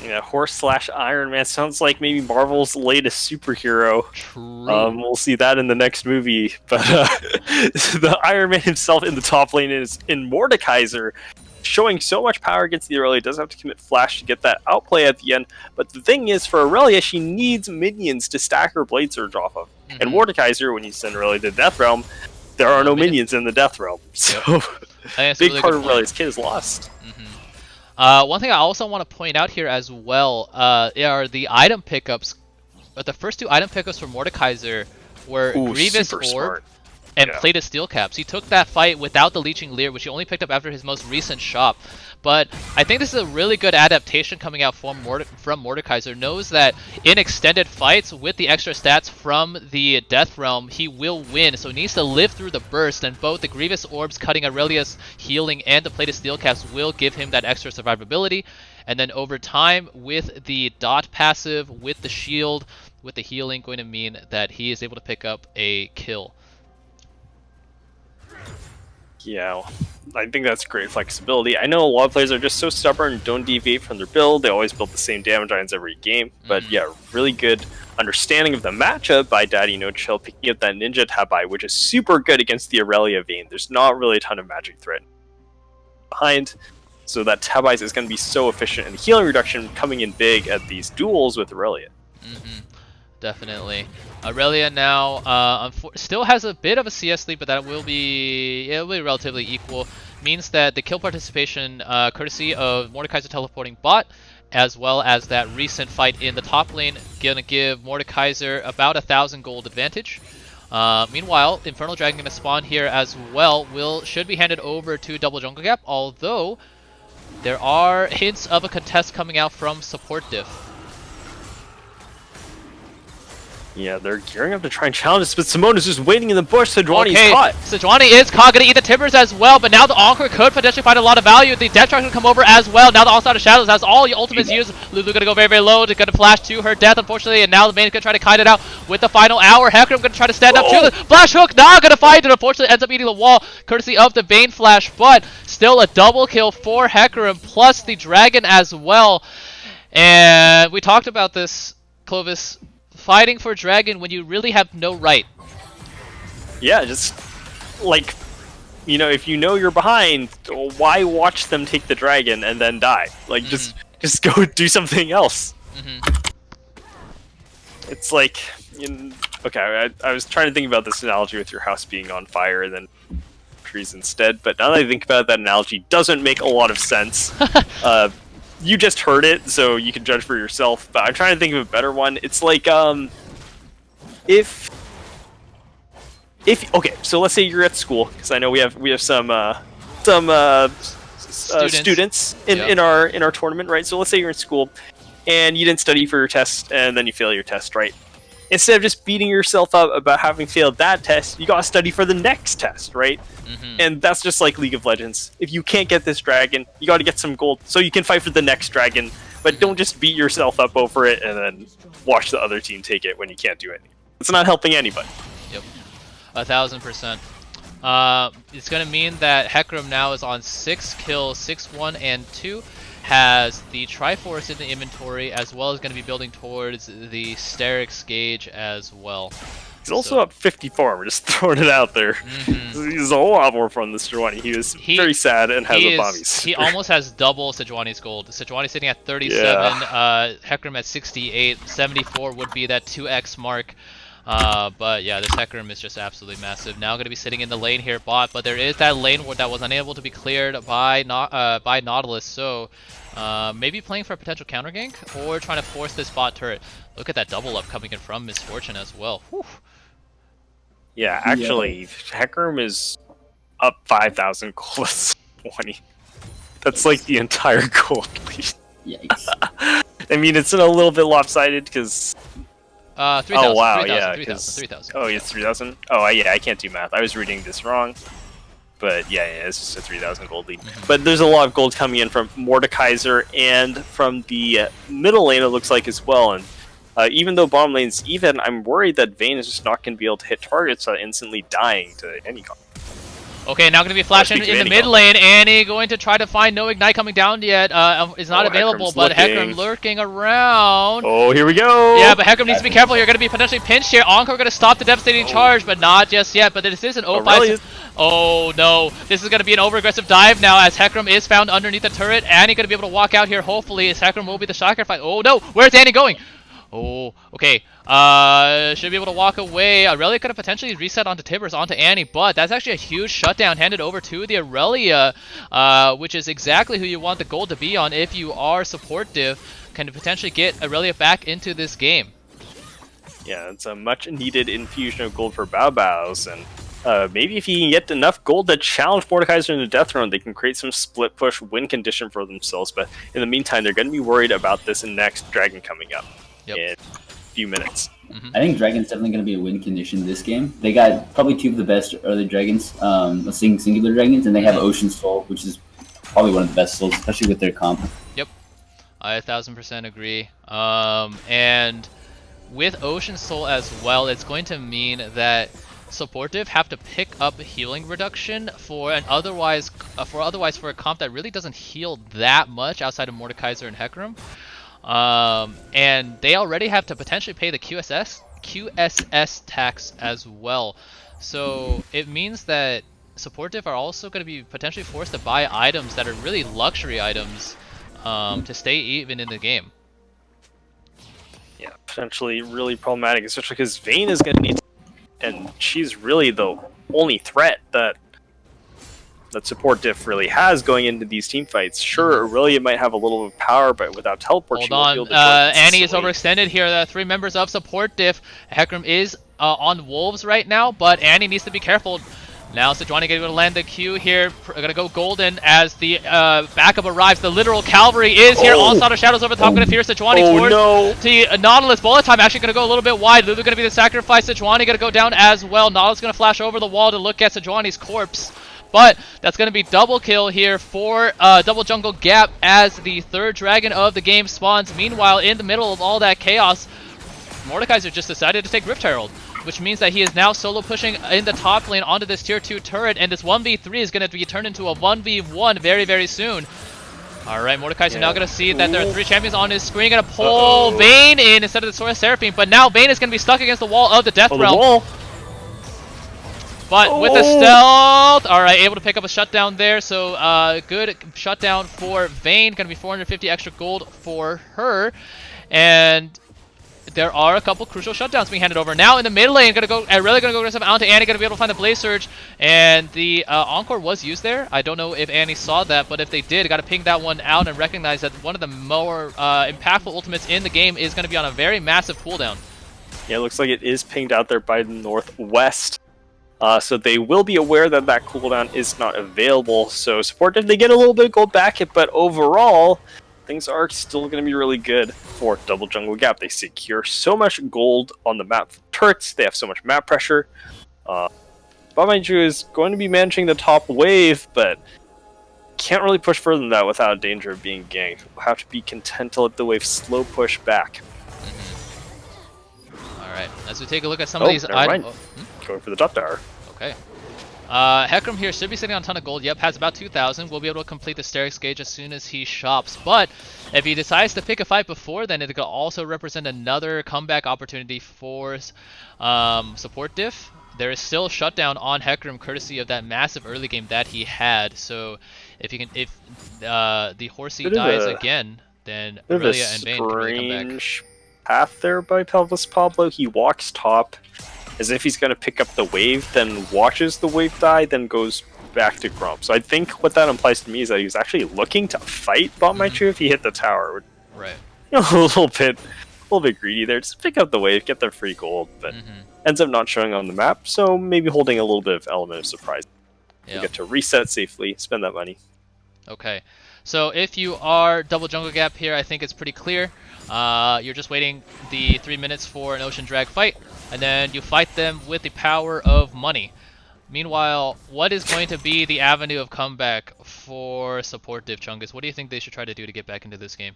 Yeah, Horse/Iron Man sounds like maybe Marvel's latest superhero. True. We'll see that in the next movie. But the Iron Man himself in the top lane is in Mordekaiser, showing so much power against the Aurelia. Doesn't have to commit flash to get that outplay at the end. But the thing is, for Aurelia, she needs minions to stack her Blade Surge off of. And Mordekaiser, when you send Aurelia to Death Realm, there are no minions in the Death Realm. So, big really part of Aurelia's kit is lost. One thing I also want to point out here as well are the item pickups. The first two item pickups for Mordekaiser were Grievous Orb and Plated Steel Caps. He took that fight without the Leeching Leer, which he only picked up after his most recent shop. But I think this is a really good adaptation coming out from Mordekaiser. Knows that in extended fights with the extra stats from the Death Realm, he will win. So he needs to live through the burst, and both the Grievous Orbs cutting Aurelia's healing and the Plated Steel Caps will give him that extra survivability. And then over time, with the dot passive, with the shield, with the healing, going to mean that he is able to pick up a kill. Yeah, I think that's great flexibility. I know a lot of players are just so stubborn and don't deviate from their build. They always build the same damage items every game. But yeah, really good understanding of the matchup by Daddy No Chill, picking up that Ninja Tabai, which is super good against the Aurelia Vayne. There's not really a ton of magic threat behind, so that Tabai is going to be so efficient, and the healing reduction coming in big at these duels with Aurelia. Definitely. Aurelia now still has a bit of a CS lead, but that it'll be relatively equal. Means that the kill participation, courtesy of Mordekaiser teleporting bot, as well as that recent fight in the top lane, gonna give Mordekaiser about 1,000 gold advantage. Meanwhile, Infernal Dragon gonna spawn here as well. Should be handed over to Double Jungle Gap, although there are hints of a contest coming out from support Diff. Yeah, they're gearing up to try and challenge this, but Simone is just waiting in the bush. Sejuani's caught. Sejuani is caught, gonna eat the timbers as well, but now the Encore could potentially find a lot of value. The Death Truck gonna come over as well. Now the Onslaught of Shadows has all the ultimates used. Lulu gonna go very, very low. They're gonna flash to her death, unfortunately, and now the main gonna try to kite it out with the final hour. Hecarim gonna try to stand up to the Flash Hook. Nah, gonna fight it. Unfortunately, ends up eating the wall, courtesy of the Vayne Flash, but still a double kill for Hecarim, plus the Dragon as well. And we talked about this, Clovis. Fighting for Dragon when you really have no right. Yeah, just like, you know, if you know you're behind, why watch them take the Dragon and then die? Like, just go do something else. It's like, okay, I was trying to think about this analogy with your house being on fire and then trees instead, but now that I think about it, that analogy doesn't make a lot of sense. You just heard it, so you can judge for yourself, but I'm trying to think of a better one. It's like, if okay, so let's say you're at school, because I know we have some students in our tournament, right? So let's say you're in school, and you didn't study for your test, and then you fail your test, right? Instead of just beating yourself up about having failed that test, you gotta study for the next test, right? And that's just like League of Legends. If you can't get this dragon, you gotta get some gold so you can fight for the next dragon, but don't just beat yourself up over it and then watch the other team take it when you can't do it. It's not helping anybody. Yep, 1,000%. It's gonna mean that Hecarim now is on 6 kills, 6, 1, and 2. Has the Triforce in the inventory, as well as going to be building towards the Sterix gauge as well. He's also up 54. We're just throwing it out there. He's a whole lot more fun than Sejuani. He was very sad and has a Bobby's. He almost has double Sejuani's gold. Sejuani sitting at 37, Hecarim at 68, 74 would be that 2x mark. But yeah, this Hecarim is just absolutely massive. Now going to be sitting in the lane here, bot, but there is that lane ward that was unable to be cleared by Nautilus, so maybe playing for a potential counter gank or trying to force this bot turret. Look at that double up coming in from Misfortune as well. Whew. Yeah, actually, Hecarim is up 5,000 gold. That's 20. That's like the entire gold lead. Yikes. I mean, it's a little bit lopsided because. 3,000. Oh wow, 3,000, yeah, 3,000. Oh, it's 3,000. Oh, yeah, I can't do math. I was reading this wrong. But yeah, it's just a 3,000 gold lead. But there's a lot of gold coming in from Mordekaiser and from the middle lane, it looks like, as well. And even though bottom lane's even, I'm worried that Vayne is just not going to be able to hit targets without instantly dying to any con. Okay, now going to be flashing in the mid lane. Annie going to try to find no ignite coming down yet. Is not available, but Hecarim lurking around. Oh, here we go. Yeah, but Hecarim needs to be careful. You're going to be potentially pinched here. Encore going to stop the devastating charge, but not just yet. But this is an O5. Oh no, this is going to be an over-aggressive dive now as Hecarim is found underneath the turret. Annie going to be able to walk out here, hopefully, as Hecarim will be the sacrifice. Oh no, where's Annie going? Oh, okay. Should be able to walk away. Aurelia could have potentially reset onto Tibbers, onto Annie, but that's actually a huge shutdown handed over to the Aurelia, which is exactly who you want the gold to be on if you are support div. Can potentially get Aurelia back into this game. Yeah, it's a much needed infusion of gold for Bao Bao's, and maybe if he can get enough gold to challenge Mordekaiser in the Death Throne, they can create some split push win condition for themselves. But in the meantime, they're going to be worried about this next Dragon coming up in a few minutes. I think Dragon's definitely going to be a win condition this game. They got probably 2 of the best early Dragons, singular Dragons, and they have Ocean Soul, which is probably one of the best souls, especially with their comp. Yep, I 1,000% agree. And with Ocean Soul as well, it's going to mean that Support Diff have to pick up healing reduction for an otherwise for a comp that really doesn't heal that much outside of Mordekaiser and Hecarim. And they already have to potentially pay the QSS tax as well. So it means that Support Diff are also going to be potentially forced to buy items that are really luxury items to stay even in the game. Yeah, potentially really problematic, especially because Vayne is going to need to, and she's really the only threat that Support Diff really has going into these team fights. Sure, Aurelia might have a little bit of power, but without teleport, she won't be able to Annie is overextended here. 3 members of Support Diff. Hecarim is on Wolves right now, but Annie needs to be careful. Now Sejuani going to land the Q here. Going to go golden as the backup arrives. The literal cavalry is here. Onslaught of Shadows over the top. Going to fear Sejuani towards the Nautilus. Bullet time actually going to go a little bit wide. Lulu going to be the sacrifice. Sejuani going to go down as well. Nautilus going to flash over the wall to look at Sejuani's corpse. But that's going to be double kill here for Double Jungle Gap as the 3rd dragon of the game spawns. Meanwhile, in the middle of all that chaos, Mordekaiser just decided to take Rift Herald, which means that he is now solo pushing in the top lane onto this tier 2 turret, and this 1v3 is going to be turned into a 1v1 very, very soon. Alright, Mordekaiser now going to see that there are 3 champions on his screen, going to pull Vayne in instead of the Sword of Seraphine, but now Vayne is going to be stuck against the wall of the Death Realm. But with the stealth, alright, able to pick up a shutdown there, so good shutdown for Vayne, going to be 450 extra gold for her, and there are a couple crucial shutdowns being handed over. Now in the mid lane, really going to go aggressive onto Annie, going to be able to find the Blaze Surge, and the Encore was used there. I don't know if Annie saw that, but if they did, got to ping that one out and recognize that one of the more impactful ultimates in the game is going to be on a very massive cooldown. Yeah, it looks like it is pinged out there by the Northwest. So they will be aware that that cooldown is not available. So Support Diff, they get a little bit of gold back, but overall, things are still going to be really good for Double Jungle Gap. They secure so much gold on the map for turrets. They have so much map pressure. Bamaiju is going to be managing the top wave, but can't really push further than that without danger of being ganked. We'll have to be content to let the wave slow push back. Alright, as we take a look at some of these items. Going for the top tower. Okay. Hecarim here should be sitting on a ton of gold. Yep, has about 2,000. We'll be able to complete the Sterix gauge as soon as he shops. But if he decides to pick a fight before, then it could also represent another comeback opportunity for Support Diff. There is still shutdown on Hecarim courtesy of that massive early game that he had. So if the Horsey dies again, then Aurelia and Vayne can really come back. Path there by Pelvis Pablo. He walks top as if he's going to pick up the wave, then watches the wave die, then goes back to Grump. So I think what that implies to me is that he was actually looking to fight Botmaichu if he hit the tower. Right. You know, a little bit greedy there. Just pick up the wave, get the free gold, but ends up not showing on the map. So maybe holding a little bit of element of surprise. You get to reset safely, spend that money. Okay. So if you are Double Jungle Gap here, I think it's pretty clear. You're just waiting the 3 minutes for an Ocean Drag fight, and then you fight them with the power of money. Meanwhile, what is going to be the avenue of comeback for Support Diff, Chungus? What do you think they should try to do to get back into this game?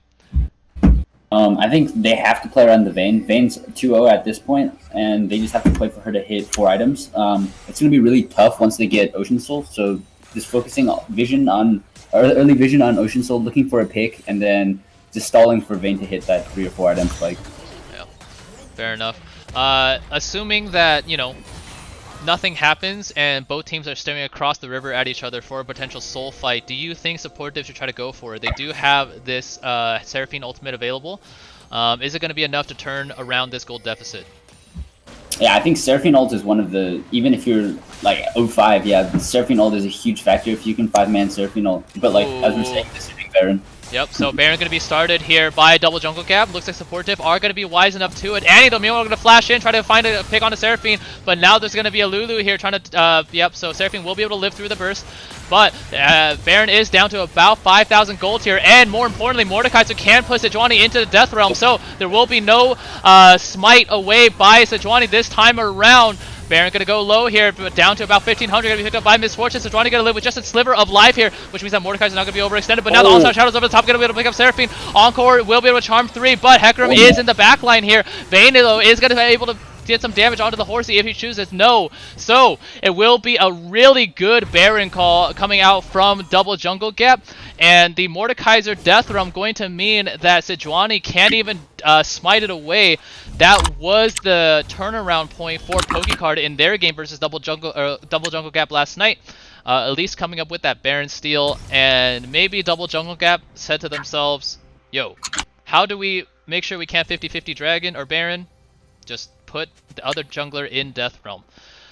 I think they have to play around the Vayne. Vayne's 2-0 at this point, and they just have to play for her to hit 4 items. It's going to be really tough once they get Ocean Soul, so just focusing early vision on Ocean Soul, looking for a pick, and then just stalling for Vayne to hit that 3 or 4 item spike. Yeah, fair enough. Assuming that, you know, nothing happens and both teams are staring across the river at each other for a potential soul fight, do you think Support Diff should try to go for it? They do have this Seraphine ultimate available. Is it going to be enough to turn around this gold deficit? Yeah, I think Seraphine ult is one of the, even if you're like 05, yeah, Seraphine ult is a huge factor if you can 5-man Seraphine ult. But like, as we're saying, this is Baron. Yep, so Baron going to be started here by Double Jungle Gap. Looks like Support Diff are going to be wise enough to it. Annie, though, meanwhile, going to flash in, try to find a pick on a Seraphine. But now there's going to be a Lulu here trying to, yep, so Seraphine will be able to live through the burst. But Baron is down to about 5,000 gold here. And more importantly, Mordekaiser can push Sejuani into the Death Realm. So there will be no smite away by Sejuani this time around. Baron going to go low here, but down to about 1,500. Going to be picked up by Misfortune. Sejuani going to live with just a sliver of life here, which means that Mordekaiser is not going to be overextended. But now the All-Star Shadows over the top going to be able to pick up Seraphine. Encore will be able to charm 3, but Hecarim is in the back line here. Vayne, though, is going to be able to get some damage onto the horsey if he chooses? No. So it will be a really good Baron call coming out from double jungle gap, and the Mordekaiser Death Realm going to mean that Sejuani can't even smite it away. That was the turnaround point for Pokecard in their game versus double jungle gap last night. At least coming up with that Baron steal, and maybe double jungle gap said to themselves, yo, how do we make sure we can't 50-50 Dragon or Baron? Just put the other jungler in Death Realm.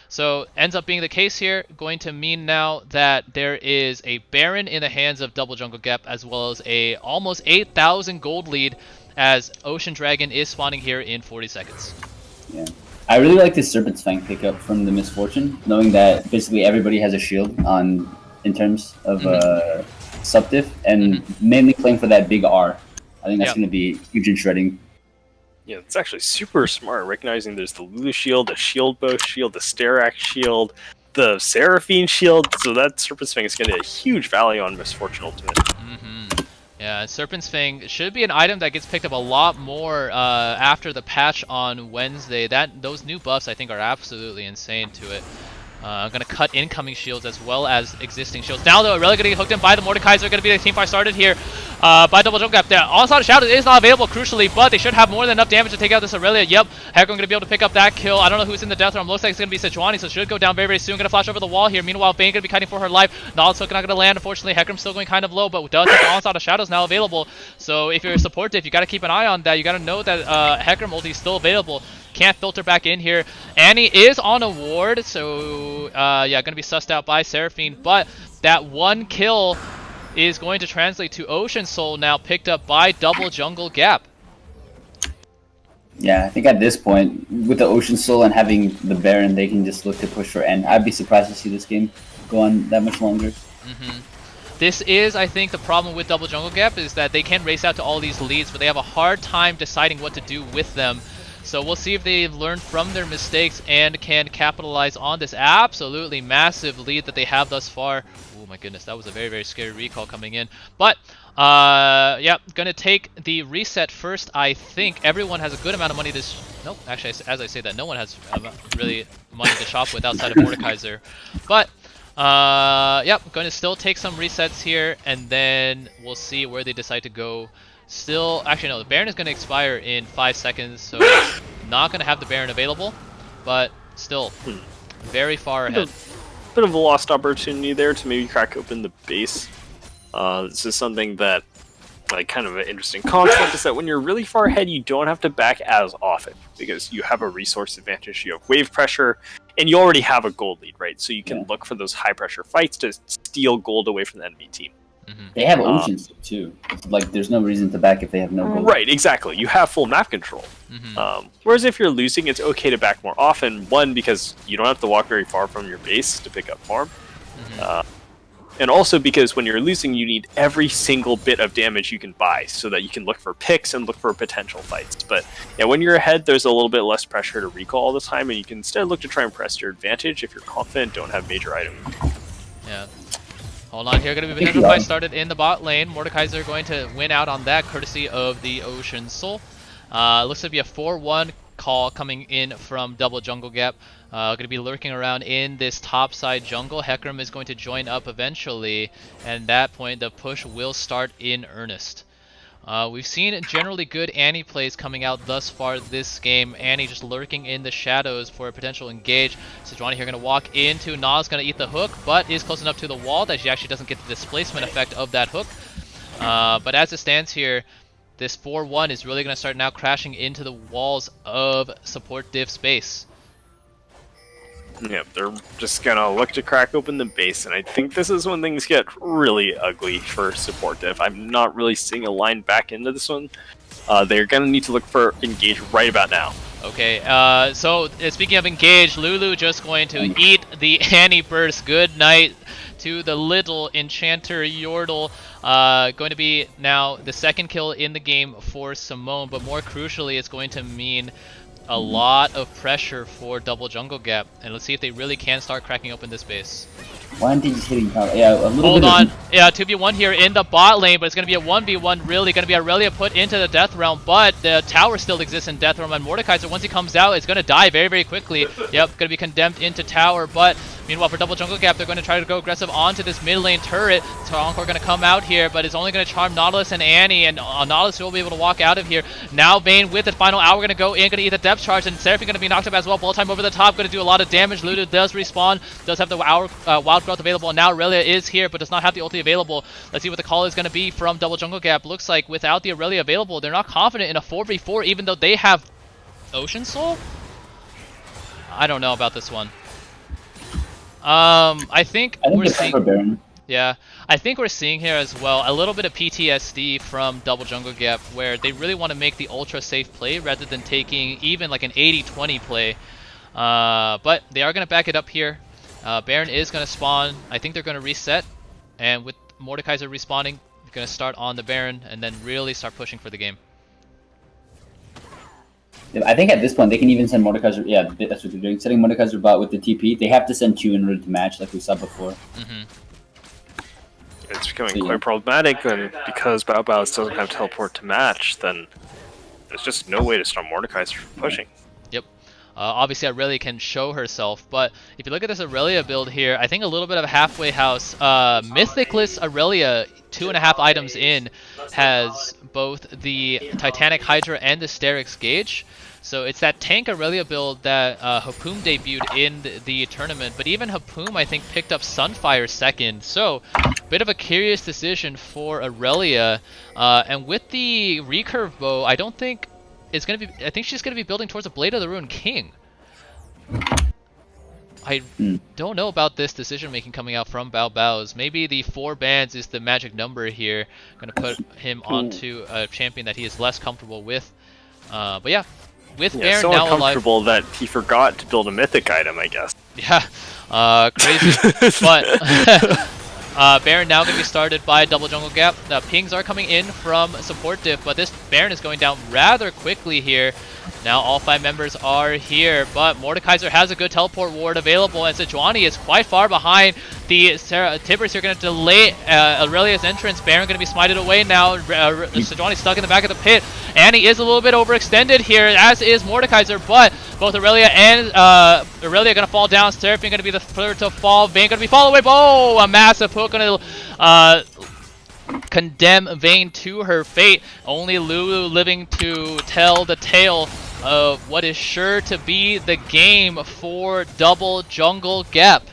So ends up being the case here, going to mean now that there is a Baron in the hands of double jungle gap, as well as a almost 8,000 gold lead as Ocean Dragon is spawning here in 40 seconds. Yeah. I really like this Serpent's Fang pickup from the Misfortune, knowing that basically everybody has a shield on in terms of Supp Diff, and mainly playing for that big R. I think that's going to be huge in shredding. Yeah, it's actually super smart, recognizing there's the Lulu shield, the Shield Bow shield, the Sterak shield, the Seraphine shield, so that Serpent's Fang is going to get a huge value on Misfortune Ultimate. Yeah, Serpent's Fang should be an item that gets picked up a lot more after the patch on Wednesday. Those new buffs, I think, are absolutely insane to it. I'm going to cut incoming shields as well as existing shields. Now, though, really going to get hooked in by the Mordekaiser. Going to be the team fight started here by double jump gap. The Onslaught of Shadows is not available, crucially, but they should have more than enough damage to take out this Aurelia. Yep, Hecarim going to be able to pick up that kill. I don't know who's in the Death Realm. Looks like it's going to be Sejuani, so it should go down very, very soon. Going to flash over the wall here. Meanwhile, Bane going to be fighting for her life. Knowledge Hook not going to land, unfortunately. Hecarim's still going kind of low, but does have the Onslaught of Shadows now available. So if you're a support diff, you got to keep an eye on that. You got to know that Hecarim ulti is still available. Can't filter back in here. Annie is on a ward, so yeah, going to be sussed out by Seraphine, but that one kill is going to translate to Ocean Soul now picked up by double jungle gap. Yeah, I think at this point, with the Ocean Soul and having the Baron, they can just look to push for end. I'd be surprised to see this game go on that much longer. This is, I think, the problem with double jungle gap is that they can race out to all these leads, but they have a hard time deciding what to do with them. So we'll see if they've learned from their mistakes and can capitalize on this absolutely massive lead that they have thus far. Oh my goodness, that was a very, very scary recall coming in. But, yeah, gonna take the reset first, I think. Everyone has a good amount of money this... Nope, actually, as I say that, no one has really money to shop with outside of Mordekaiser. But, yep, gonna still take some resets here, and then we'll see where they decide to go. Still, actually no, the Baron is going to expire in 5 seconds, so not going to have the Baron available, but still very far ahead. Bit of a lost opportunity there to maybe crack open the base. This is something that, like, kind of an interesting concept is that when you're really far ahead, you don't have to back as often because you have a resource advantage, you have wave pressure, and you already have a gold lead, right? So you can look for those high pressure fights to steal gold away from the enemy team. They have oceans too. Like, there's no reason to back if they have no gold. Right, exactly. You have full map control. Whereas if you're losing, it's okay to back more often. One, because you don't have to walk very far from your base to pick up farm. And also because when you're losing, you need every single bit of damage you can buy so that you can look for picks and look for potential fights. But yeah, when you're ahead, there's a little bit less pressure to recall all the time, and you can instead look to try and press your advantage if you're confident, don't have major items. Yeah. Hold on here, going to be a potential fight started in the bot lane. Mordekaiser going to win out on that, courtesy of the Ocean Soul. Looks to be a 4-1 call coming in from double jungle gap. Going to be lurking around in this top side jungle. Hecarim is going to join up eventually, and at that point the push will start in earnest. We've seen generally good Annie plays coming out thus far this game. Annie just lurking in the shadows for a potential engage. Sejuani here going to walk into. Na's going to eat the hook, but is close enough to the wall that she actually doesn't get the displacement effect of that hook. But as it stands here, this 4-1 is really going to start now crashing into the walls of support diff space. Yeah, they're just gonna look to crack open the base, and I think this is when things get really ugly for support diff. I'm not really seeing a line back into this one. They're gonna need to look for engage right about now. Okay, so speaking of engage, Lulu just going to eat the Annie burst. Good night to the little enchanter Yordle. Going to be now the second kill in the game for Simone, but more crucially, it's going to mean a lot of pressure for double jungle gap, and let's see if they really can start cracking open this base. Why aren't they just hitting power? Yeah, a little Hold bit on. 2v1 here in the bot lane, but it's going to be a 1v1 really. Going to be Aurelia put into the Death Realm, but the tower still exists in Death Realm, and Mordekaiser, once he comes out, is going to die very, very quickly. Yep, going to be condemned into tower, but meanwhile for double jungle gap, they're going to try to go aggressive onto this mid lane turret. So Encore going to come out here, but it's only going to charm Nautilus and Annie, and Nautilus will be able to walk out of here. Now Vayne with the final hour going to go in, going to eat the depth charge, and Seraphine going to be knocked up as well. Bullet time over the top, going to do a lot of damage. Lulu does respawn, does have the wild growth available, and now Aurelia is here, but does not have the ulti available. Let's see what the call is going to be from double jungle gap. Looks like without the Aurelia available, they're not confident in a 4v4, even though they have Ocean Soul? I don't know about this one. I think we're seeing... Yeah, I think we're seeing here as well a little bit of PTSD from double jungle gap, where they really want to make the ultra safe play rather than taking even like an 80-20 play. But they are going to back it up here. Baron is going to spawn. I think they're going to reset, and with Mordekaiser respawning, they're going to start on the Baron and then really start pushing for the game. I think at this point they can even send Mordekaiser. Yeah, that's what they're doing. Setting Mordekaiser bot with the TP. They have to send Q in order to match, like we saw before. It's becoming quite problematic, and because Bao Bao doesn't have teleport to match, then there's just no way to stop Mordekaiser from pushing. Yep. Obviously Aurelia can show herself, but if you look at this Aurelia build here, I think a little bit of a halfway house. Mythicless Aurelia, 2.5 items in, has both the Titanic Hydra and the Sterix Gauge. So it's that tank Aurelia build that Hapoom debuted in the tournament, but even Hapoom I think picked up Sunfire second. So bit of a curious decision for Aurelia, and with the recurve bow, I don't think it's gonna be. I think she's gonna be building towards a Blade of the Ruined King. I don't know about this decision making coming out from Bao Bao's. Maybe the 4 bans is the magic number here. Gonna put him onto a champion that he is less comfortable with. But yeah. With Baron so now uncomfortable alive, that he forgot to build a mythic item, I guess. Yeah, crazy. But Baron now going to be started by double jungle gap. Pings are coming in from support Diff, but this Baron is going down rather quickly here. Now all 5 members are here, but Mordekaiser has a good teleport ward available, and Sejuani is quite far behind. The Tibbers are going to delay Aurelia's entrance. Baron going to be smited away now. Sejuani stuck in the back of the pit. Annie is a little bit overextended here, as is Mordekaiser, but both Aurelia and Aurelia going to fall down. Seraphine going to be the third to fall. Vayne going to be fall away. Oh, a massive hook going to condemn Vayne to her fate. Only Lulu living to tell the tale of what is sure to be the game for double jungle gap.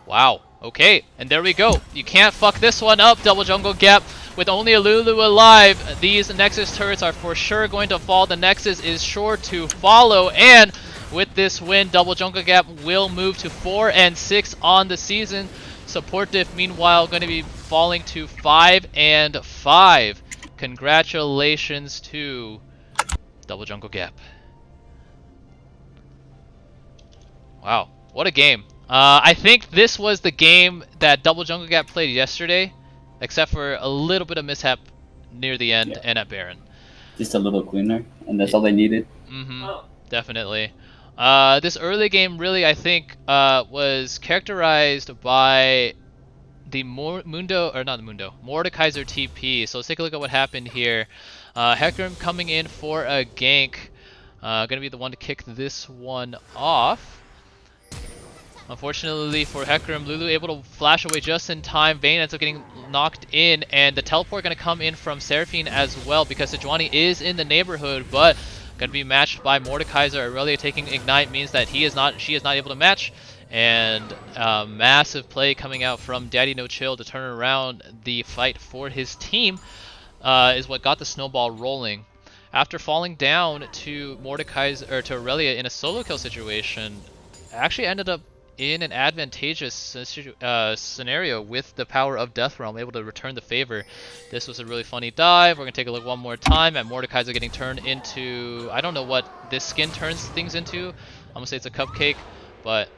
Wow. Okay, and there we go. You can't fuck this one up, double jungle gap. With only a Lulu alive, these Nexus turrets are for sure going to fall. The Nexus is sure to follow, and with this win, double jungle gap will move to 4 and 6 on the season. Support Diff, meanwhile, going to be falling to 5 and 5. Congratulations to double jungle gap. Wow, what a game. I think this was the game that double jungle gap played yesterday, except for a little bit of mishap near the end and at Baron. Just a little cleaner, and that's all they needed. Definitely. This early game really, I think, was characterized by the Mordekaiser TP. So let's take a look at what happened here. Hecarim coming in for a gank. Gonna be the one to kick this one off. Unfortunately for Hecarim, Lulu able to flash away just in time. Vayne ends up getting knocked in, and the teleport going to come in from Seraphine as well, because Sejuani is in the neighborhood, but going to be matched by Mordekaiser. Aurelia taking Ignite means that she is not able to match, and massive play coming out from Daddy No Chill to turn around the fight for his team is what got the snowball rolling. After falling down to Mordekaiser, or to Aurelia in a solo kill situation, actually ended up in an advantageous scenario with the power of Death Realm, able to return the favor. This was a really funny dive. We're going to take a look one more time at Mordekaiser getting turned into, I don't know what this skin turns things into. I'm going to say it's a cupcake, but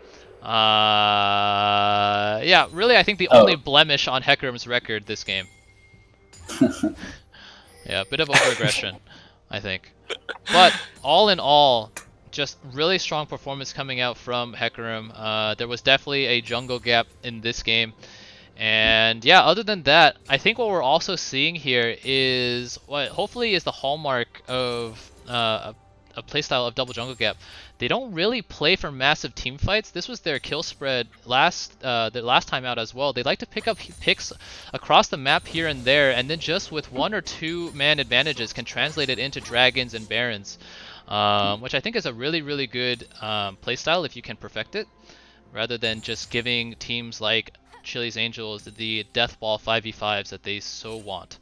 yeah, really I think the only blemish on Hecarim's record this game. Yeah, a bit of overaggression, I think. But all in all, just really strong performance coming out from Hecarim. There was definitely a jungle gap in this game. And yeah, other than that, I think what we're also seeing here is what hopefully is the hallmark of a playstyle of Double Jungle Gap. They don't really play for massive team fights. This was their kill spread their last time out as well. They like to pick up picks across the map here and there, and then just with 1 or 2 man advantages can translate it into dragons and barons, which I think is a really good playstyle if you can perfect it, rather than just giving teams like Chili's Angels the death ball 5v5s that they so want.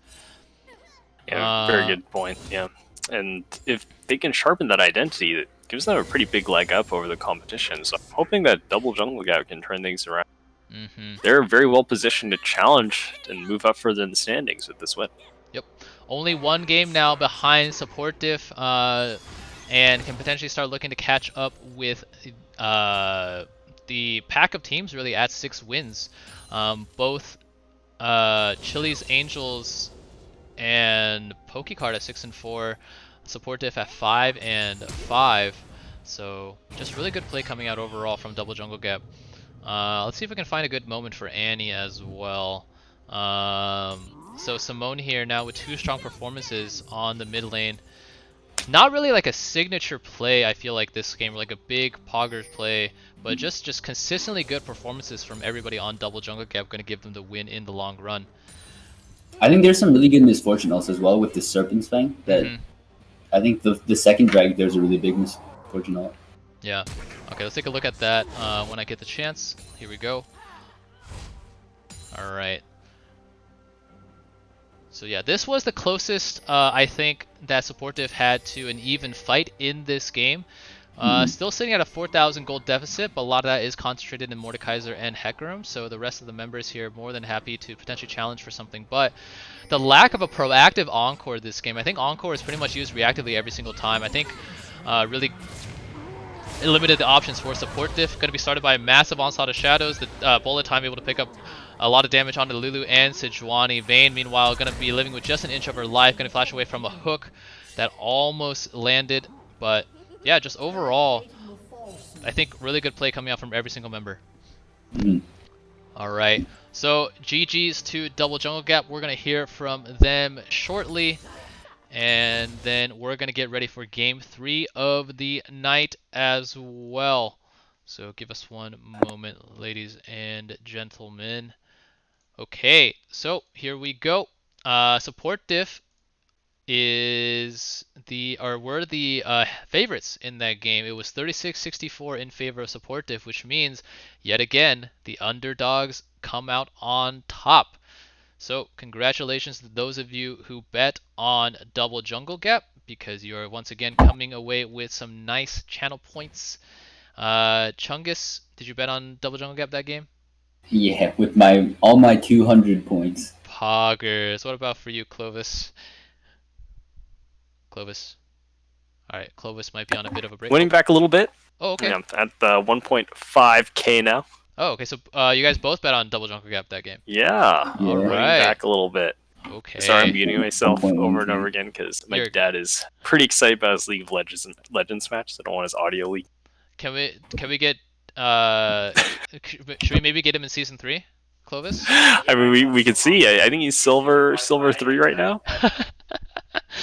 Yeah, very good point. Yeah, and if they can sharpen that identity, it gives them a pretty big leg up over the competition. So I'm hoping that Double Jungle Gap can turn things around. They're very well positioned to challenge and move up further in the standings with this win. Yep, only 1 game now behind Support Diff, and can potentially start looking to catch up with the pack of teams really at 6 wins. Both Chili's Angels and Pokecard at 6 and 4, Support Diff at 5 and 5. So just really good play coming out overall from Double Jungle Gap. Let's see if we can find a good moment for Annie as well. So Simone here now with 2 strong performances on the mid lane. Not really like a signature play, I feel like this game, like a big poggers play, but just consistently good performances from everybody on Double Jungle Gap, going to give them the win in the long run. I think there's some really good misfortune also as well with the Serpent's Fang. That I think the second drag there's a really big misfortune on it. Yeah. Okay, let's take a look at that when I get the chance. Here we go. All right. So yeah, this was the closest I think that Support Diff had to an even fight in this game. Still sitting at a 4,000 gold deficit, but a lot of that is concentrated in Mordekaiser and Hecarim, so the rest of the members here more than happy to potentially challenge for something. But the lack of a proactive Encore this game, I think Encore is pretty much used reactively every single time. I think really it limited the options for Support Diff. Going to be started by a massive onslaught of shadows. The bullet time able to pick up a lot of damage onto Lulu and Sejuani. Vayne, meanwhile, going to be living with just an inch of her life. Going to flash away from a hook that almost landed. But yeah, just overall, I think really good play coming out from every single member. Alright, so GG's to Double Jungle Gap. We're going to hear from them shortly. And then we're going to get ready for game 3 of the night as well. So give us one moment, ladies and gentlemen. Okay, so here we go. Support Diff were the favorites in that game. It was 36-64 in favor of Support Diff, which means yet again the underdogs come out on top. So congratulations to those of you who bet on Double Jungle Gap, because you are once again coming away with some nice channel points. Chungus, did you bet on Double Jungle Gap that game? Yeah, with all my 200 points. Poggers. What about for you, Clovis? Clovis. Alright, Clovis might be on a bit of a break. Winning back a little bit. Oh, okay. Yeah, at 1.5k now. Oh, okay, so you guys both bet on Double Jungle Gap that game. Yeah, All winning right. back a little bit. Okay. Sorry, I'm muting myself over and over again because my dad is pretty excited about his League of Legends match, so I don't want his audio leak. Can we get should we maybe get him in season 3, Clovis? I mean, we can see. I think he's silver 3 right now.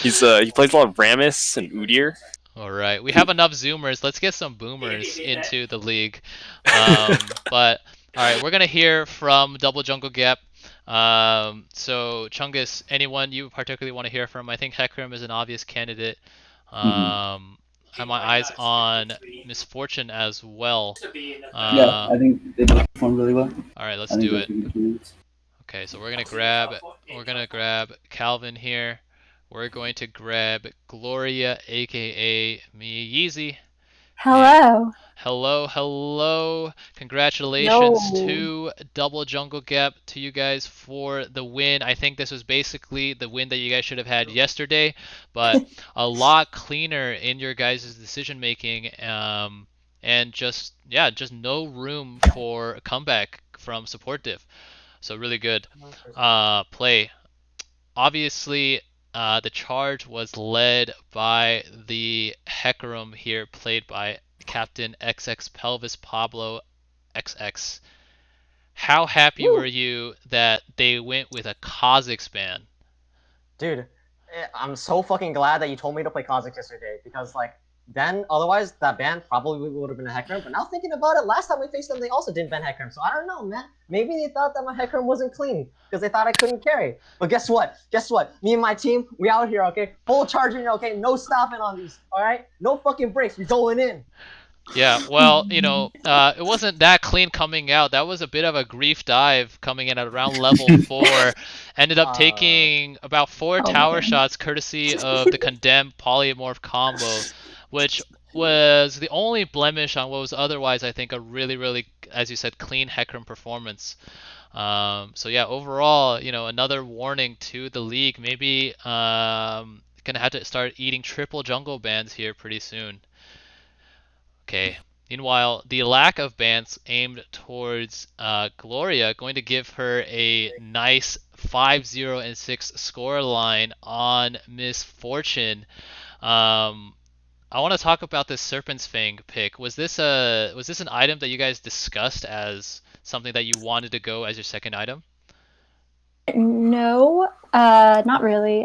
He plays a lot of Rammus and Udyr. All right, we have enough Zoomers. Let's get some Boomers into the league. But all right, we're gonna hear from Double Jungle Gap. So Chungus, anyone you particularly want to hear from? I think Hecarim is an obvious candidate. I have my eyes on Misfortune as well. Yeah, I think they both performed really well. All right, let's do it. Okay, so we're gonna grab Calvin here. We're going to grab Gloria, aka Mia Yeezy. Hello. Hello. Congratulations to Double Jungle Gap, to you guys for the win. I think this was basically the win that you guys should have had yesterday, but a lot cleaner in your guys' decision making, and just no room for a comeback from Support Diff. So really good play. Obviously, the charge was led by the Hecarim here, played by Captain XX Pelvis Pablo XX. How happy were you that they went with a Kha'Zix ban? Dude, I'm so fucking glad that you told me to play Kha'Zix yesterday, because like then otherwise that ban probably would have been a Hecarim. But now thinking about it, last time we faced them, they also didn't ban Hecarim. So I don't know, man. Maybe they thought that my Hecarim wasn't clean because they thought I couldn't carry. But guess what? Guess what? Me and my team, we out here, okay? Full charging, okay? No stopping on these, all right? No fucking breaks. We going in. Yeah, well, it wasn't that clean coming out. That was a bit of a grief dive coming in at around level 4. Ended up taking about 4 tower shots courtesy of the condemned polymorph combo, which was the only blemish on what was otherwise, I think, a really, really, as you said, clean Hecarim performance. So yeah, overall, another warning to the league. Maybe gonna have to start eating triple jungle bans here pretty soon. Okay. Meanwhile, the lack of bans aimed towards Gloria going to give her a nice 5-0 and 6 score line on Miss Fortune. I want to talk about this Serpent's Fang pick. Was this an item that you guys discussed as something that you wanted to go as your second item? No, not really.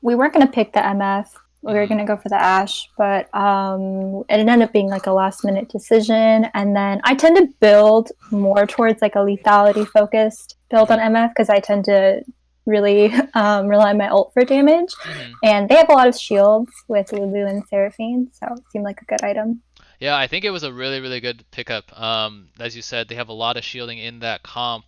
We weren't gonna pick the MF. We were gonna go for the Ash, but it ended up being like a last minute decision. And then I tend to build more towards like a lethality focused build on MF because I tend to really rely on my ult for damage. And they have a lot of shields with Lulu and Seraphine, so it seemed like a good item. Yeah, I think it was a really, really good pickup. As you said, they have a lot of shielding in that comp,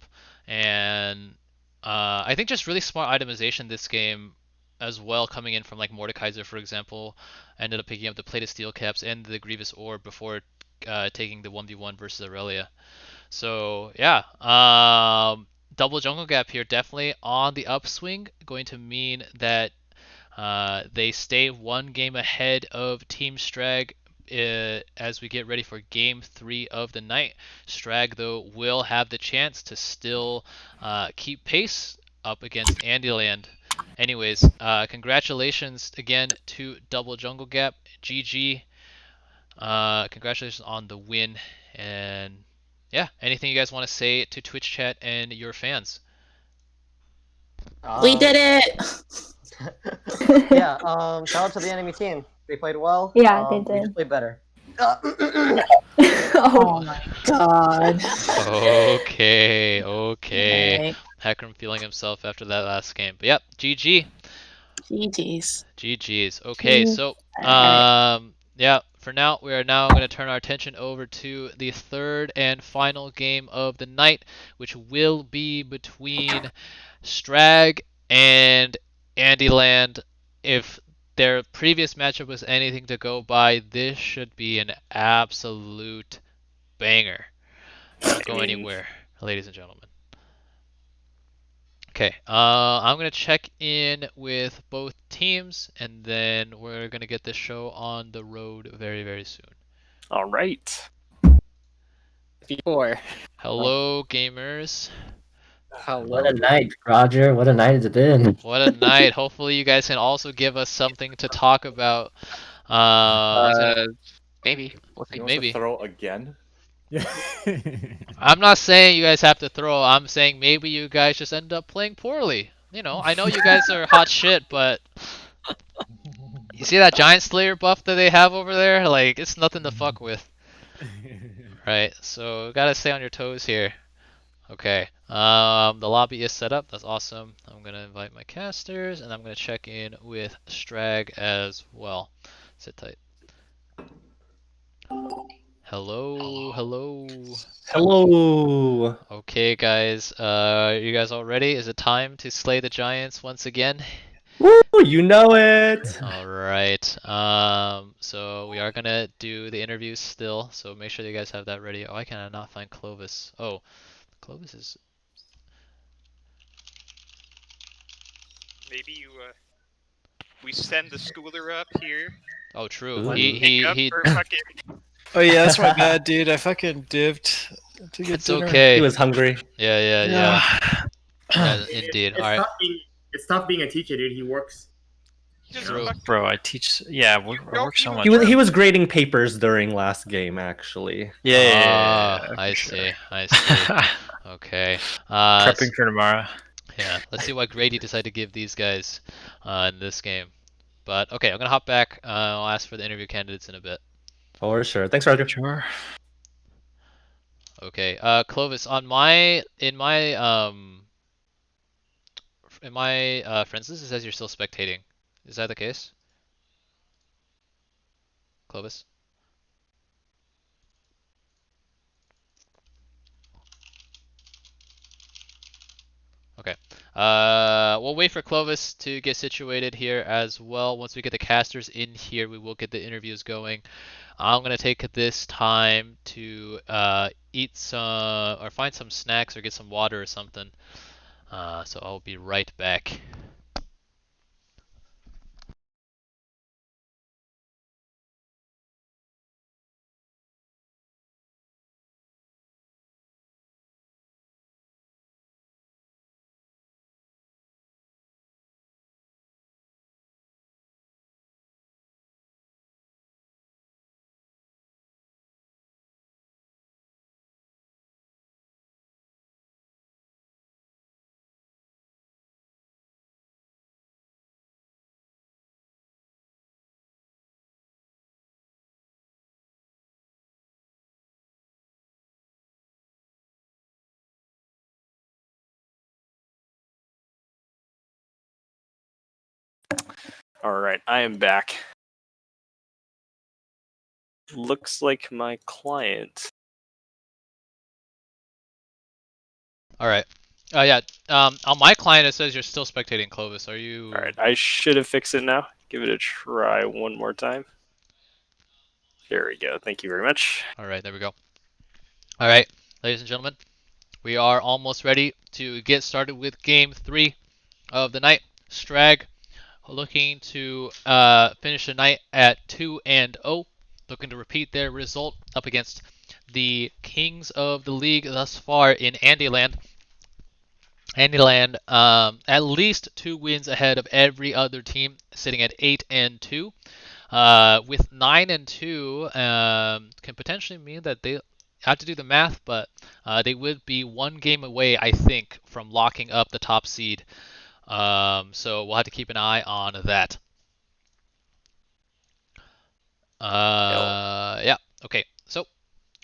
and I think just really smart itemization this game as well, coming in from like Mordekaiser, for example. Ended up picking up the plated steel caps and the Grievous Orb before taking the 1v1 versus Aurelia. So yeah, double jungle gap here, definitely on the upswing, going to mean that they stay one game ahead of Team Strag as we get ready for Game 3 of the night. Strag, though, will have the chance to still keep pace up against Andyland. Anyways, congratulations again to Double Jungle Gap. GG. Congratulations on the win. And yeah, anything you guys want to say to Twitch chat and your fans? We did it! Yeah, shout out to the enemy team. They played well. Yeah, they did. We just played better. Oh my god. Okay. Hecarim feeling himself after that last game. But yep, GG. GG's. Okay, so yeah, for now we are now going to turn our attention over to the third and final game of the night, which will be between Strag and Andyland. If their previous matchup was anything to go by, this should be an absolute banger. Don't go anywhere, ladies and gentlemen. Okay, I'm going to check in with both teams, and then we're going to get this show on the road very, very soon. All right. Before. Hello, gamers. What a night, Roger. What a night it's been. What a night. Hopefully you guys can also give us something to talk about. Maybe. We'll see. Maybe. Throw again? Yeah. I'm not saying you guys have to throw. I'm saying maybe you guys just end up playing poorly. I know you guys are hot shit, but you see that Giant Slayer buff that they have over there? Like, it's nothing to fuck with. Right, so gotta stay on your toes here. Okay, the lobby is set up. That's awesome. I'm gonna invite my casters, and I'm gonna check in with Strag as well. Sit tight. Hello. Okay, guys. You guys all ready? Is it time to slay the giants once again? Woo! You know it. All right. So we are gonna do the interviews still. So make sure you guys have that ready. Oh, I cannot find Clovis. Oh, Clovis is. Maybe we send the schooler up here. Oh, true. Let He him pick up for fucking- Oh yeah, that's my bad, dude. I fucking dipped to get It's dinner. okay. He was hungry. Yeah. Indeed. It's All right. It's tough being a teacher, dude. He works Just True. fuck- Bro, I teach. Yeah, I work so much. He was grading papers during last game, actually. Ah, Yeah, I for sure. see. I see. Okay. Prepping for tomorrow. Yeah. Let's see what grade you decide to give these guys in this game. But okay, I'm gonna hop back. I'll ask for the interview candidates in a bit. For sure. Thanks, Roger. Sure. Okay. Clovis, on my in my friends list, it says you're still spectating. Is that the case? Clovis? Okay. We'll wait for Clovis to get situated here as well. Once we get the casters in here, we will get the interviews going. I'm gonna take this time to eat some or find some snacks or get some water or something. So I'll be right back. All right, I am back. Looks like my client. All right. Yeah. On my client, it says you're still spectating, Clovis. Are you? All right, I should have fixed it now. Give it a try one more time. There we go. Thank you very much. All right. There we go. All right, ladies and gentlemen, we are almost ready to get started with Game 3 of the night. Strag looking to finish the night at 2-0, looking to repeat their result up against the kings of the league thus far in Andyland. Andyland, at least 2 wins ahead of every other team, sitting at 8-2. With 9-2, can potentially mean that they have to do the math, but they would be 1 game away, I think, from locking up the top seed. So we'll have to keep an eye on that. Yeah. Okay. So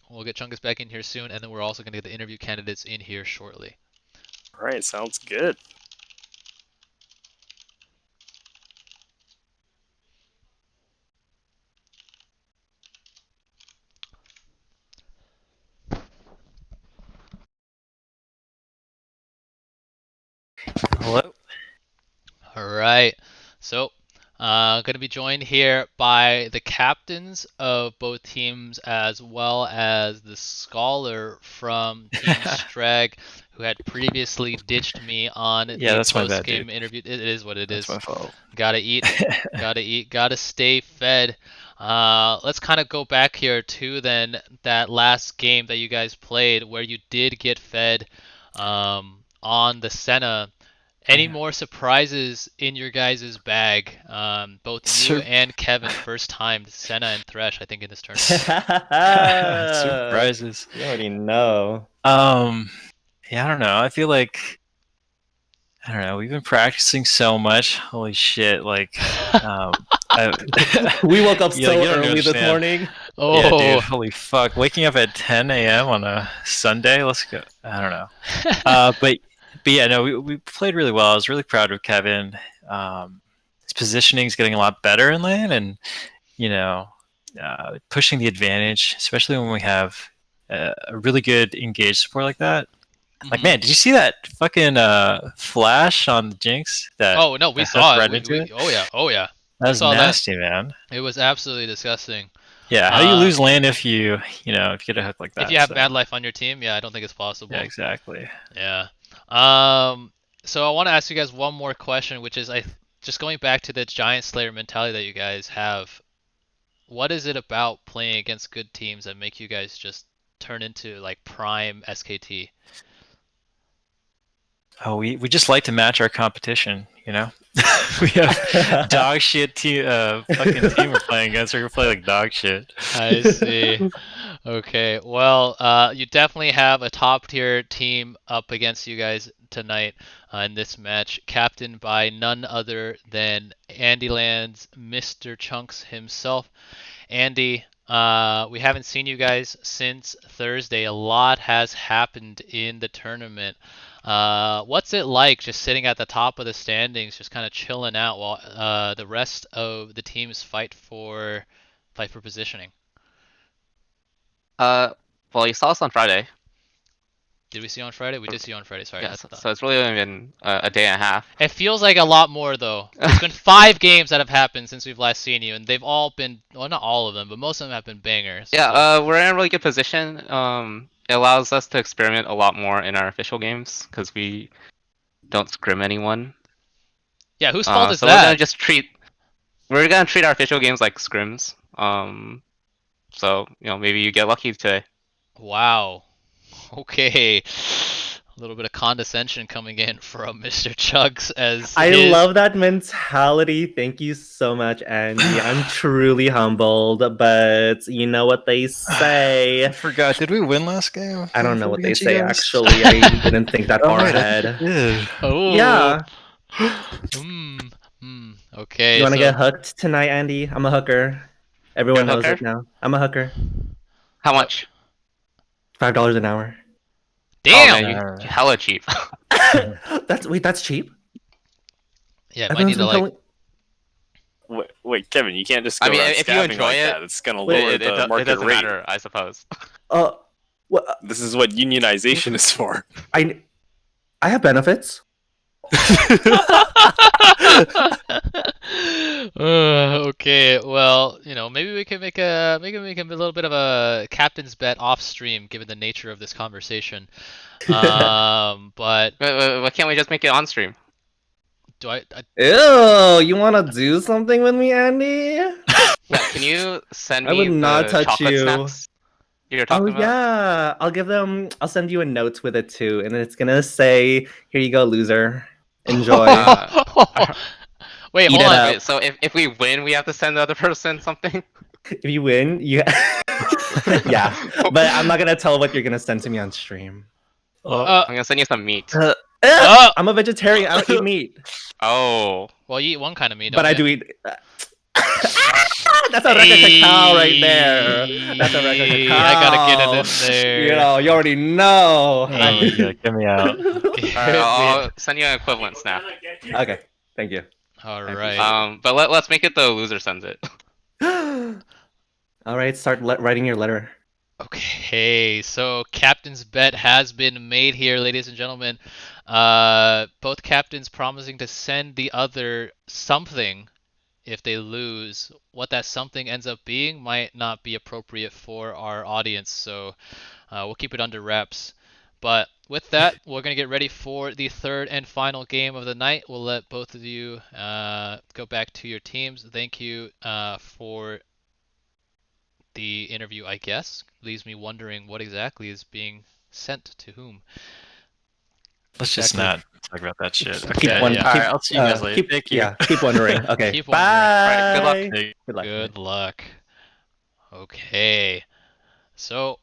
we'll get Chungus back in here soon, and then we're also going to get the interview candidates in here shortly. All right, sounds good. Hello. All right. So, going to be joined here by the captains of both teams, as well as the scholar from Team Strag, who had previously ditched me on the that's my bad, post-game dude. interview. It is what it is. That's my fault. Gotta eat, gotta eat, gotta stay fed. Let's kind of go back here to then that last game that you guys played, where you did get fed on the Senna. Any more surprises in your guys' bag? Both you and Kevin first time Senna and Thresh, I think, in this tournament. Surprises. You already know. Yeah, I don't know. I feel like I don't know. We've been practicing so much. Holy shit! Like, we woke up you so don't early this understand. morning. Oh, yeah, dude. Holy fuck! Waking up at 10 a.m. on a Sunday. Let's go. I don't know. But yeah, no, we played really well. I was really proud of Kevin. His positioning is getting a lot better in lane, and you know, pushing the advantage, especially when we have a really good engaged support like that. Like, man, did you see that fucking flash on the Jinx? Oh no, we saw it. Oh yeah. That was nasty, man. It was absolutely disgusting. Yeah, how do you lose lane if you get a hook like that? If you have bad life on your team, yeah, I don't think it's possible. Yeah, exactly. Yeah. So I want to ask you guys one more question, which is just going back to the Giant Slayer mentality that you guys have. What is it about playing against good teams that make you guys just turn into like prime SKT? Oh, we just like to match our competition, you know. We have dog shit fucking team we're playing against. We're gonna play like dog shit. I see. Okay, well, you definitely have a top tier team up against you guys tonight in this match, captained by none other than Andyland's Mr. Chunks himself. Andy, we haven't seen you guys since Thursday. A lot has happened in the tournament. What's it like just sitting at the top of the standings, just kind of chilling out while the rest of the teams fight for positioning? Well, you saw us on Friday. Did we see you on Friday? We did see you on Friday. Sorry. Yeah, so it's really only been a day and a half. It feels like a lot more though. It's been 5 games that have happened since we've last seen you, and they've all been, well, not all of them, but most of them have been bangers. Yeah, we're in a really good position. It allows us to experiment a lot more in our official games because we don't scrim anyone. Yeah, whose fault is so that? We're gonna treat our official games like scrims. So maybe you get lucky today. Wow. Okay. A little bit of condescension coming in from Mr. Chugs as I love that mentality. Thank you so much, Andy. I'm truly humbled, but you know what they say. I forgot. Did we win last game? I don't know what they Against you say, guys? actually. I didn't think that far Oh, ahead. Oh. Yeah. Okay. You want to so- get hooked tonight, Andy? I'm a hooker. Everyone You're a knows hooker? it now. I'm a hooker. How much? $5 an hour. Damn! Oh, man, you're hella cheap. That's cheap. Yeah, it might need to like. Wait, Kevin, you can't just go I mean, around if you scamming enjoy like it, that. It's gonna lower the market it doesn't rate. matter, I suppose. This is what unionization is for. I have benefits. Okay, well, maybe we can make a little bit of a captain's bet off stream, given the nature of this conversation. But Why can't we just make it on stream? do I Ew, you want to do something with me, Andy? Yeah, can you send me I would not the touch chocolate you. snacks you're Oh talking about? yeah, I'll send you a note with it too, and it's gonna say, "Here you go, loser. Enjoy." Wait, Eat hold it on. up. Wait, so if we win, we have to send the other person something? If you win, yeah, but I'm not gonna tell what you're gonna send to me on stream. I'm gonna send you some meat. I'm a vegetarian. I don't eat meat, Oh. Well, you eat one kind of meat, but don't I you? do eat. That's a record cacao right there. That's a record Hey, cacao. I gotta get it in there. You already know. Yeah, get me out. Alright, I'll send you an equivalent snap. Okay, thank you. All right. But let's make it the loser sends it. All right, start writing your letter. Okay, so captain's bet has been made here, ladies and gentlemen. Both captains promising to send the other something if they lose. What that something ends up being might not be appropriate for our audience, so we'll keep it under wraps. But with that, we're going to get ready for the third and final game of the night. We'll let both of you go back to your teams. Thank you for the interview, I guess. Leaves me wondering what exactly is being sent to whom. Let's just not talk about that shit. Keep Okay, one- yeah. keep- All right, I'll see you guys later. Thank you. Yeah, keep wondering. Okay, Keep bye. wondering. Alright, good luck. Good luck. Good luck. Okay. So,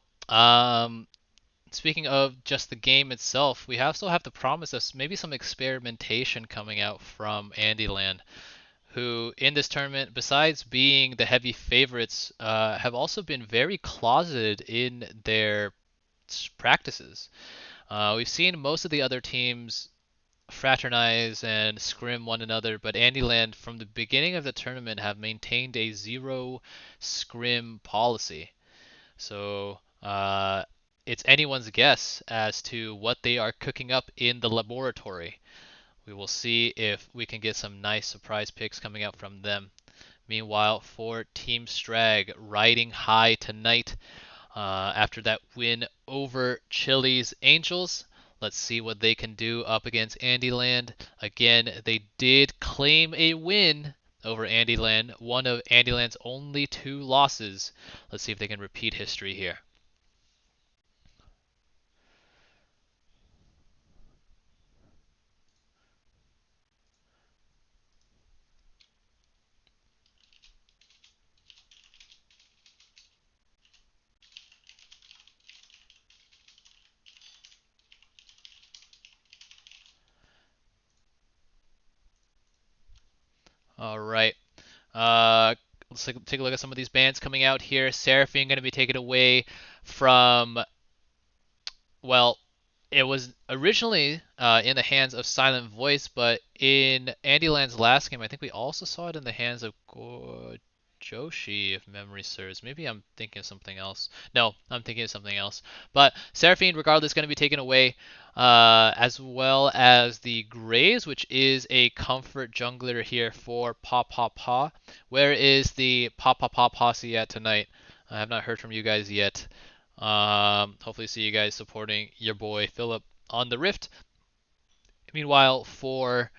speaking of just the game itself, we still have to promise us maybe some experimentation coming out from Andyland, who in this tournament, besides being the heavy favorites, have also been very closeted in their practices. We've seen most of the other teams fraternize and scrim one another, but Andyland from the beginning of the tournament have maintained a zero scrim policy. So it's anyone's guess as to what they are cooking up in the laboratory. We will see if we can get some nice surprise picks coming out from them. Meanwhile, for Team Strag, riding high tonight after that win over Chili's Angels. Let's see what they can do up against Andyland. Again, they did claim a win over Andyland, one of Andyland's only 2 losses. Let's see if they can repeat history here. All right. Let's take a look at some of these bands coming out here. Seraphine going to be taken away from, well, it was originally in the hands of Silent Voice, but in Andyland's last game, I think we also saw it in the hands of Joshi, if memory serves. Maybe I'm thinking of something else. No, I'm thinking of something else. But Seraphine, regardless, going to be taken away, as well as the Graves, which is a comfort jungler here for Pa Pa Pa. Where is the Pa Pa Pa posse at tonight? I have not heard from you guys yet. Hopefully see you guys supporting your boy Philip on the Rift. Meanwhile, for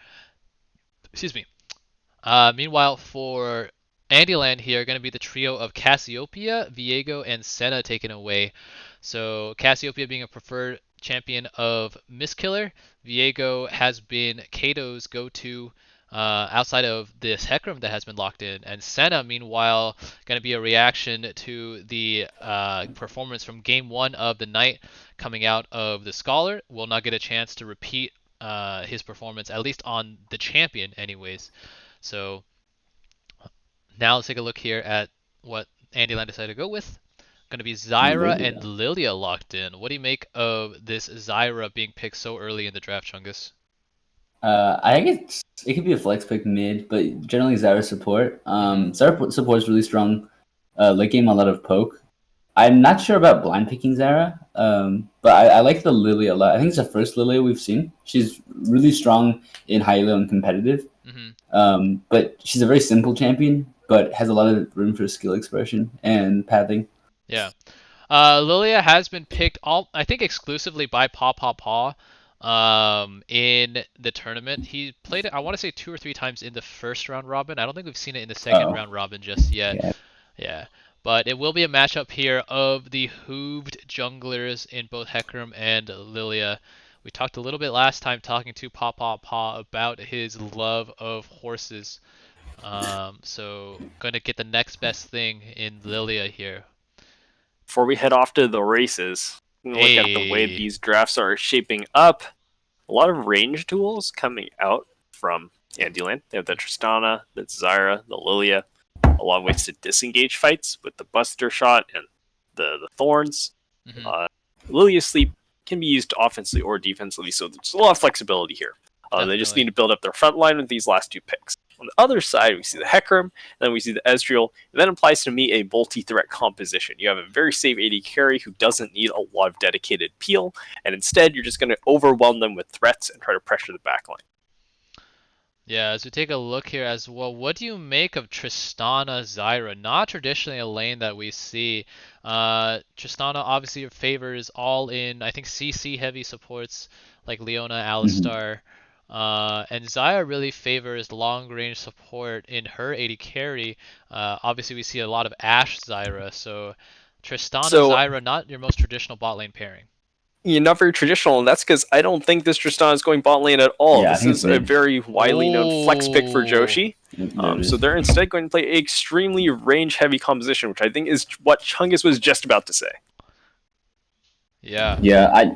Andyland here, going to be the trio of Cassiopeia, Viego, and Senna taken away. So Cassiopeia being a preferred champion of Mistkiller. Viego has been Kato's go-to outside of this Hecarim that has been locked in. And Senna, meanwhile, going to be a reaction to the performance from Game 1 of the night coming out of the Scholar. Will not get a chance to repeat his performance, at least on the champion anyways. So now let's take a look here at what Andyland decided to go with. Going to be Zyra and Lilia locked in. What do you make of this Zyra being picked so early in the draft, Chungus? I think it could be a flex pick mid, but generally Zyra support. Zyra support is really strong. Late game, a lot of poke. I'm not sure about blind picking Zyra, but I like the Lilia a lot. I think it's the first Lilia we've seen. She's really strong in high elo and competitive. But she's a very simple champion, but has a lot of room for skill expression and pathing. Yeah. Lilia has been picked I think exclusively by Pa Pa Pa in the tournament. He played it, I want to say 2 or 3 times in the first round robin. I don't think we've seen it in the second round robin just yet. Yeah. But it will be a matchup here of the hooved junglers in both Hecarim and Lilia. We talked a little bit last time talking to Pa Pa Pa about his love of horses. So going to get the next best thing in Lilia here. Before we head off to the races, look at the way these drafts are shaping up. A lot of range tools coming out from Andyland. They have the Tristana, the Zyra, the Lilia. A lot of ways to disengage fights with the Buster Shot and the Thorns. Lilia's Sleep can be used offensively or defensively, so there's a lot of flexibility here. They just need to build up their front line with these last 2 picks. On the other side, we see the Hecarim, and then we see the Ezreal, and that implies to me a multi-threat composition. You have a very safe AD carry who doesn't need a lot of dedicated peel, and instead you're just going to overwhelm them with threats and try to pressure the backline. Yeah, as we take a look here as well, what do you make of Tristana Zyra? Not traditionally a lane that we see. Tristana obviously favors all in, I think, CC heavy supports like Leona, Alistar. And Zyra really favors long range support in her AD carry. Obviously we see a lot of Ashe Zyra, so Tristana Zyra, not your most traditional bot lane pairing. Yeah, not very traditional, and that's because I don't think this Tristana is going bot lane at all. This is a very widely known flex pick for Joshi. So they're instead going to play an extremely range-heavy composition, which I think is what Chungus was just about to say. Yeah. Yeah,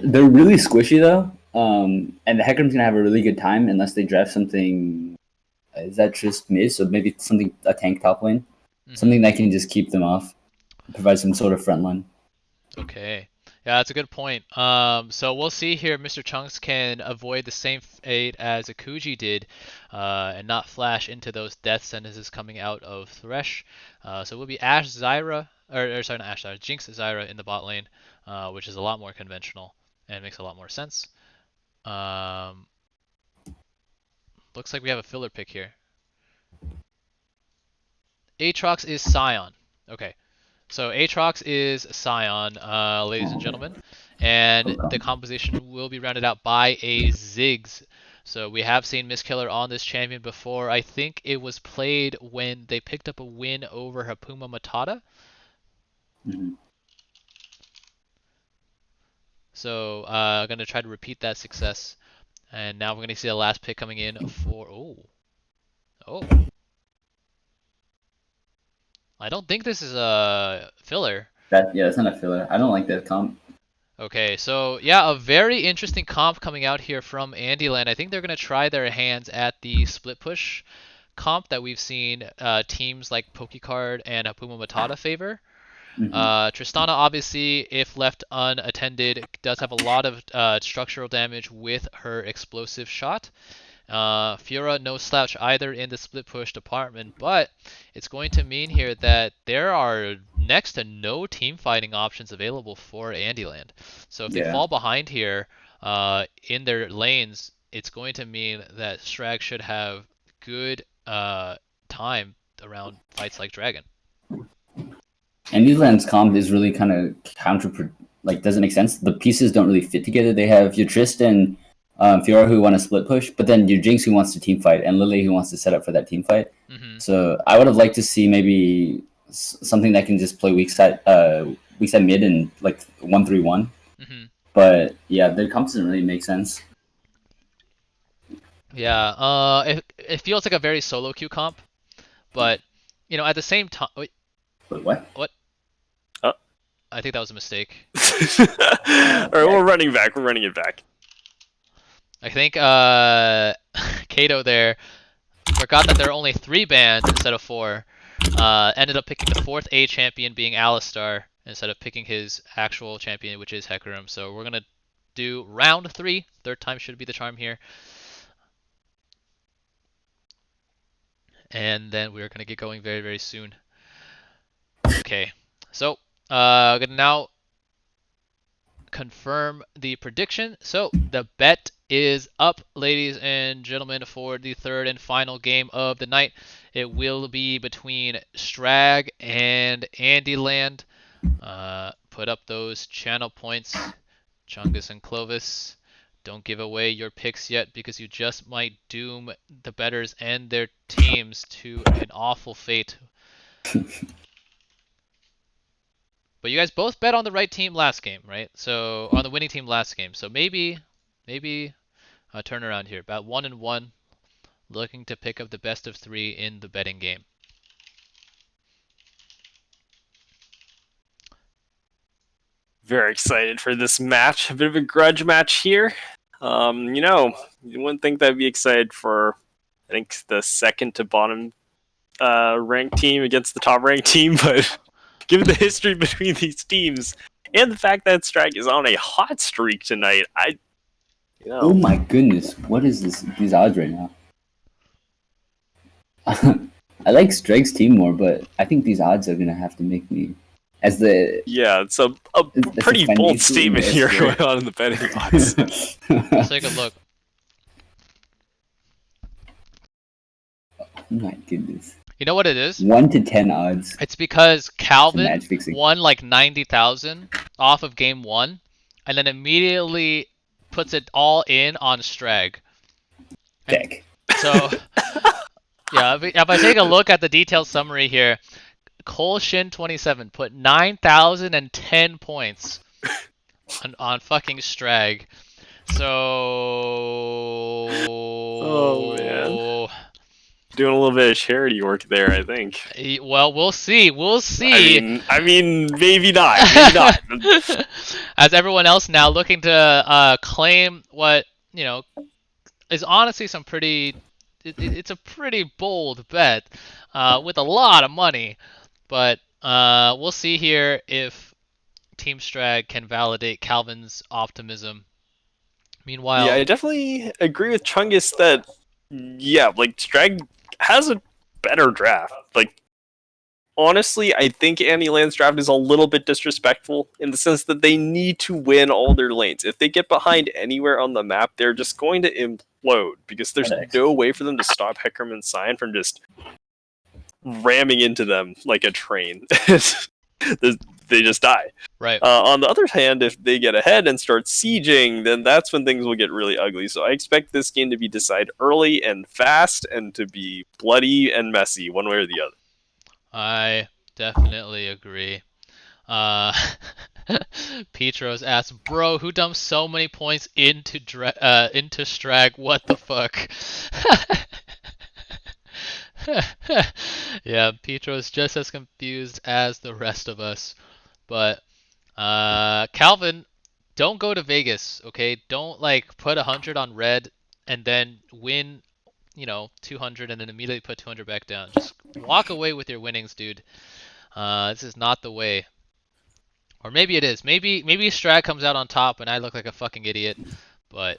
they're really squishy though, and the Hecarim's gonna have a really good time unless they draft something. Is that just mid? So maybe something a tank top lane, something that can just keep them off, provide some sort of front line. Okay. Yeah, that's a good point. So we'll see here if Mr. Chunks can avoid the same fate as Akuji did and not flash into those death sentences coming out of Thresh. So it will be Ashe Zyra, or sorry, not Ashe Zyra, Jinx Zyra in the bot lane, which is a lot more conventional and makes a lot more sense. Looks like we have a filler pick here. Aatrox is Scion. Okay. So Aatrox is Scion, ladies and gentlemen, and the composition will be rounded out by a Ziggs. So we have seen Mistkiller on this champion before. I think it was played when they picked up a win over Hakuna Matata. So I'm going to try to repeat that success. And now we're going to see the last pick coming in for... Oh. I don't think this is a filler. Yeah, it's not a filler. I don't like that comp. Okay, so yeah, a very interesting comp coming out here from Andyland. I think they're going to try their hands at the split push comp that we've seen teams like Pokecard and Hakuna Matata favor. Tristana, obviously, if left unattended, does have a lot of structural damage with her explosive shot. Fiora, no slouch either in the split push department, but it's going to mean here that there are next to no team fighting options available for Andyland. So if they fall behind here in their lanes, it's going to mean that Strag should have good time around fights like Dragon. Andyland's comp is really kind of doesn't make sense. The pieces don't really fit together. They have your Tristan, Fiora who want to split push, but then your Jinx who wants to team fight, and Lily who wants to set up for that team fight. So I would have liked to see maybe something that can just play weak side mid and like 1-3-1. But yeah, the comp doesn't really make sense. Yeah, it feels like a very solo queue comp, but you know, at the same time, wait, what? What? I think that was a mistake. Alright, we're running back. We're running it back. I think Kato there forgot that there are only 3 bans instead of 4. Ended up picking the 4th A champion being Alistar instead of picking his actual champion, which is Hecarim. So we're gonna do round 3. 3rd time should be the charm here. And then we're gonna get going very, very soon. Okay, so gonna now confirm the prediction. So the bet is up, ladies and gentlemen, for the 3rd and final game of the night. It will be between Strag and Andyland. Put up those channel points, Chungus and Clovis. Don't give away your picks yet, because you just might doom the betters and their teams to an awful fate. But you guys both bet on the right team last game, right? So on the winning team last game. So maybe a turnaround here. About 1-1, looking to pick up the best of 3 in the betting game. Very excited for this match. A bit of a grudge match here. You know, you wouldn't think that'd be excited for, I think, the second to bottom ranked team against the top ranked team, but given the history between these teams and the fact that Strag is on a hot streak tonight, Oh my goodness, what is these odds right now? I like Strag's team more, but I think these odds are gonna have to make me yeah, it's a pretty bold statement here going on in the betting odds. Let's take a look. Oh my goodness. You know what it is? 1 to 10 odds. It's because Calvin match fixing. won like 90,000 off of game 1, and then immediately puts it all in on Strag. Deck. So, yeah, if I take a look at the detailed summary here, ColeShin27 put 9,010 points on fucking Strag. So... Oh, man. Doing a little bit of charity work there, I think. Well, we'll see. We'll see. I mean, maybe not. Maybe not. As everyone else now looking to claim what, you know, is honestly some pretty... It's a pretty bold bet with a lot of money. But we'll see here if Team Strag can validate Calvin's optimism. Meanwhile... Yeah, I definitely agree with Chungus that, yeah, like, Strag has a better draft. Like, honestly, I think Andyland's draft is a little bit disrespectful in the sense that they need to win all their lanes. If they get behind anywhere on the map, they're just going to implode because there's no way for them to stop Hecarim and Sion from just ramming into them like a train. They just die. Right. On the other hand, if they get ahead and start sieging, then that's when things will get really ugly. So I expect this game to be decided early and fast and to be bloody and messy one way or the other. I definitely agree. Petros asks, bro, who dumps so many points into Strag? What the fuck? Yeah, Petros just as confused as the rest of us. But Calvin, don't go to Vegas, okay? Don't like put 100 on red and then win you know, 200 and then immediately put 200 back down. Just walk away with your winnings, dude. This is not the way. Or maybe it is. Maybe Strag comes out on top and I look like a fucking idiot. But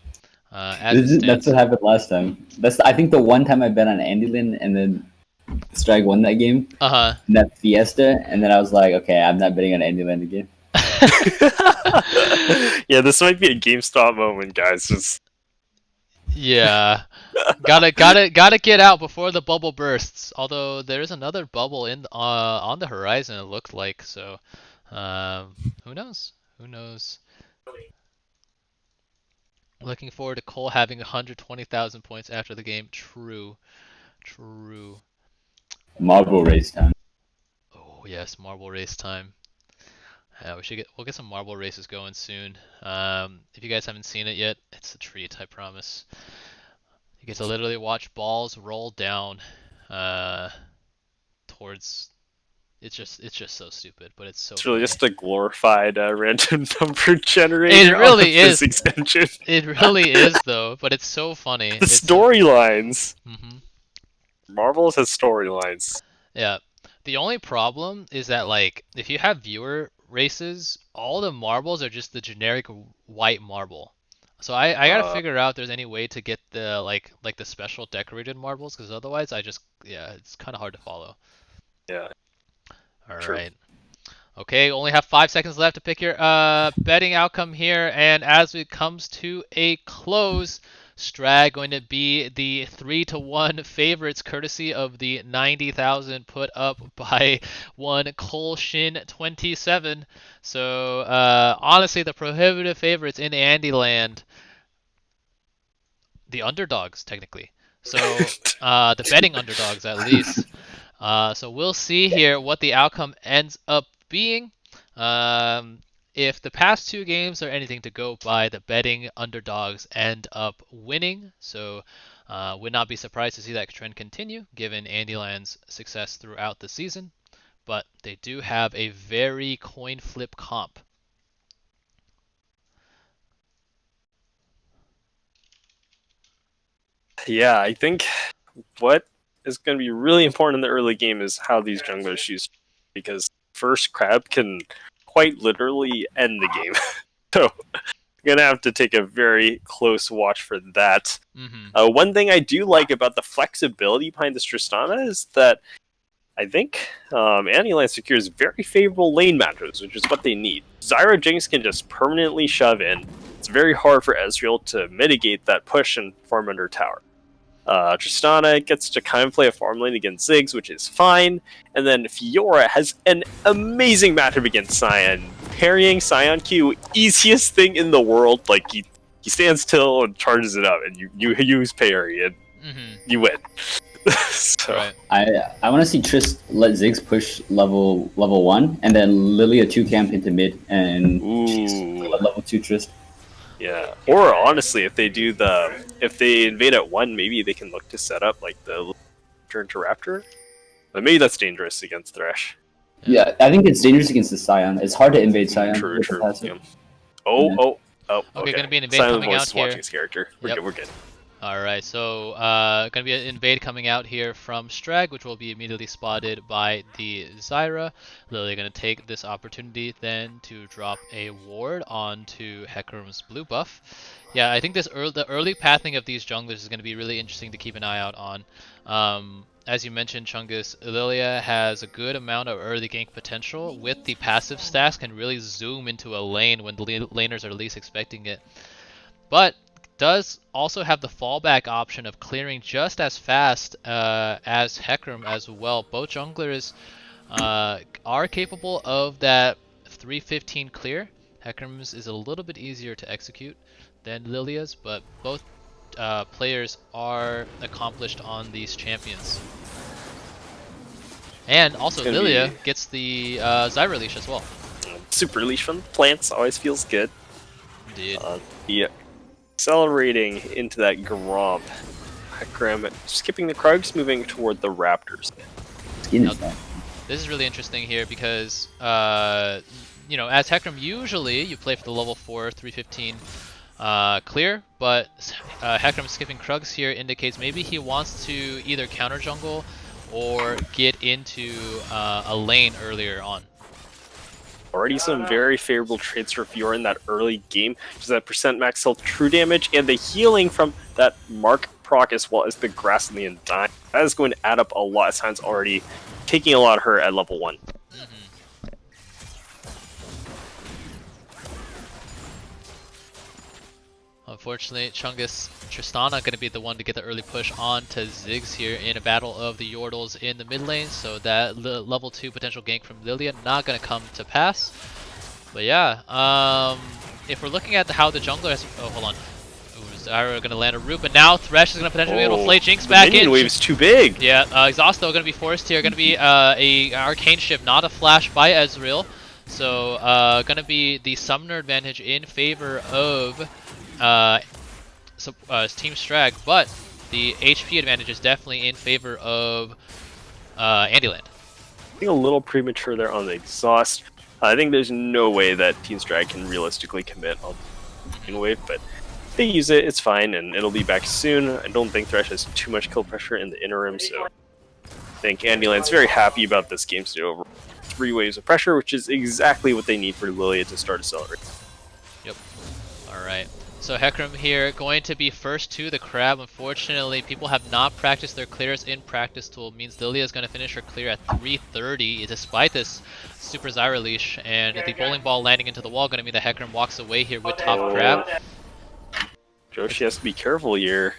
as it That's stands, what happened last time. That's I think the one time I bet on Andyland and then Strag won that game. In that Fiesta, and then I was like, okay, I'm not betting on Andyland again. Yeah, this might be a GameStop moment, guys. Just yeah, gotta get out before the bubble bursts. Although there is another bubble in on the horizon, it looked like. So, who knows? Who knows? Looking forward to Cole having 120,000 points after the game. True. Marble race time. Oh yes, marble race time. We'll get some marble races going soon. If you guys haven't seen it yet, it's a treat, I promise. You get to literally watch balls roll down towards. It's just so stupid, but it's so. it's really funny. just a glorified random number generator. It really on the is. Physics engine. It really is though, but it's so funny. The storylines. Mm-hmm. Marvels has storylines. Yeah. The only problem is that like if you have viewer races, all the marbles are just the generic white marble. So I gotta figure out if there's any way to get the like the special decorated marbles, because otherwise it's kind of hard to follow. Yeah. All True. right. Okay, only have 5 seconds left to pick your betting outcome here, and as it comes to a close, Strag going to be the 3-1 favorites, courtesy of the 90,000 put up by one Cole Shin 27. So honestly, the prohibitive favorites in Andyland, the underdogs technically. So the betting underdogs at least. So we'll see here what the outcome ends up being. If the past two games are anything to go by, the betting underdogs end up winning. So would not be surprised to see that trend continue, given Andyland's success throughout the season. But they do have a very coin flip comp. Yeah, I think what is going to be really important in the early game is how these junglers use, because first crab can quite literally end the game. So you're gonna have to take a very close watch for that. One thing I do like about the flexibility behind this Tristana is that I think Andyland secures very favorable lane matchups, which is what they need. Zyra Jinx can just permanently shove in. It's very hard for Ezreal to mitigate that push and farm under tower. Tristana gets to kind of play a farm lane against Ziggs, which is fine. And then Fiora has an amazing matchup against Sion. Parrying Sion Q, easiest thing in the world. Like, he stands still and charges it up, and you use parry, and you win. So. I want to see Trist let Ziggs push level 1, and then Lilia 2 camp into mid, and level 2 Trist. Yeah, or honestly, if they invade at 1, maybe they can look to set up like the turn to Raptor. But maybe that's dangerous against Thresh. Yeah, I think it's dangerous against the Sion. It's hard to invade Sion. True. Yeah. Okay, gonna be an invade Silent coming Voice out is here. watching his character. We're good. Alright, so gonna be an invade coming out here from Strag, which will be immediately spotted by the Zyra. Literally gonna take this opportunity then to drop a ward onto Hecarim's blue buff. Yeah, I think the early pathing of these junglers is gonna be really interesting to keep an eye out on. As you mentioned, Chungus, Lilia has a good amount of early gank potential. With the passive stacks, can really zoom into a lane when the laners are least expecting it. But does also have the fallback option of clearing just as fast as Hecarim as well. Both junglers are capable of that 315 clear. Hecarim's is a little bit easier to execute than Lilia's, but both players are accomplished on these champions. And also Lilia gets the Zyra leash as well. Super leash from plants always feels good. Indeed. Yeah. Accelerating into that Gromp. Hecarim skipping the Krugs, moving toward the Raptors. Now, this is really interesting here because, you know, as Hecarim, usually you play for the level 4 315 clear, but Hecarim skipping Krugs here indicates maybe he wants to either counter jungle or get into a lane earlier on. Already some very favorable trades for Fiora in that early game. Just that percent max health true damage and the healing from that Mark proc as well as the Grass and the Undying. That is going to add up a lot of times already, taking a lot of her at level 1. Unfortunately, Chungus Tristana going to be the one to get the early push on to Ziggs here in a battle of the Yordles in the mid lane, so that level 2 potential gank from Lilia not going to come to pass. But yeah, if we're looking at how the jungler has... Oh, hold on. Zyra going to land a root, but now Thresh is going to potentially be able to flay Jinx back in. The minion wave is too big. Yeah, Exhaust though going to be forced here. Going to be a Arcane Shift, not a flash by Ezreal. So going to be the Summoner advantage in favor of Team Strag, but the HP advantage is definitely in favor of Andyland. I think a little premature there on the Exhaust. I think there's no way that Team Strag can realistically commit on the wave, but if they use it, it's fine, and it'll be back soon. I don't think Thresh has too much kill pressure in the interim, so I think Andyland's very happy about this game state over 3 waves of pressure, which is exactly what they need for Lilia to start accelerating. Yep. Alright. So Hecarim here going to be first to the crab. Unfortunately, people have not practiced their clears in practice tool. It means Lilia is going to finish her clear at 330 despite this Super Zyra leash. And the bowling ball landing into the wall going to mean that Hecarim walks away here with top crab. Joshi has to be careful here.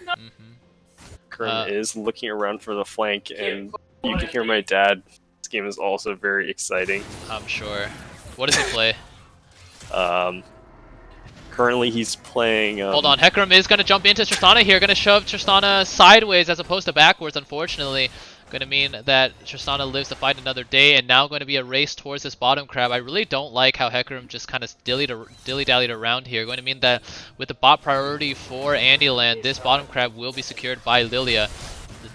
Hecarim is looking around for the flank, and you can hear my dad. This game is also very exciting. I'm sure. What does he play? Currently he's playing... Hold on, Hecarim is going to jump into Tristana here, going to shove Tristana sideways as opposed to backwards, unfortunately. Going to mean that Tristana lives to fight another day, and now going to be a race towards this bottom crab. I really don't like how Hecarim just kind of dilly-dallied around here. Going to mean that with the bot priority for Andyland, this bottom crab will be secured by Lilia.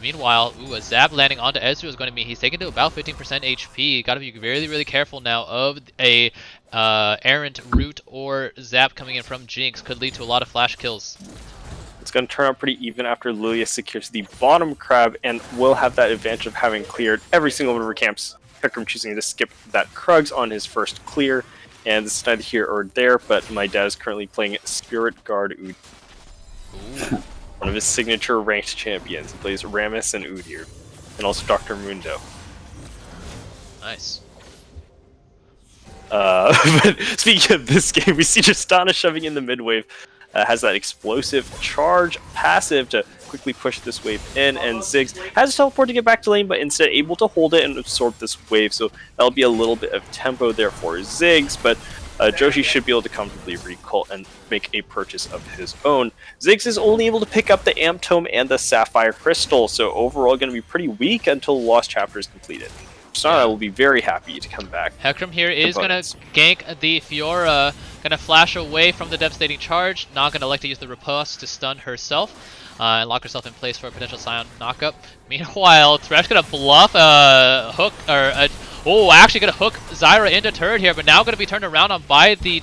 Meanwhile, a zap landing onto Ezreal is going to mean he's taken to about 15% HP. Got to be really careful now of a errant root or zap coming in from Jinx. Could lead to a lot of flash kills. It's going to turn out pretty even after Lilia secures the bottom crab and will have that advantage of having cleared every single one of her camps. Hecarim choosing to skip that Krugs on his first clear, and this is neither here or there, but my dad is currently playing Spirit Guard Udyr. One of his signature ranked champions. He plays Rammus and Udyr, and also Dr. Mundo. Nice. But speaking of this game, we see Tristana shoving in the mid wave. Has that explosive charge passive to quickly push this wave in, and Ziggs has a teleport to get back to lane, but instead able to hold it and absorb this wave, so that'll be a little bit of tempo there for Ziggs, but Joshi should be able to comfortably recall and make a purchase of his own. Ziggs is only able to pick up the Amp Tome and the Sapphire Crystal, so overall going to be pretty weak until the Lost Chapter is completed. Tristana will be very happy to come back. Hecarim here is going to gank the Fiora, going to flash away from the devastating charge, not going to like to use the riposte to stun herself. And lock herself in place for a potential Scion knockup. Meanwhile, Thresh gonna bluff a hook, or actually gonna hook Zyra into turret here, but now gonna be turned around on by the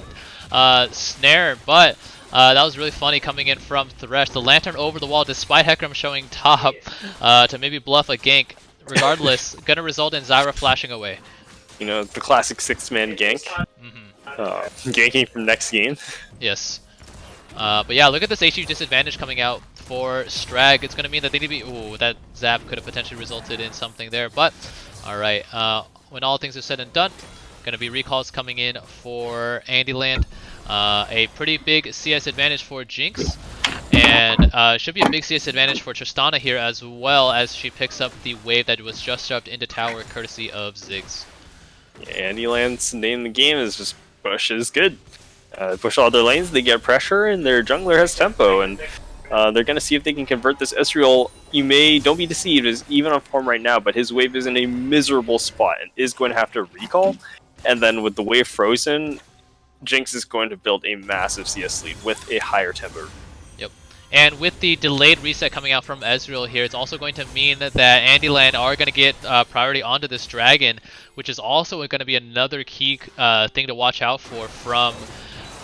snare. But that was really funny coming in from Thresh. The lantern over the wall, despite Hecarim showing top, to maybe bluff a gank. Regardless, gonna result in Zyra flashing away. You know, the classic 6-man gank. Ganking from next game. Yes. But yeah, look at this HU disadvantage coming out for Strag. It's going to mean that they need to be... Ooh, that zap could have potentially resulted in something there. But, alright, when all things are said and done, going to be recalls coming in for Andyland. A pretty big CS advantage for Jinx. And should be a big CS advantage for Tristana here as well, as she picks up the wave that was just shoved into tower courtesy of Ziggs. Yeah, Andyland's name in the game is just push is good. Push all their lanes, they get pressure, and their jungler has tempo, and they're going to see if they can convert this Ezreal. Don't be deceived, is even on form right now, but his wave is in a miserable spot and is going to have to recall. And then with the wave frozen, Jinx is going to build a massive CS lead with a higher tempo. Yep. And with the delayed reset coming out from Ezreal here, it's also going to mean that Andyland are going to get priority onto this dragon, which is also going to be another key thing to watch out for from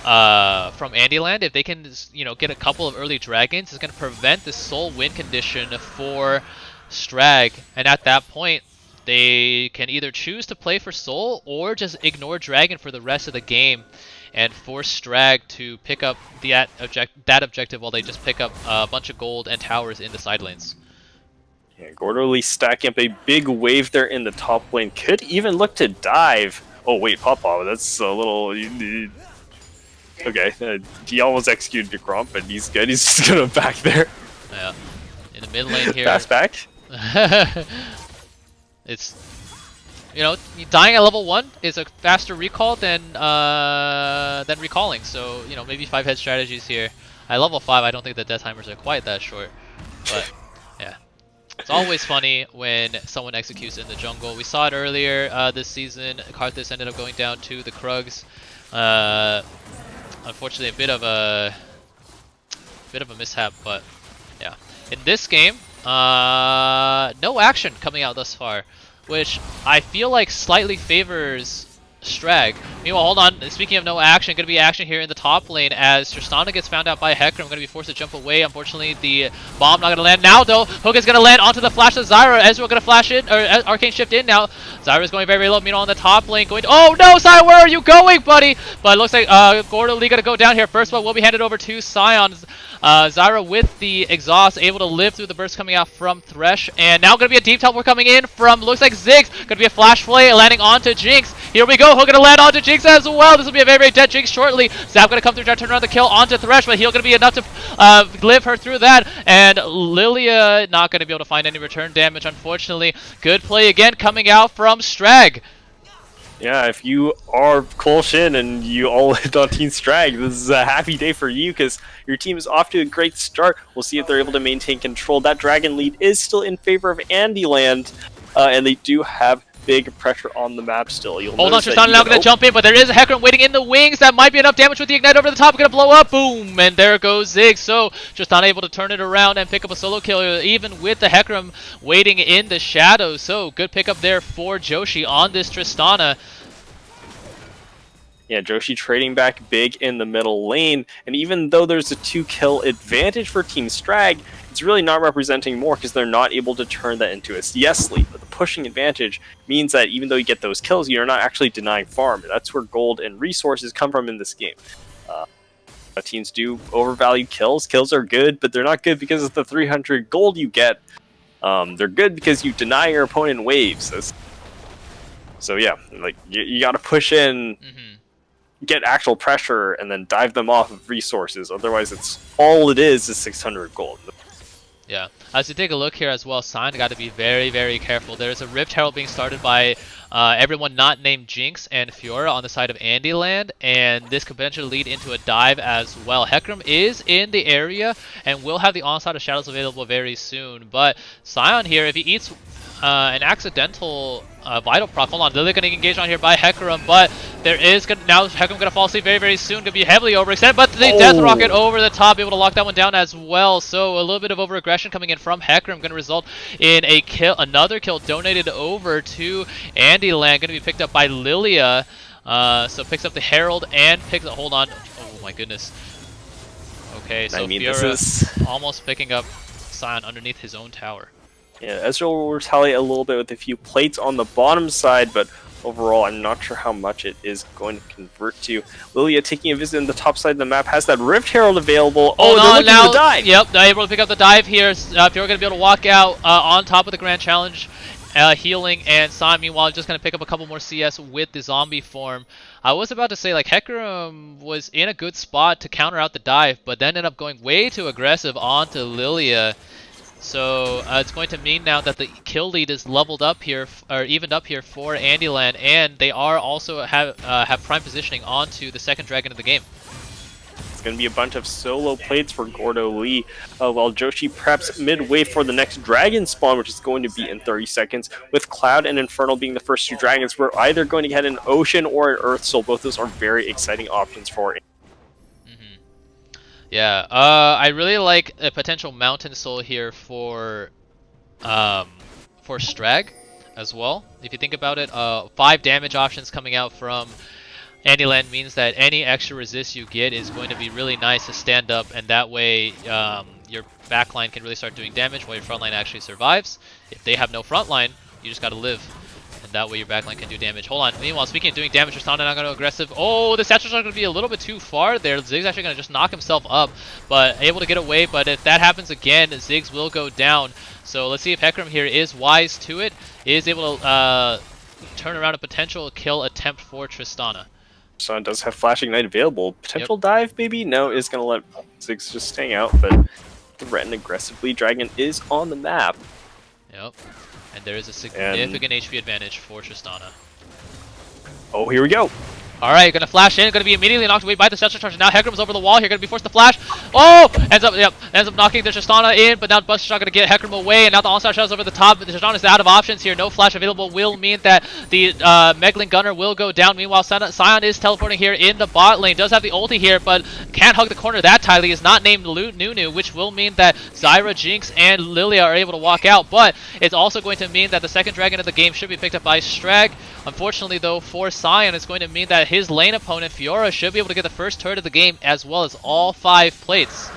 from Andyland. If they can, you know, get a couple of early dragons, it's going to prevent the soul win condition for Strag. And at that point, they can either choose to play for soul or just ignore dragon for the rest of the game and force Strag to pick up that objective while they just pick up a bunch of gold and towers in the side lanes. Yeah, Gordo Lee stacking up a big wave there in the top lane. Could even look to dive. Oh wait, Pawpaw, that's a little... Okay, he almost executed the Gromp, but he's good. He's just gonna back there. Yeah, in the mid lane here. Fast back. It's, you know, dying at level 1 is a faster recall than recalling. So, you know, maybe 5-head strategies here. At level 5, I don't think the death timers are quite that short. But, yeah. It's always funny when someone executes in the jungle. We saw it earlier this season. Karthus ended up going down to the Krugs. Unfortunately, a bit of a mishap, but yeah. In this game, no action coming out thus far, which I feel like slightly favors Strag. Meanwhile, hold on, speaking of no action, going to be action here in the top lane as Tristana gets found out by Hecarim. Going to be forced to jump away. Unfortunately, the bomb not going to land now, though. Hook is going to land onto the flash of Zyra. Ezreal going to flash in, or Arcane Shift in now. Zyra is going very, very low. Meanwhile, on the top lane, going to, oh no, Zyra, where are you going, buddy? But it looks like Gordo Lee going to go down here. First blood will be handed over to Sion. Zyra with the exhaust, able to live through the burst coming out from Thresh. And now going to be a deep teleport coming in from, looks like Ziggs. Going to be a flash play landing onto Jinx. Here we go. Hook going to land onto Jinx as well. This will be a very, very dead Jinx shortly. Zap going to come through, try to turn around the kill onto Thresh, but he'll going to be enough to live her through that. And Lilia not going to be able to find any return damage, unfortunately. Good play again coming out from Strag. Yeah, if you are Cole Shin and you all lived on Team Strag, this is a happy day for you because your team is off to a great start. We'll see if they're able to maintain control. That dragon lead is still in favor of Andyland, and they do have big pressure on the map still. You'll Hold on, notice Tristana now going to jump in, but there is a Hecarim waiting in the wings. That might be enough damage with the Ignite over the top. Going to blow up. Boom! And there goes Ziggs. So Tristana able to turn it around and pick up a solo kill, even with the Hecarim waiting in the shadows. So good pickup there for Joshi on this Tristana. Yeah, Joshi trading back big in the middle lane, and even though there's a 2-kill advantage for Team Strag, it's really not representing more because they're not able to turn that into a CS lead. But the pushing advantage means that even though you get those kills, you're not actually denying farm. That's where gold and resources come from in this game. Teams do overvalue kills. Kills are good, but they're not good because of the 300 gold you get. They're good because you deny your opponent waves. So yeah, like you got to push in. Get actual pressure and then dive them off of resources. Otherwise, it's all it is 600 gold. Yeah. As you take a look here as well, Sion got to be very, very careful. There's a Rift Herald being started by everyone not named Jinx and Fiora on the side of Andyland, and this could potentially lead into a dive as well. Hecarim is in the area and will have the Onslaught of Shadows available very soon, but Sion here, if he eats an accidental Vital proc. Hold on, Lily getting engaged on here by Hecarim, but there is now Hecarim gonna fall asleep very, very soon. Gonna be heavily overextended, but the Death Rocket over the top, able to lock that one down as well. So a little bit of over-aggression coming in from Hecarim, gonna result in a kill, another kill donated over to Andyland. Gonna be picked up by Lilia. So picks up the Herald and picks up. Hold on. Oh my goodness. Okay, so Fiora almost picking up Sion underneath his own tower. Yeah, Ezreal will retaliate a little bit with a few plates on the bottom side, but overall, I'm not sure how much it is going to convert to. Lilia taking a visit in the top side of the map, has that Rift Herald available. Oh, they're looking now, to dive! Yep, they're able to pick up the dive here. Fiora going to be able to walk out on top of the Grand Challenge, healing, and Sion, meanwhile, just going to pick up a couple more CS with the zombie form. I was about to say, like, Hecarim was in a good spot to counter out the dive, but then ended up going way too aggressive onto Lilia. So it's going to mean now that the kill lead is leveled up here, or evened up here for Andyland, and they are also have prime positioning onto the second dragon of the game. It's going to be a bunch of solo plates for Gordo Lee, while Joshi preps midway for the next dragon spawn, which is going to be in 30 seconds, with Cloud and Infernal being the first two dragons. We're either going to get an Ocean or an Earth Soul. Both those are very exciting options for Yeah, I really like a potential Mountain Soul here for Strag as well. If you think about it, 5 damage options coming out from Andyland means that any extra resist you get is going to be really nice to stand up, and that way your backline can really start doing damage while your frontline actually survives. If they have no frontline, you just gotta live. And that way your backline can do damage. Hold on. Meanwhile, speaking of doing damage, Tristana not going to aggressive. Oh, the satchel's going to be a little bit too far there. Ziggs actually going to just knock himself up, but able to get away. But if that happens again, Ziggs will go down. So let's see if Hecarim here is wise to it, is able to turn around a potential kill attempt for Tristana. Tristana does have Flash Ignite available. Potential dive, maybe? No, is going to let Ziggs just hang out, but threaten aggressively. Dragon is on the map. Yep. And there is a significant HP advantage for Tristana. Oh, here we go. Alright, gonna flash in, gonna be immediately knocked away by the Scepter Charge. Now Hecarim's over the wall here, gonna be forced to flash. Oh! Ends up knocking the Tristana in, but now Buster's not gonna get Hecarim away, and now the onslaught shell's over the top, but the Tristana is out of options here. No flash available will mean that the Meglin Gunner will go down. Meanwhile, Sion is teleporting here in the bot lane. Does have the ulti here, but can't hug the corner that tightly. Is not named Nunu, which will mean that Zyra, Jinx, and Lilia are able to walk out, but it's also going to mean that the second dragon of the game should be picked up by Strag. Unfortunately, though, for Sion, it's going to mean that his lane opponent, Fiora, should be able to get the first turret of the game as well as all 5 plates.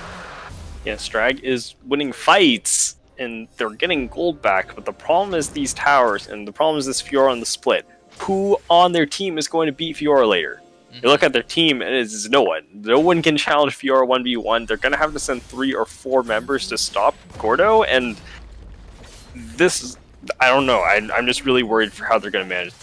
Yeah, Strag is winning fights, and they're getting gold back, but the problem is these towers, and the problem is this Fiora on the split. Who on their team is going to beat Fiora later? You look at their team, and it's no one. No one can challenge Fiora 1v1. They're going to have to send 3 or 4 members to stop Gordo, and this is... I don't know. I'm just really worried for how they're going to manage.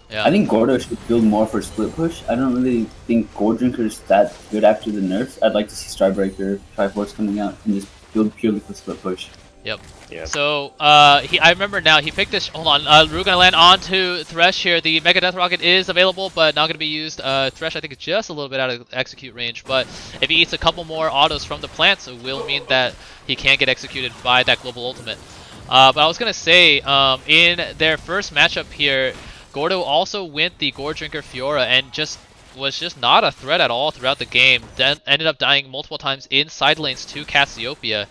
Yeah. I think Gordo should build more for split push. I don't really think Gold Drinker is that good after the nerfs. I'd like to see Starbreaker, Triforce coming out and just build purely for split push. Yep. So, I remember now, he picked this, hold on, Rue gonna land onto Thresh here. The Mega Death Rocket is available, but not gonna be used. Thresh, I think, is just a little bit out of execute range, but if he eats a couple more autos from the plants, it will mean that he can get executed by that global ultimate. But I was gonna say, in their first matchup here, Gordo also went the Gore Drinker Fiora and was just not a threat at all throughout the game. Then ended up dying multiple times in side lanes to Cassiopeia.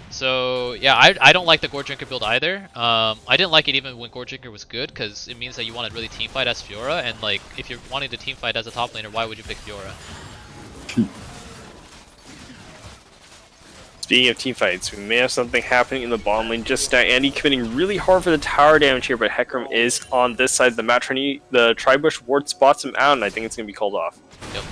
So yeah, I don't like the Gore Drinker build either. I didn't like it even when Gore Drinker was good, because it means that you want to really teamfight as Fiora, and like if you're wanting to teamfight as a top laner, why would you pick Fiora? Speaking of teamfights, we may have something happening in the bottom lane just now. Andy committing really hard for the tower damage here, but Hecarim is on this side of the map. The Tribush ward spots him out, and I think it's going to be called off. Yep.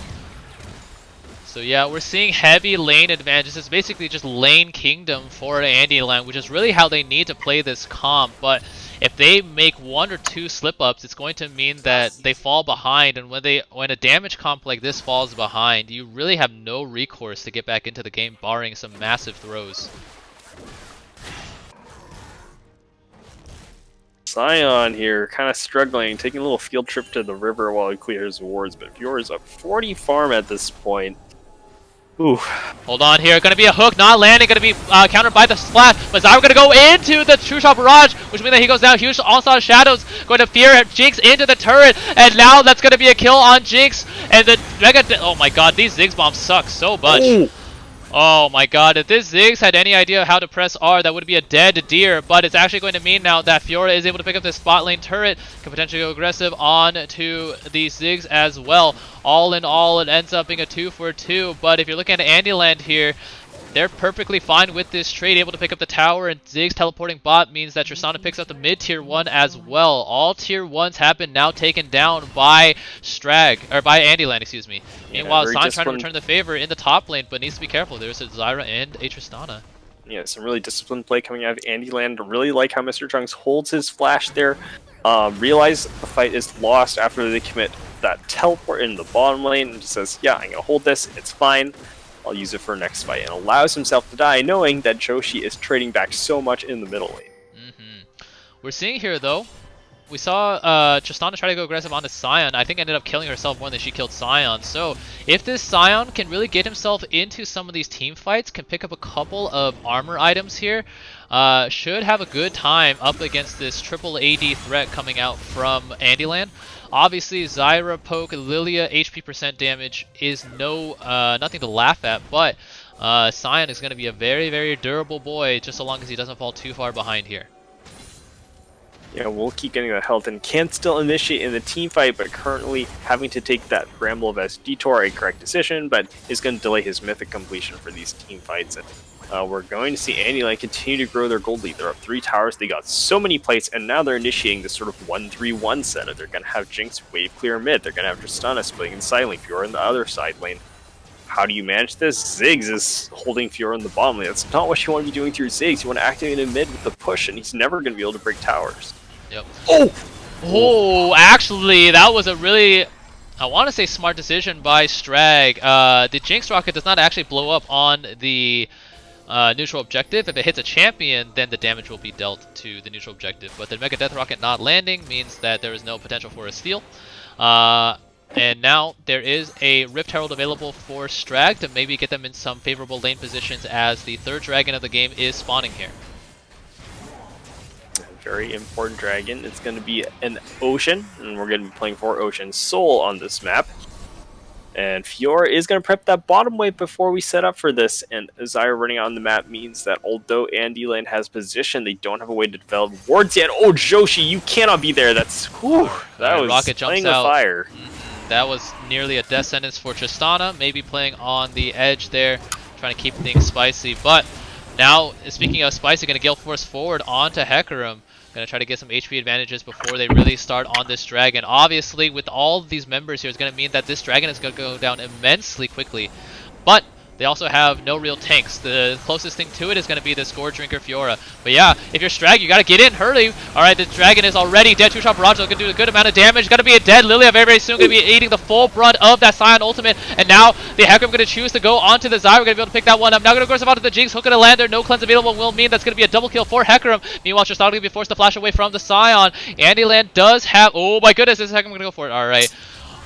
So yeah, we're seeing heavy lane advantages. It's basically just lane kingdom for Andyland, which is really how they need to play this comp. But if they make 1 or 2 slip-ups, it's going to mean that they fall behind. And when a damage comp like this falls behind, you really have no recourse to get back into the game, barring some massive throws. Sion here, kind of struggling, taking a little field trip to the river while he clears wards. But Fiora's up 40 farm at this point. Ooh. Hold on here, gonna be a hook, not landing, gonna be countered by the splash, but Zyra gonna go into the True Shot Barrage, which means that he goes down. Huge onslaught shadows, going to fear Jinx into the turret, and now that's gonna be a kill on Jinx, and the Mega, oh my god, these Ziggs bombs suck so much. Ooh. Oh my god, if this Ziggs had any idea how to press R, that would be a dead deer, but it's actually going to mean now that Fiora is able to pick up this spot lane turret, can potentially go aggressive on to these Ziggs as well. All in all, it ends up being a 2 for 2, but if you're looking at Andyland here, they're perfectly fine with this trade, able to pick up the tower, and Ziggs teleporting bot means that Tristana picks up the mid tier 1 as well. All tier 1s have been now taken down by Strag, or by Andyland, excuse me. Meanwhile, Sion's trying to return the favor in the top lane, but needs to be careful. There's a Zyra and a Tristana. Yeah, some really disciplined play coming out of Andyland. Really like how Mr. Trunks holds his flash there. Realize the fight is lost after they commit that teleport in the bottom lane, and just says, yeah, I'm going to hold this, it's fine. I'll use it for next fight, and allows himself to die, knowing that Joshi is trading back so much in the middle lane. We're seeing here, though, we saw Tristana try to go aggressive onto Sion. I think ended up killing herself more than she killed Sion. So if this Sion can really get himself into some of these team fights, can pick up a couple of armor items here, should have a good time up against this triple AD threat coming out from Andyland. Obviously, Zyra, Poke, Lilia, HP percent damage is nothing to laugh at, but Sion is going to be a very, very durable boy, just so long as he doesn't fall too far behind here. Yeah, we'll keep getting that health and can still initiate in the team fight, but currently having to take that Bramble Vest Detour, a correct decision, but is going to delay his mythic completion for these team fights. And we're going to see Andyland continue to grow their gold lead. They're up 3 towers, they got so many plates, and now they're initiating this sort of 1-3-1 setup. They're going to have Jinx wave clear mid, they're going to have Tristana splitting and Silent Fiora in the other side lane. How do you manage this? Ziggs is holding Fiora in the bottom lane. That's not what you want to be doing to your Ziggs. You want to activate him mid with the push, and he's never going to be able to break towers. Yep. Oh! Oh, actually, that was a really, I want to say, smart decision by Strag. The Jinx rocket does not actually blow up on the neutral objective. If it hits a champion, then the damage will be dealt to the neutral objective. But the Mega Death Rocket not landing means that there is no potential for a steal. And now there is a Rift Herald available for Strag to maybe get them in some favorable lane positions as the 3rd dragon of the game is spawning here. Very important dragon. It's going to be an Ocean, and we're going to be playing for Ocean Soul on this map. And Fiora is going to prep that bottom wave before we set up for this, and Zyra running out on the map means that although Andyland has position, they don't have a way to develop wards yet. Oh, Joshi, you cannot be there. That's, whew, that was Rocket jumps playing out. with fire. That was nearly a death sentence for Tristana, maybe playing on the edge there, trying to keep things spicy. But now, speaking of spicy, going to Gale Force forward onto Hecarim. Going to try to get some HP advantages before they really start on this dragon. Obviously, with all of these members here, it's going to mean that this dragon is going to go down immensely quickly. But they also have no real tanks. The closest thing to it is going to be the Score Drinker Fiora. But yeah, if you're Strag, you got to get in, hurry. Alright, the dragon is already dead. 2-shot barrage, going to do a good amount of damage. Going to be a dead Lilia very, very soon. Going to be eating the full brunt of that Scion ultimate. And now the Hecarim going to choose to go onto the Zyra. We're going to be able to pick that one up. Now going to go onto the Jinx. Hook going to land there. No cleanse available will mean that's going to be a double kill for Hecarim. Meanwhile, Tristana going to be forced to flash away from the Scion. Andyland does have... Oh my goodness, this is Hecarim going to go for it. Alright.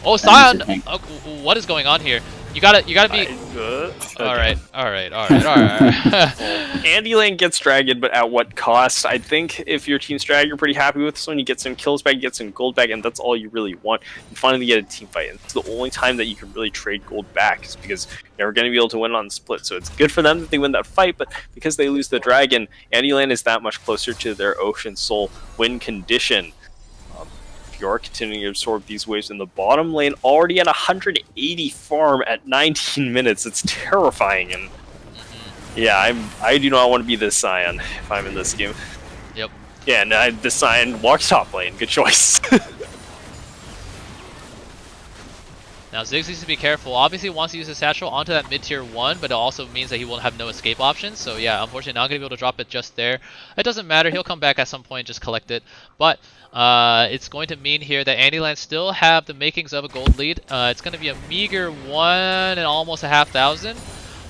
Oh, Scion! Oh, what is going on here? You gotta be... Alright. Andyland gets Dragon, but at what cost? I think if your team's Drag, you're pretty happy with this one. You get some kills back, you get some gold back, and that's all you really want. You finally get a team fight, and it's the only time that you can really trade gold back, is because you're never going to be able to win on split. So it's good for them that they win that fight, but because they lose the Dragon, Andyland is that much closer to their Ocean Soul win condition. Fiora continuing to absorb these waves in the bottom lane, already at 180 farm at 19 minutes. It's terrifying, and yeah, I do not want to be this Scion if I'm in this game. Yep. Yeah, and this Scion walks top lane. Good choice. Now Ziggs needs to be careful. Obviously he wants to use his satchel onto that mid-tier 1, but it also means that he will have no escape options. So yeah, unfortunately not going to be able to drop it just there. It doesn't matter, he'll come back at some point, just collect it. But it's going to mean here that Andyland still have the makings of a gold lead. It's going to be a meager 1 and almost a half thousand.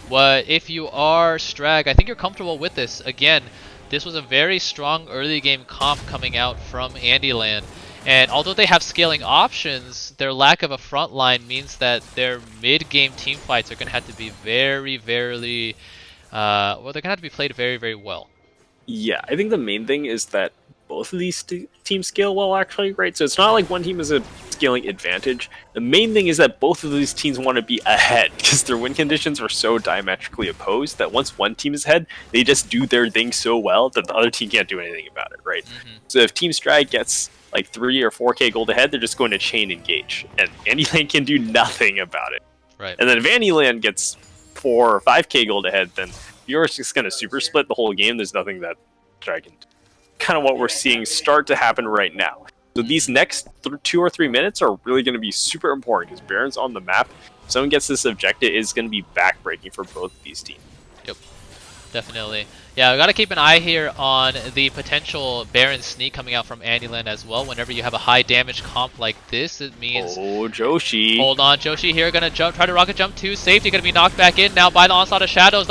But if you are Strag, I think you're comfortable with this. Again, this was a very strong early game comp coming out from Andyland. And although they have scaling options, their lack of a front line means that their mid-game team fights are going to have to be very, very, well, they're going to have to be played very, very well. Yeah, I think the main thing is that both of these teams scale well, actually, right? So it's not like one team has a scaling advantage. The main thing is that both of these teams want to be ahead, because their win conditions are so diametrically opposed that once one team is ahead, they just do their thing so well that the other team can't do anything about it, right? So if Team Strag gets like 3 or 4k gold ahead, they're just going to chain engage, and Andyland can do nothing about it. Right. And then if Andyland gets 4 or 5k gold ahead, then Fiora's just going to super split the whole game. There's nothing that Strag can do. Kind of what we're seeing start to happen right now. So these next 2 or 3 minutes are really going to be super important, because Baron's on the map. If someone gets this objective, it's going to be backbreaking for both of these teams. Yep, definitely. Yeah, we got to keep an eye here on the potential Baron sneak coming out from Andyland as well. Whenever you have a high damage comp like this, it means... Oh, Joshi. Hold on, Joshi here, gonna jump, try to rocket jump to safety, gonna be knocked back in now by the onslaught of shadows.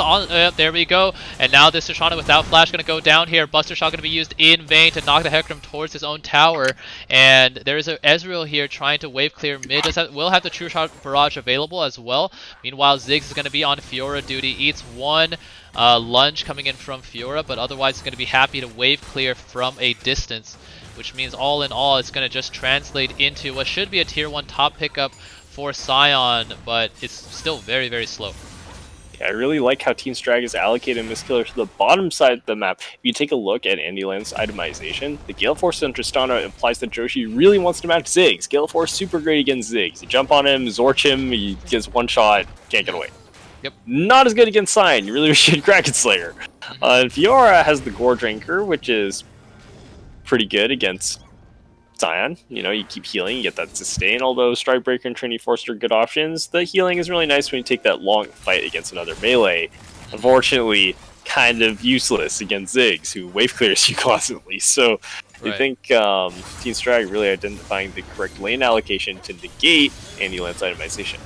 There we go. And now this Tristana without flash gonna go down here. Buster Shot gonna be used in vain to knock the Hecarim towards his own tower. And there is a Ezreal here trying to wave clear mid. Will have the True Shot barrage available as well. Meanwhile, Ziggs is gonna be on Fiora duty. Eats one lunge coming in from Fiora, but otherwise it's going to be happy to wave clear from a distance, which means all in all it's going to just translate into what should be a tier 1 top pickup for Scion, but it's still very, very slow. I really like how Team Strag has allocated Miss Killer to the bottom side of the map. If you take a look at Andyland's itemization, the Gale Force on Tristana implies that Joshi really wants to match Ziggs. Gale Force super great against Ziggs. You jump on him, Zorch him, he gets one shot, can't get away. Yep. Not as good against Cyan. You really wish you had Kraken Slayer. Fiora has the Gore Drinker, which is pretty good against Cyan. You know, you keep healing, you get that sustain, although Strikebreaker and Trinity Force are good options. The healing is really nice when you take that long fight against another melee. Unfortunately, kind of useless against Ziggs, who wave clears you constantly. So I think Team Strag really identifying the correct lane allocation to negate Andyland's itemization.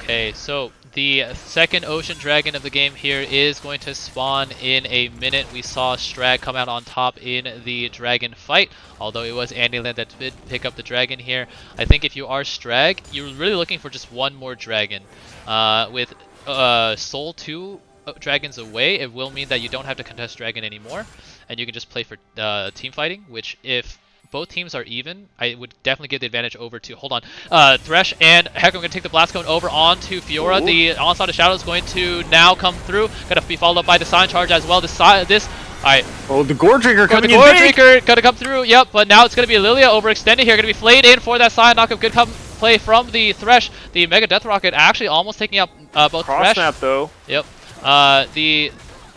Okay, so the second Ocean Dragon of the game here is going to spawn in a minute. We saw Strag come out on top in the dragon fight, although it was Andyland that did pick up the dragon here. I think if you are Strag, you're really looking for just one more dragon. With Soul 2 dragons away, it will mean that you don't have to contest dragon anymore, and you can just play for team fighting, which if both teams are even, I would definitely give the advantage over to, hold on, Thresh and Heck, I'm going to take the Blast Cone over onto Fiora. Ooh. The Onslaught of Shadow is going to now come through. Going to be followed up by the Sign Charge as well. Alright. Oh, the Gore Drinker coming in. The Gore Drinker going to come through, yep, but now it's going to be Lilia overextended here. Going to be flayed in for that Sign knock-up. Good play from the Thresh. The Mega Death Rocket actually almost taking out both Thresh. Cross snap though. Yep. The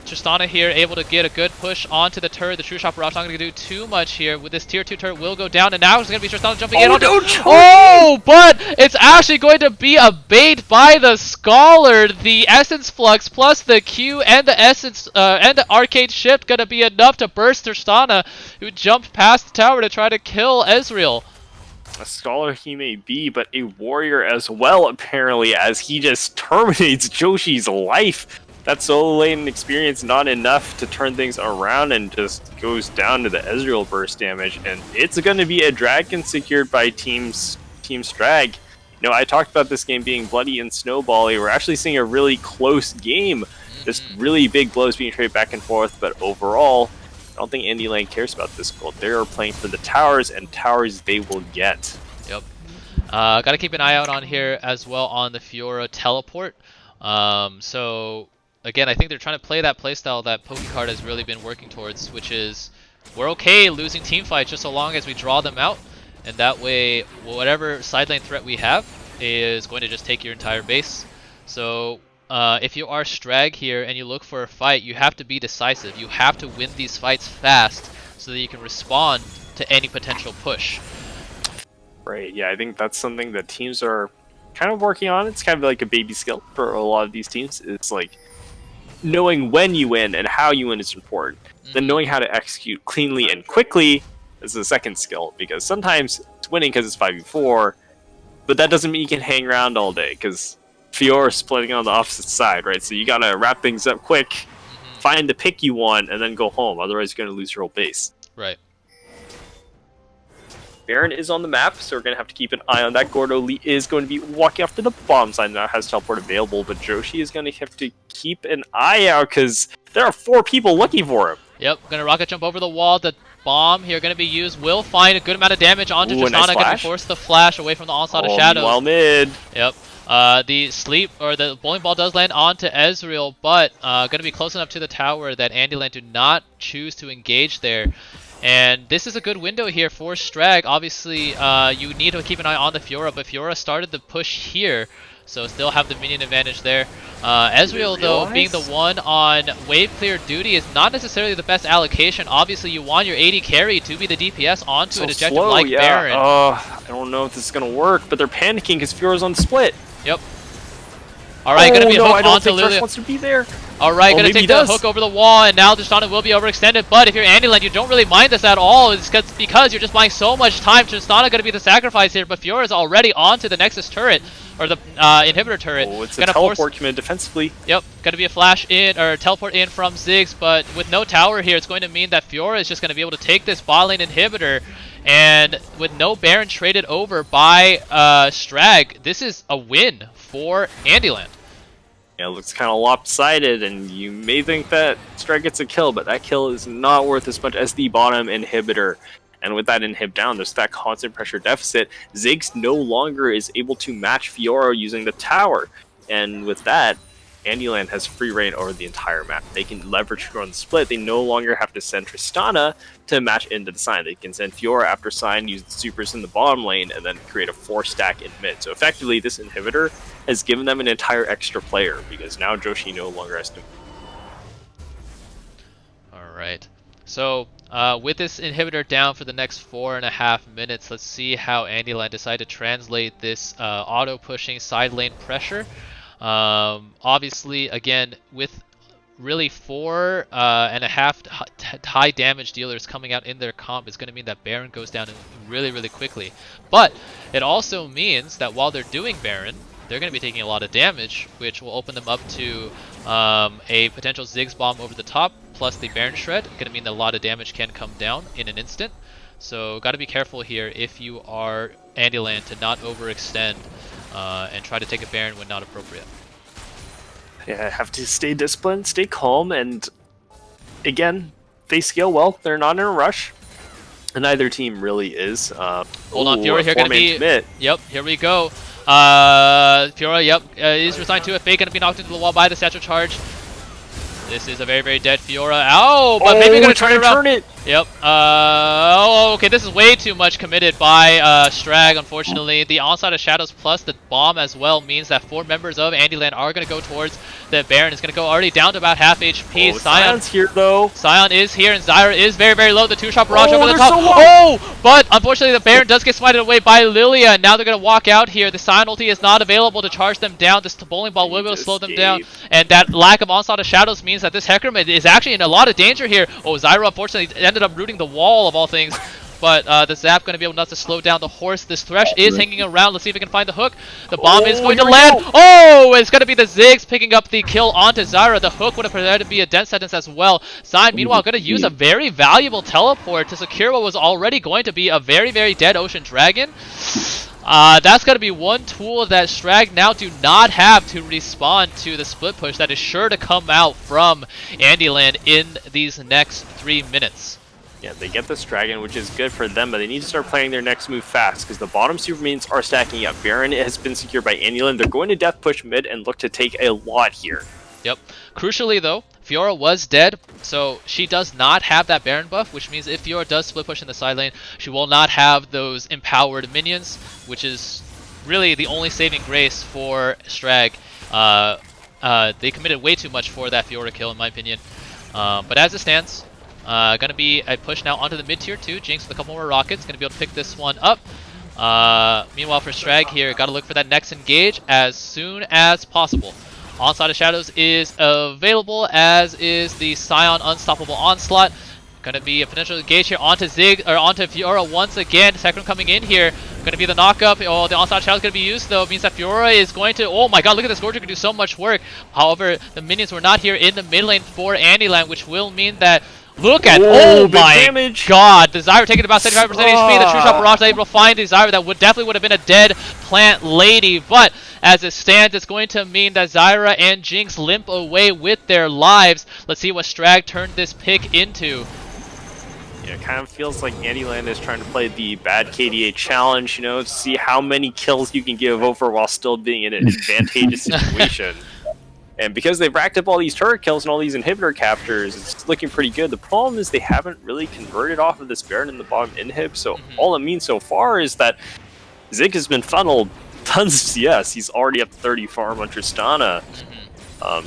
Tristana here able to get a good push onto the turret. The True Shot Barrage not going to do too much here. With this tier 2 turret will go down, and now it's going to be Tristana jumping in onto... but it's actually going to be a bait by the Scholar. The Essence Flux plus the Q and the Essence and the Arcade Shift going to be enough to burst Tristana, who jumped past the tower to try to kill Ezreal. A Scholar he may be, but a warrior as well, apparently, as he just terminates Joshi's life. That solo lane experience not enough to turn things around and just goes down to the Ezreal burst damage, and it's going to be a dragon secured by Team Strag. You know, I talked about this game being bloody and snowbally. We're actually seeing a really close game, just really big blows being traded back and forth, but overall, I don't think Andyland cares about this goal. They are playing for the towers, and towers they will get. Yep. Got to keep an eye out on here as well on the Fiora teleport. So again, I think they're trying to play that playstyle that PokeCard has really been working towards, which is we're okay losing team fights just so long as we draw them out, and that way whatever side lane threat we have is going to just take your entire base. So if you are Strag here and you look for a fight, you have to be decisive. You have to win these fights fast so that you can respond to any potential push. Right, yeah, I think that's something that teams are kind of working on. It's kind of like a baby skill for a lot of these teams. It's like knowing when you win and how you win is important. Then knowing how to execute cleanly and quickly is the second skill, because sometimes it's winning because it's 5v4, but that doesn't mean you can hang around all day, because Fiora is splitting on the opposite side, right? So you gotta wrap things up quick, find the pick you want, and then go home. Otherwise, you're gonna lose your whole base. Right. Baron is on the map, so we're going to have to keep an eye on that. Gordo Lee is going to be walking off to the bottom side, now has teleport available, but Joshi is going to have to keep an eye out because there are 4 people looking for him. Yep, going to rocket jump over the wall. The bomb here going to be used. Will find a good amount of damage onto Tristana. Nice going to force the flash away from the Onslaught of Shadows. Well mid. Yep. The sleep, or the bowling ball does land onto Ezreal, but going to be close enough to the tower that Andyland do not choose to engage there. And this is a good window here for Strag. Obviously, you need to keep an eye on the Fiora, but Fiora started the push here, so still have the minion advantage there. Ezreal, though, being the one on wave clear duty is not necessarily the best allocation. Obviously, you want your AD carry to be the DPS onto an objective like Baron. I don't know if this is going to work, but they're panicking because Fiora's on the split. Yep. Alright, gonna be a hook onto Lilia. Wants to be there. Alright, gonna take the hook over the wall, and now Tristana will be overextended, but if you're Andyland, you don't really mind this at all. It's because you're just buying so much time. Tristana gonna be the sacrifice here, but Fiora is already onto the Nexus turret, or the inhibitor turret. Oh, it's a teleport command defensively. Yep, gonna be a flash in, or teleport in from Ziggs, but with no tower here, it's going to mean that Fiora is just gonna be able to take this bot lane inhibitor. And with no Baron traded over by Strag, this is a win for Andyland. Yeah, it looks kind of lopsided, and you may think that Strag gets a kill, but that kill is not worth as much as the bottom inhibitor. And with that inhib down, there's that constant pressure deficit. Ziggs no longer is able to match Fiora using the tower. And with that, Andyland has free reign over the entire map. They can leverage Fiora on the split. They no longer have to send Tristana to match into the Sign. They can send Fiora after Sign, use the supers in the bottom lane, and then create a 4-stack in mid. So effectively, this inhibitor has given them an entire extra player, because now Joshi no longer has to... Alright. So, with this inhibitor down for the next 4.5 minutes, let's see how Andyland decide to translate this auto-pushing side lane pressure. Obviously, again, with really 4.5 high damage dealers coming out in their comp is going to mean that Baron goes down really quickly. But it also means that while they're doing Baron, they're going to be taking a lot of damage, which will open them up to a potential Ziggs bomb over the top, plus the Baron Shred. Going to mean that a lot of damage can come down in an instant. So got to be careful here if you are Andyland to not overextend and try to take a Baron when not appropriate. Yeah, have to stay disciplined, stay calm, and again, they scale well. They're not in a rush. And neither team really is. Hold on, Fiora here going to be... Commit. Yep, here we go. Fiora, yep, is resigned to a fake, going to be knocked into the wall by the satchel charge. This is a very dead Fiora. Ow! But maybe going to turn it. Yep. Oh, okay. This is way too much committed by Strag, unfortunately. The Onslaught of Shadows plus the bomb as well means that 4 members of Andyland are going to go towards the Baron. It's going to go already down to about half HP. Sion's here, though. Sion is here, and Zyra is very low. The 2-shot barrage over the they're top. so low. Oh! But unfortunately, the Baron does get smited away by Lilia. Now they're going to walk out here. The Sion ulti is not available to charge them down. This bowling ball will be able to slow them down. And that lack of Onslaught of Shadows means that this Hecarim is actually in a lot of danger here. Oh, Zyra unfortunately ended up rooting the wall of all things. But the Zap going to be able enough to slow down the horse. This Thresh is hanging around. Let's see if we can find the hook. The bomb is going to land. Oh, it's going to be the Ziggs picking up the kill onto Zyra. The hook would have prepared to be a dense sentence as well. Sign, meanwhile, going to use a very valuable teleport to secure what was already going to be a very dead Ocean Dragon. That's going to be one tool that Strag now do not have to respond to the split push that is sure to come out from Andyland in these next 3 minutes. Yeah, they get this Dragon, which is good for them, but they need to start playing their next move fast, because the bottom super minions are stacking up. Baron has been secured by Andyland. They're going to death push mid and look to take a lot here. Yep. Crucially, though, Fiora was dead, so she does not have that Baron buff, which means if Fiora does split push in the side lane, she will not have those empowered minions, which is really the only saving grace for Strag. They committed way too much for that Fiora kill, in my opinion. But as it stands, gonna be a push now onto the mid tier 2. Jinx with a couple more rockets, gonna be able to pick this one up. Meanwhile, for Strag here, gotta look for that next engage as soon as possible. Onslaught of Shadows is available, as is the Sion Unstoppable Onslaught. Gonna be a potential engage here onto onto Fiora once again. Hecarim coming in here. Gonna be the knockup. Oh, the Onslaught of Shadows gonna be used though. It means that Fiora is going to. Oh my god, look at this Scorcher, can do so much work. However, the minions were not here in the mid lane for Andyland, which will mean that. Look at, oh my god, the Zyra taking about 75% HP, the True Shot Barrage able to find the Zyra that definitely would have been a dead plant lady, but as it stands, it's going to mean that Zyra and Jinx limp away with their lives. Let's see what Strag turned this pick into. Yeah, it kind of feels like Andyland is trying to play the bad KDA challenge, you know, to see how many kills you can give over while still being in an advantageous situation. And because they've racked up all these turret kills and all these inhibitor captures, it's looking pretty good. The problem is they haven't really converted off of this Baron in the bottom inhib, so all it means so far is that Zig has been funneled tons. Yes, he's already up to 30 farm on Tristana.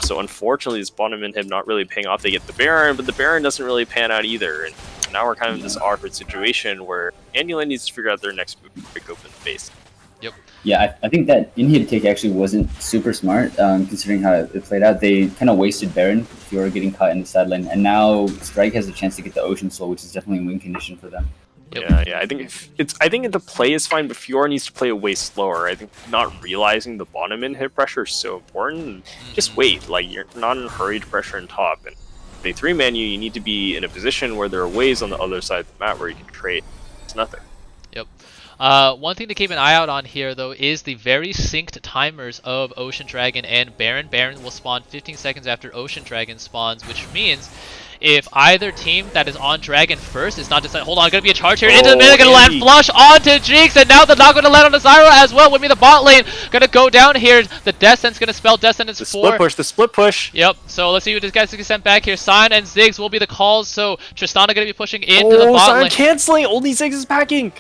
So unfortunately, this bottom inhib not really paying off. They get the Baron, but the Baron doesn't really pan out either. And now we're kind of in this awkward situation where Andyland needs to figure out their next move to pick open the base. Yep. Yeah, I think that in-hit take actually wasn't super smart, considering how it played out. They kind of wasted Baron, Fiora getting caught in the side lane, and now Strike has a chance to get the Ocean Soul, which is definitely a win condition for them. Yep. Yeah. I think the play is fine, but Fiora needs to play it way slower. I think not realizing the bottom in-hit pressure is so important. Just wait, like you're not in a hurry to pressure in top, and if they 3-man you need to be in a position where there are ways on the other side of the map where you can trade. It's nothing. Yep. One thing to keep an eye out on here, though, is the very synced timers of Ocean Dragon and Baron. Baron will spawn 15 seconds after Ocean Dragon spawns, which means if either team that is on Dragon first is not decided. Hold on, gonna be a charge here into the middle, gonna land flush onto Jinx, and now the knock gonna land on the Zyra as well. Would be the bot lane gonna go down here. The Death Sentence gonna spell Death Sentence 4. The split push. Yep. So let's see what this guy's gonna send back here. Sion and Ziggs will be the calls. So Tristana gonna be pushing into the bot Sion lane. canceling. Only Ziggs is packing.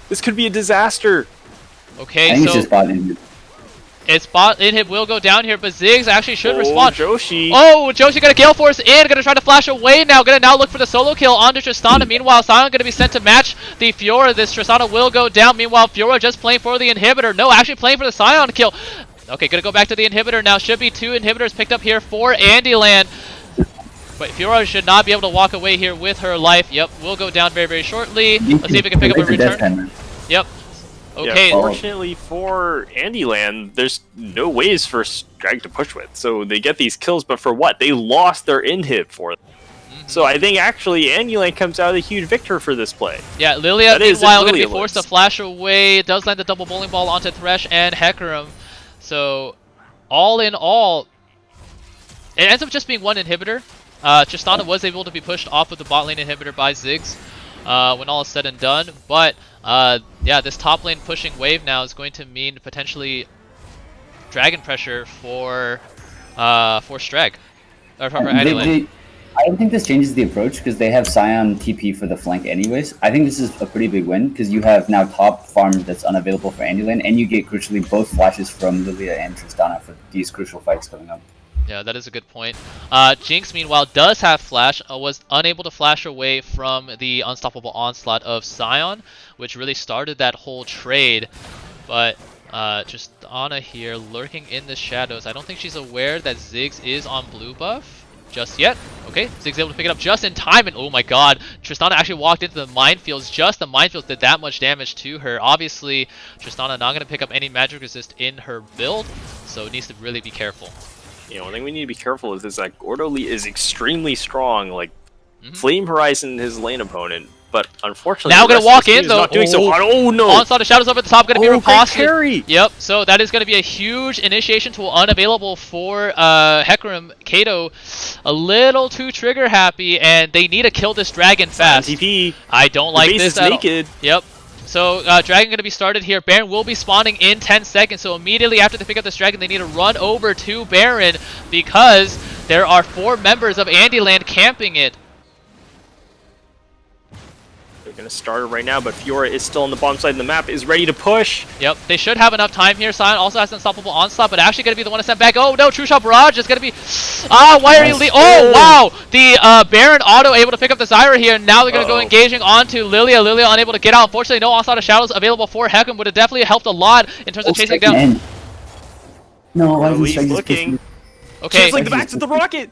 This could be a disaster. Okay, I think so it's just bot inhib. its bot inhib will go down here, but Ziggs actually should respond. Joshi. Oh, Joshi gonna Gale Force in, gonna try to flash away now, gonna now look for the solo kill onto Tristana. Meanwhile, Sion gonna be sent to match the Fiora. This Tristana will go down. Meanwhile, Fiora just playing for the inhibitor. No, actually playing for the Sion kill. Okay, gonna go back to the inhibitor now. Should be 2 inhibitors picked up here for Andyland. But Fiora should not be able to walk away here with her life. Yep, will go down very, very shortly. Let's see if we can pick up a return. Yep. Okay. Yeah, fortunately for Andyland, there's no ways for Strag to push with. So they get these kills, but for what? They lost their inhib for them. So I think actually Andyland comes out a huge victor for this play. Yeah, Lilia meanwhile going to be forced to flash away. It does land the double bowling ball onto Thresh and Hecarim. So all in all, it ends up just being one inhibitor. Tristana was able to be pushed off of the bot lane inhibitor by Ziggs when all is said and done. But yeah, this top lane pushing wave now is going to mean potentially dragon pressure for Strag. Or for Andyland. I don't think this changes the approach because they have Sion TP for the flank anyways. I think this is a pretty big win because you have now top farm that's unavailable for Andyland, and you get crucially both flashes from Lilia and Tristana for these crucial fights coming up. Yeah, that is a good point. Jinx, meanwhile, does have flash, was unable to flash away from the unstoppable onslaught of Sion, which really started that whole trade. But Tristana here lurking in the shadows. I don't think she's aware that Ziggs is on blue buff just yet. Okay, Ziggs able to pick it up just in time, and oh my god, Tristana actually walked into the minefields. Just the minefields did that much damage to her. Obviously, Tristana not going to pick up any magic resist in her build, so needs to really be careful. You know, one thing we need to be careful is that Gordo Lee is extremely strong, like Flame Horizon his lane opponent, but unfortunately now gonna walk in though. Not doing so hard. Oh no! Onslaught of Shadows over the top, gonna be riposted. Carry. Yep. So that is gonna be a huge initiation tool unavailable for Hecarim. Kato, a little too trigger happy, and they need to kill this dragon fast. TP. I don't like this at all. Naked. Yep. So dragon going to be started here. Baron will be spawning in 10 seconds. So immediately after they pick up this dragon, they need to run over to Baron because there are 4 members of Andyland camping it. They're going to start it right now, but Fiora is still on the bottom side of the map, is ready to push. Yep, they should have enough time here. Sion also has an unstoppable onslaught, but actually going to be the one to send back. Oh no, True Shot Barrage is going to be... why are you... Oh wow, the Baron auto able to pick up the Zyra here. Now they're going to go engaging onto Lilia. Lilia unable to get out. Unfortunately, no Onslaught of Shadows available for Hecarim. Would have definitely helped a lot in terms of chasing down... No, I was looking. Okay. Like the backs of the rocket.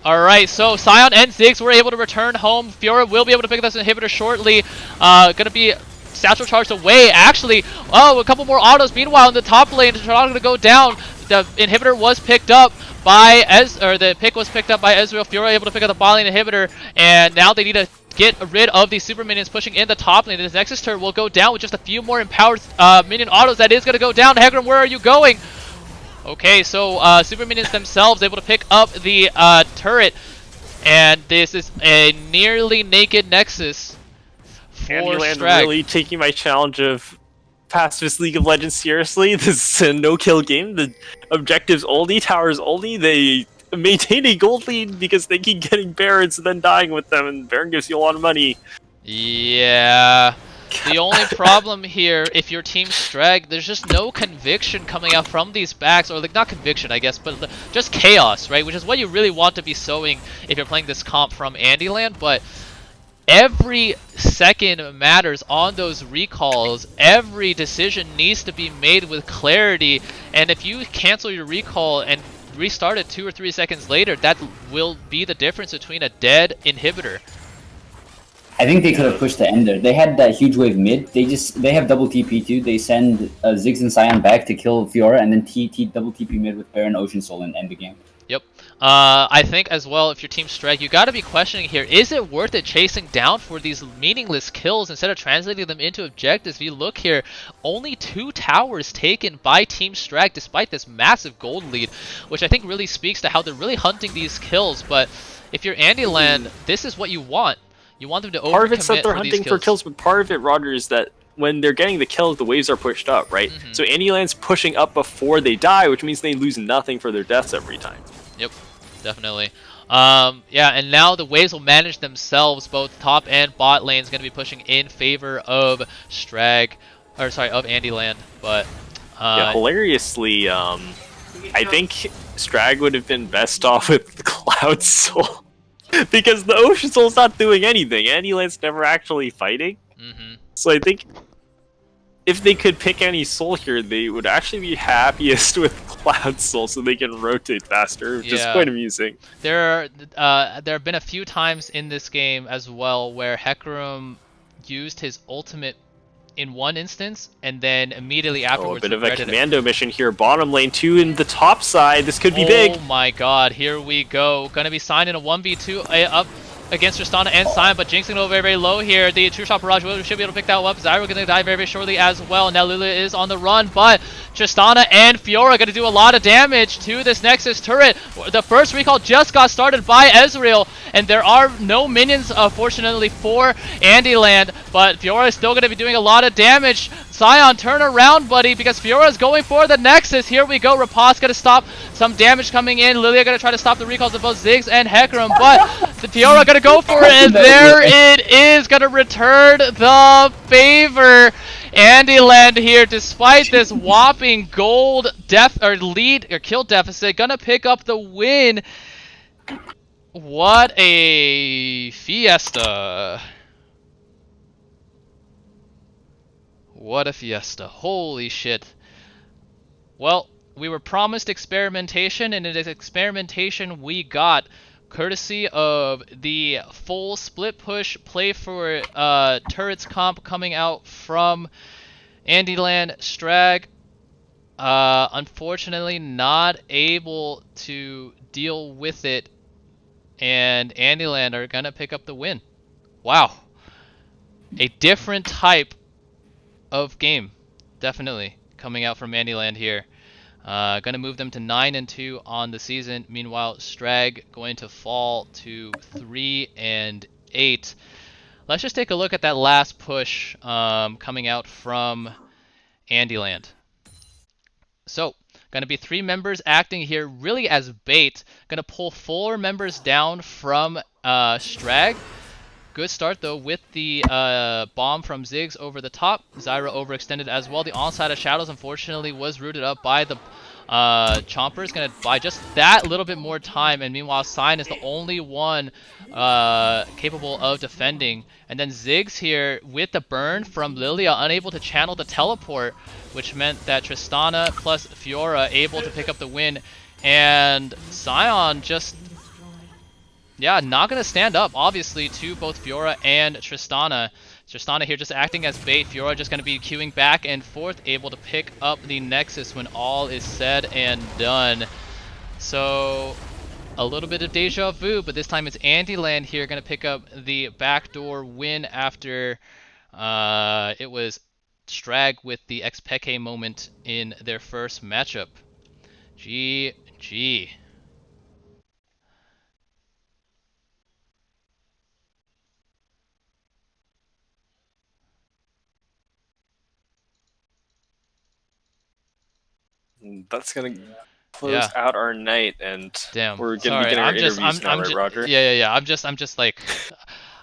Alright, so Sion and Ziggs were able to return home. Fiora will be able to pick up this inhibitor shortly. Gonna be satchel charged away. Actually, a couple more autos. Meanwhile, in the top lane, Tristana gonna go down. The inhibitor was picked up by the pick was picked up by Ezreal. Fiora able to pick up the bot lane inhibitor, and now they need to get rid of these super minions pushing in the top lane. This Nexus turret will go down with just a few more empowered minion autos. That is gonna go down. Hecarim, where are you going? Okay, so super minions themselves able to pick up the turret, and this is a nearly naked Nexus for Andyland Strag. really taking my challenge of pacifist League of Legends seriously. This is a no-kill game. The objectives only, towers only. They maintain a gold lead because they keep getting Barons and then dying with them, and Baron gives you a lot of money. Yeah. The only problem here, if your team's Strag, there's just no conviction coming out from these backs, or like not conviction, I guess, but just chaos, right? Which is what you really want to be sowing if you're playing this comp from Andyland. But every second matters on those recalls. Every decision needs to be made with clarity, and if you cancel your recall and restart it 2 or 3 seconds later, that will be the difference between a dead inhibitor. I think they could have pushed the ender. They had that huge wave mid. They have double TP too. They send Ziggs and Sion back to kill Fiora, and then double TP mid with Baron, Ocean Soul, and end the game. Yep. I think as well, if your team Strag, you got to be questioning here, is it worth it chasing down for these meaningless kills instead of translating them into objectives? If you look here, only 2 towers taken by Team Strag despite this massive gold lead, which I think really speaks to how they're really hunting these kills. But if you're Andyland, this is what you want. You want them to Part of it's that overcommit they're for these hunting for kills, but part of it, Roger, is that when they're getting the kills, the waves are pushed up, right? So Andyland's pushing up before they die, which means they lose nothing for their deaths every time. Yep, definitely. Yeah, and now the waves will manage themselves. Both top and bot lane is going to be pushing in favor of Strag, or sorry, of Andyland. But yeah, hilariously, I think Strag would have been best off with Cloud Soul because the Ocean Soul's not doing anything. Andyland's never actually fighting. So I think if they could pick any soul here, they would actually be happiest with Cloud Soul, so they can rotate faster, which is quite amusing. there have been a few times in this game as well where Hecarim used his ultimate in one instance and then immediately afterwards a bit of a regretted it. commando mission here. Bottom lane 2 in the top side. This could be big. Oh my god, here we go. Gonna be signed in a 1v2 up against Tristana and Sion, but Jinxing go very, very low here. The True Shot Barrage should be able to pick that up. Zyro gonna die very, very shortly as well. Now Lilia is on the run, but Tristana and Fiora gonna do a lot of damage to this Nexus turret. The first recall just got started by Ezreal, and there are no minions, fortunately, for Andyland, but Fiora is still gonna be doing a lot of damage. Sion, turn around, buddy, because Fiora is going for the Nexus. Here we go. Rapaz gonna stop some damage coming in. Lilia gonna try to stop the recalls of both Ziggs and Hecarim, but the Fiora gonna go for it, and there it is, gonna return the favor. Andyland here, despite this whopping gold lead or kill deficit, gonna pick up the win. What a fiesta. What a fiesta. Holy shit. Well, we were promised experimentation, and it is experimentation we got, courtesy of the full split push play for turrets comp coming out from Andyland. Strag, unfortunately not able to deal with it, and Andyland are gonna pick up the win. Wow. A different type of game, definitely, coming out from Andyland here. Gonna move them to 9-2 on the season. Meanwhile, Strag going to fall to 3-8. Let's just take a look at that last push coming out from Andyland. So, gonna be 3 members acting here really as bait. Gonna pull 4 members down from Strag. Good start though with the bomb from Ziggs over the top. Zyra overextended as well. The onside of Shadows unfortunately was rooted up by the Chompers. Gonna buy just that little bit more time, and meanwhile Sion is the only one capable of defending. And then Ziggs here with the burn from Lilia, unable to channel the teleport, which meant that Tristana plus Fiora able to pick up the win. And Sion just, yeah, not going to stand up, obviously, to both Fiora and Tristana. Tristana here just acting as bait. Fiora just going to be queuing back and forth, able to pick up the Nexus when all is said and done. So, a little bit of deja vu, but this time it's Andyland here going to pick up the backdoor win after it was Strag with the XPK moment in their first matchup. GG. That's gonna close out our night, and damn, we're gonna begin our interviews now, right, Roger? Yeah. I'm just like,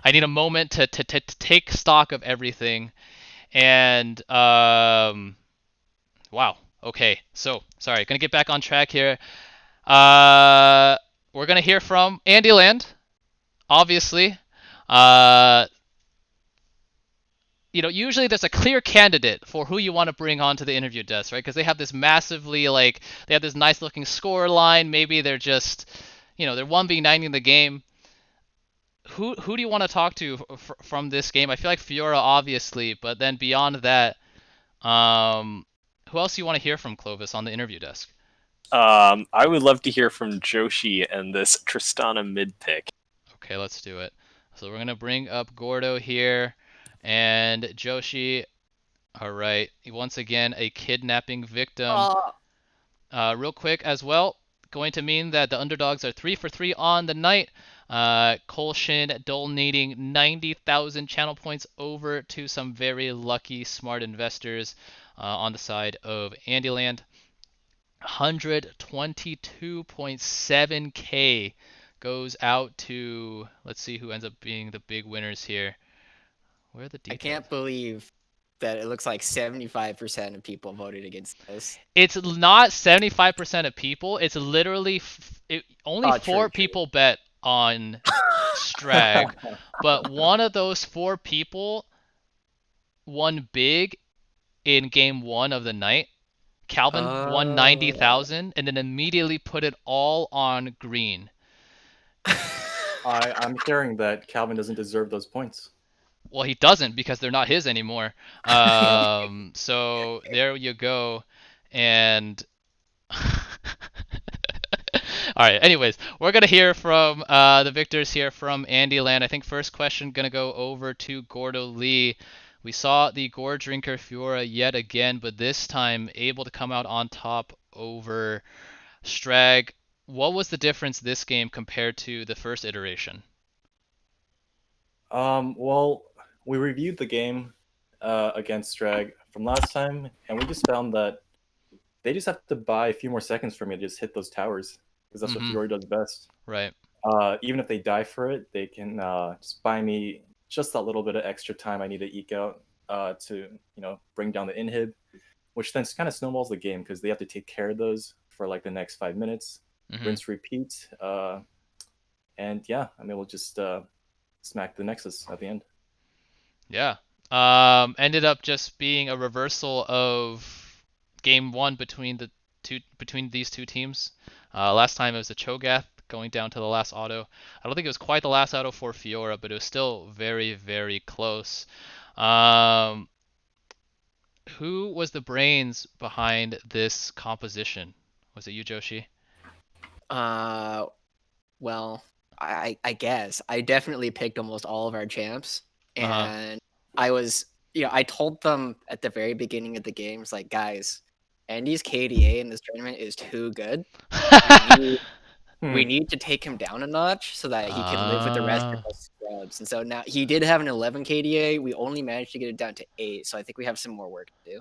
I need a moment to take stock of everything, and wow. Okay, so sorry, gonna get back on track here. We're gonna hear from Andyland, obviously. You know, usually there's a clear candidate for who you want to bring onto the interview desk, right? Because they have this massively, like, they have this nice looking score line. Maybe they're just, you know, they're 1v9 in the game. Who do you want to talk to from this game? I feel like Fiora, obviously, but then beyond that, who else do you want to hear from, Clovis, on the interview desk? I would love to hear from Joshi and this Tristana mid pick. Okay, let's do it. So we're gonna bring up Gordo here, and Joshi. All right, once again a kidnapping victim. Real quick as well, going to mean that the underdogs are 3 for 3 on the night. Cole Shin donating 90,000 channel points over to some very lucky, smart investors on the side of Andyland. 122.7k goes out to, let's see who ends up being the big winners here. Where are the details? I can't believe that it looks like 75% of people voted against this. It's not 75% of people. It's literally only four people bet on Strag, but one of those 4 people won big in game 1 of the night. Calvin won 90,000 and then immediately put it all on green. I'm hearing that Calvin doesn't deserve those points. Well, he doesn't because they're not his anymore. So there you go. And all right. Anyways, we're gonna hear from the victors here from Andyland. I think first question gonna go over to Gordo Lee. We saw the Gore Drinker Fiora yet again, but this time able to come out on top over Strag. What was the difference this game compared to the first iteration? Well, we reviewed the game against Strag from last time, and we just found that they just have to buy a few more seconds for me to just hit those towers, because that's what Fiora does best. Right. Even if they die for it, they can just buy me just that little bit of extra time I need to eke out to bring down the inhib, which then kind of snowballs the game because they have to take care of those for like the next 5 minutes, rinse, repeat, and yeah, I'm able to just smack the Nexus at the end. Yeah. Ended up just being a reversal of game 1 between these two teams. Last time it was a Cho'Gath going down to the last auto. I don't think it was quite the last auto for Fiora, but it was still very, very close. Who was the brains behind this composition? Was it you, Joshi? Well, I guess I definitely picked almost all of our champs, and I was, I told them at the very beginning of the games, like, guys, Andy's KDA in this tournament is too good. We need to take him down a notch so that he can live with the rest of us scrubs. And so now he did have an 11 KDA. We only managed to get it down to 8, so I think we have some more work to do.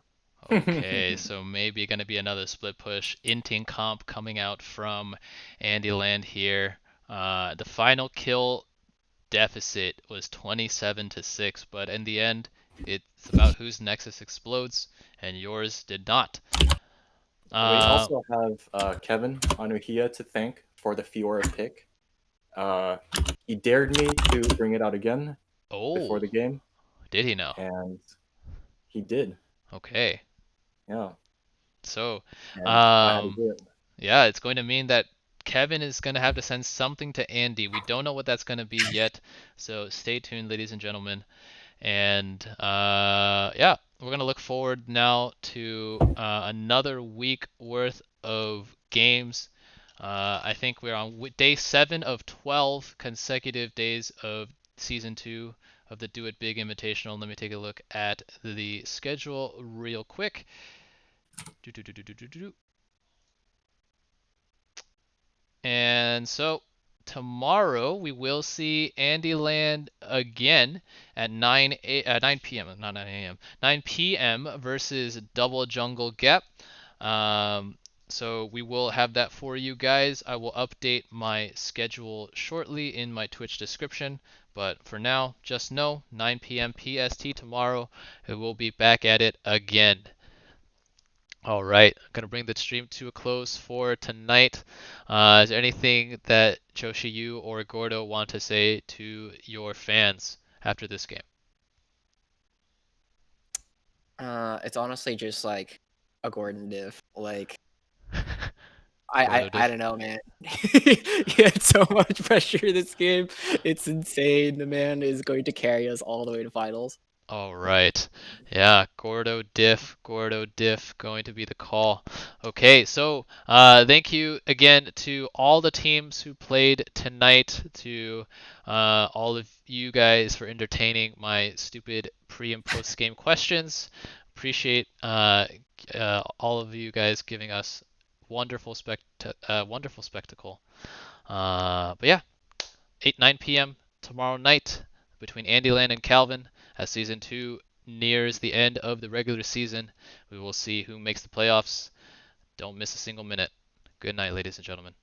Okay, so maybe going to be another split push. Inting comp coming out from Andyland here. The final kill deficit was 27-6, but in the end, it's about whose Nexus explodes, and yours did not. We also have Kevin Anuhia to thank for the Fiora pick. He dared me to bring it out again before the game. Did he now? And he did. Okay. Yeah. So, I had to do it. yeah, it's going to mean that Kevin is going to have to send something to Andy. We don't know what that's going to be yet, so stay tuned, ladies and gentlemen. And yeah, we're going to look forward now to another week worth of games. I think we're on day 7 of 12 consecutive days of Season 2 of the Do It Big Invitational. Let me take a look at the schedule real quick. And so tomorrow we will see Andyland again at 9 p.m. Not 9 a.m. 9 p.m. versus Double Jungle Gap. So we will have that for you guys. I will update my schedule shortly in my Twitch description. But for now, just know 9 p.m. PST tomorrow. We will be back at it again. All right, I'm going to bring the stream to a close for tonight. Is there anything that Joshi, you or Gordo want to say to your fans after this game? It's honestly just like a Gordon diff. Like, I don't know, man. He had so much pressure this game. It's insane. The man is going to carry us all the way to finals. All right. Yeah, Gordo Diff going to be the call. Okay, so thank you again to all the teams who played tonight, to all of you guys for entertaining my stupid pre and post game questions. Appreciate all of you guys giving us wonderful spectacle. But yeah, 9 p.m. tomorrow night between Andyland and Calvin as Season 2 nears the end of the regular season. We will see who makes the playoffs. Don't miss a single minute. Good night, ladies and gentlemen.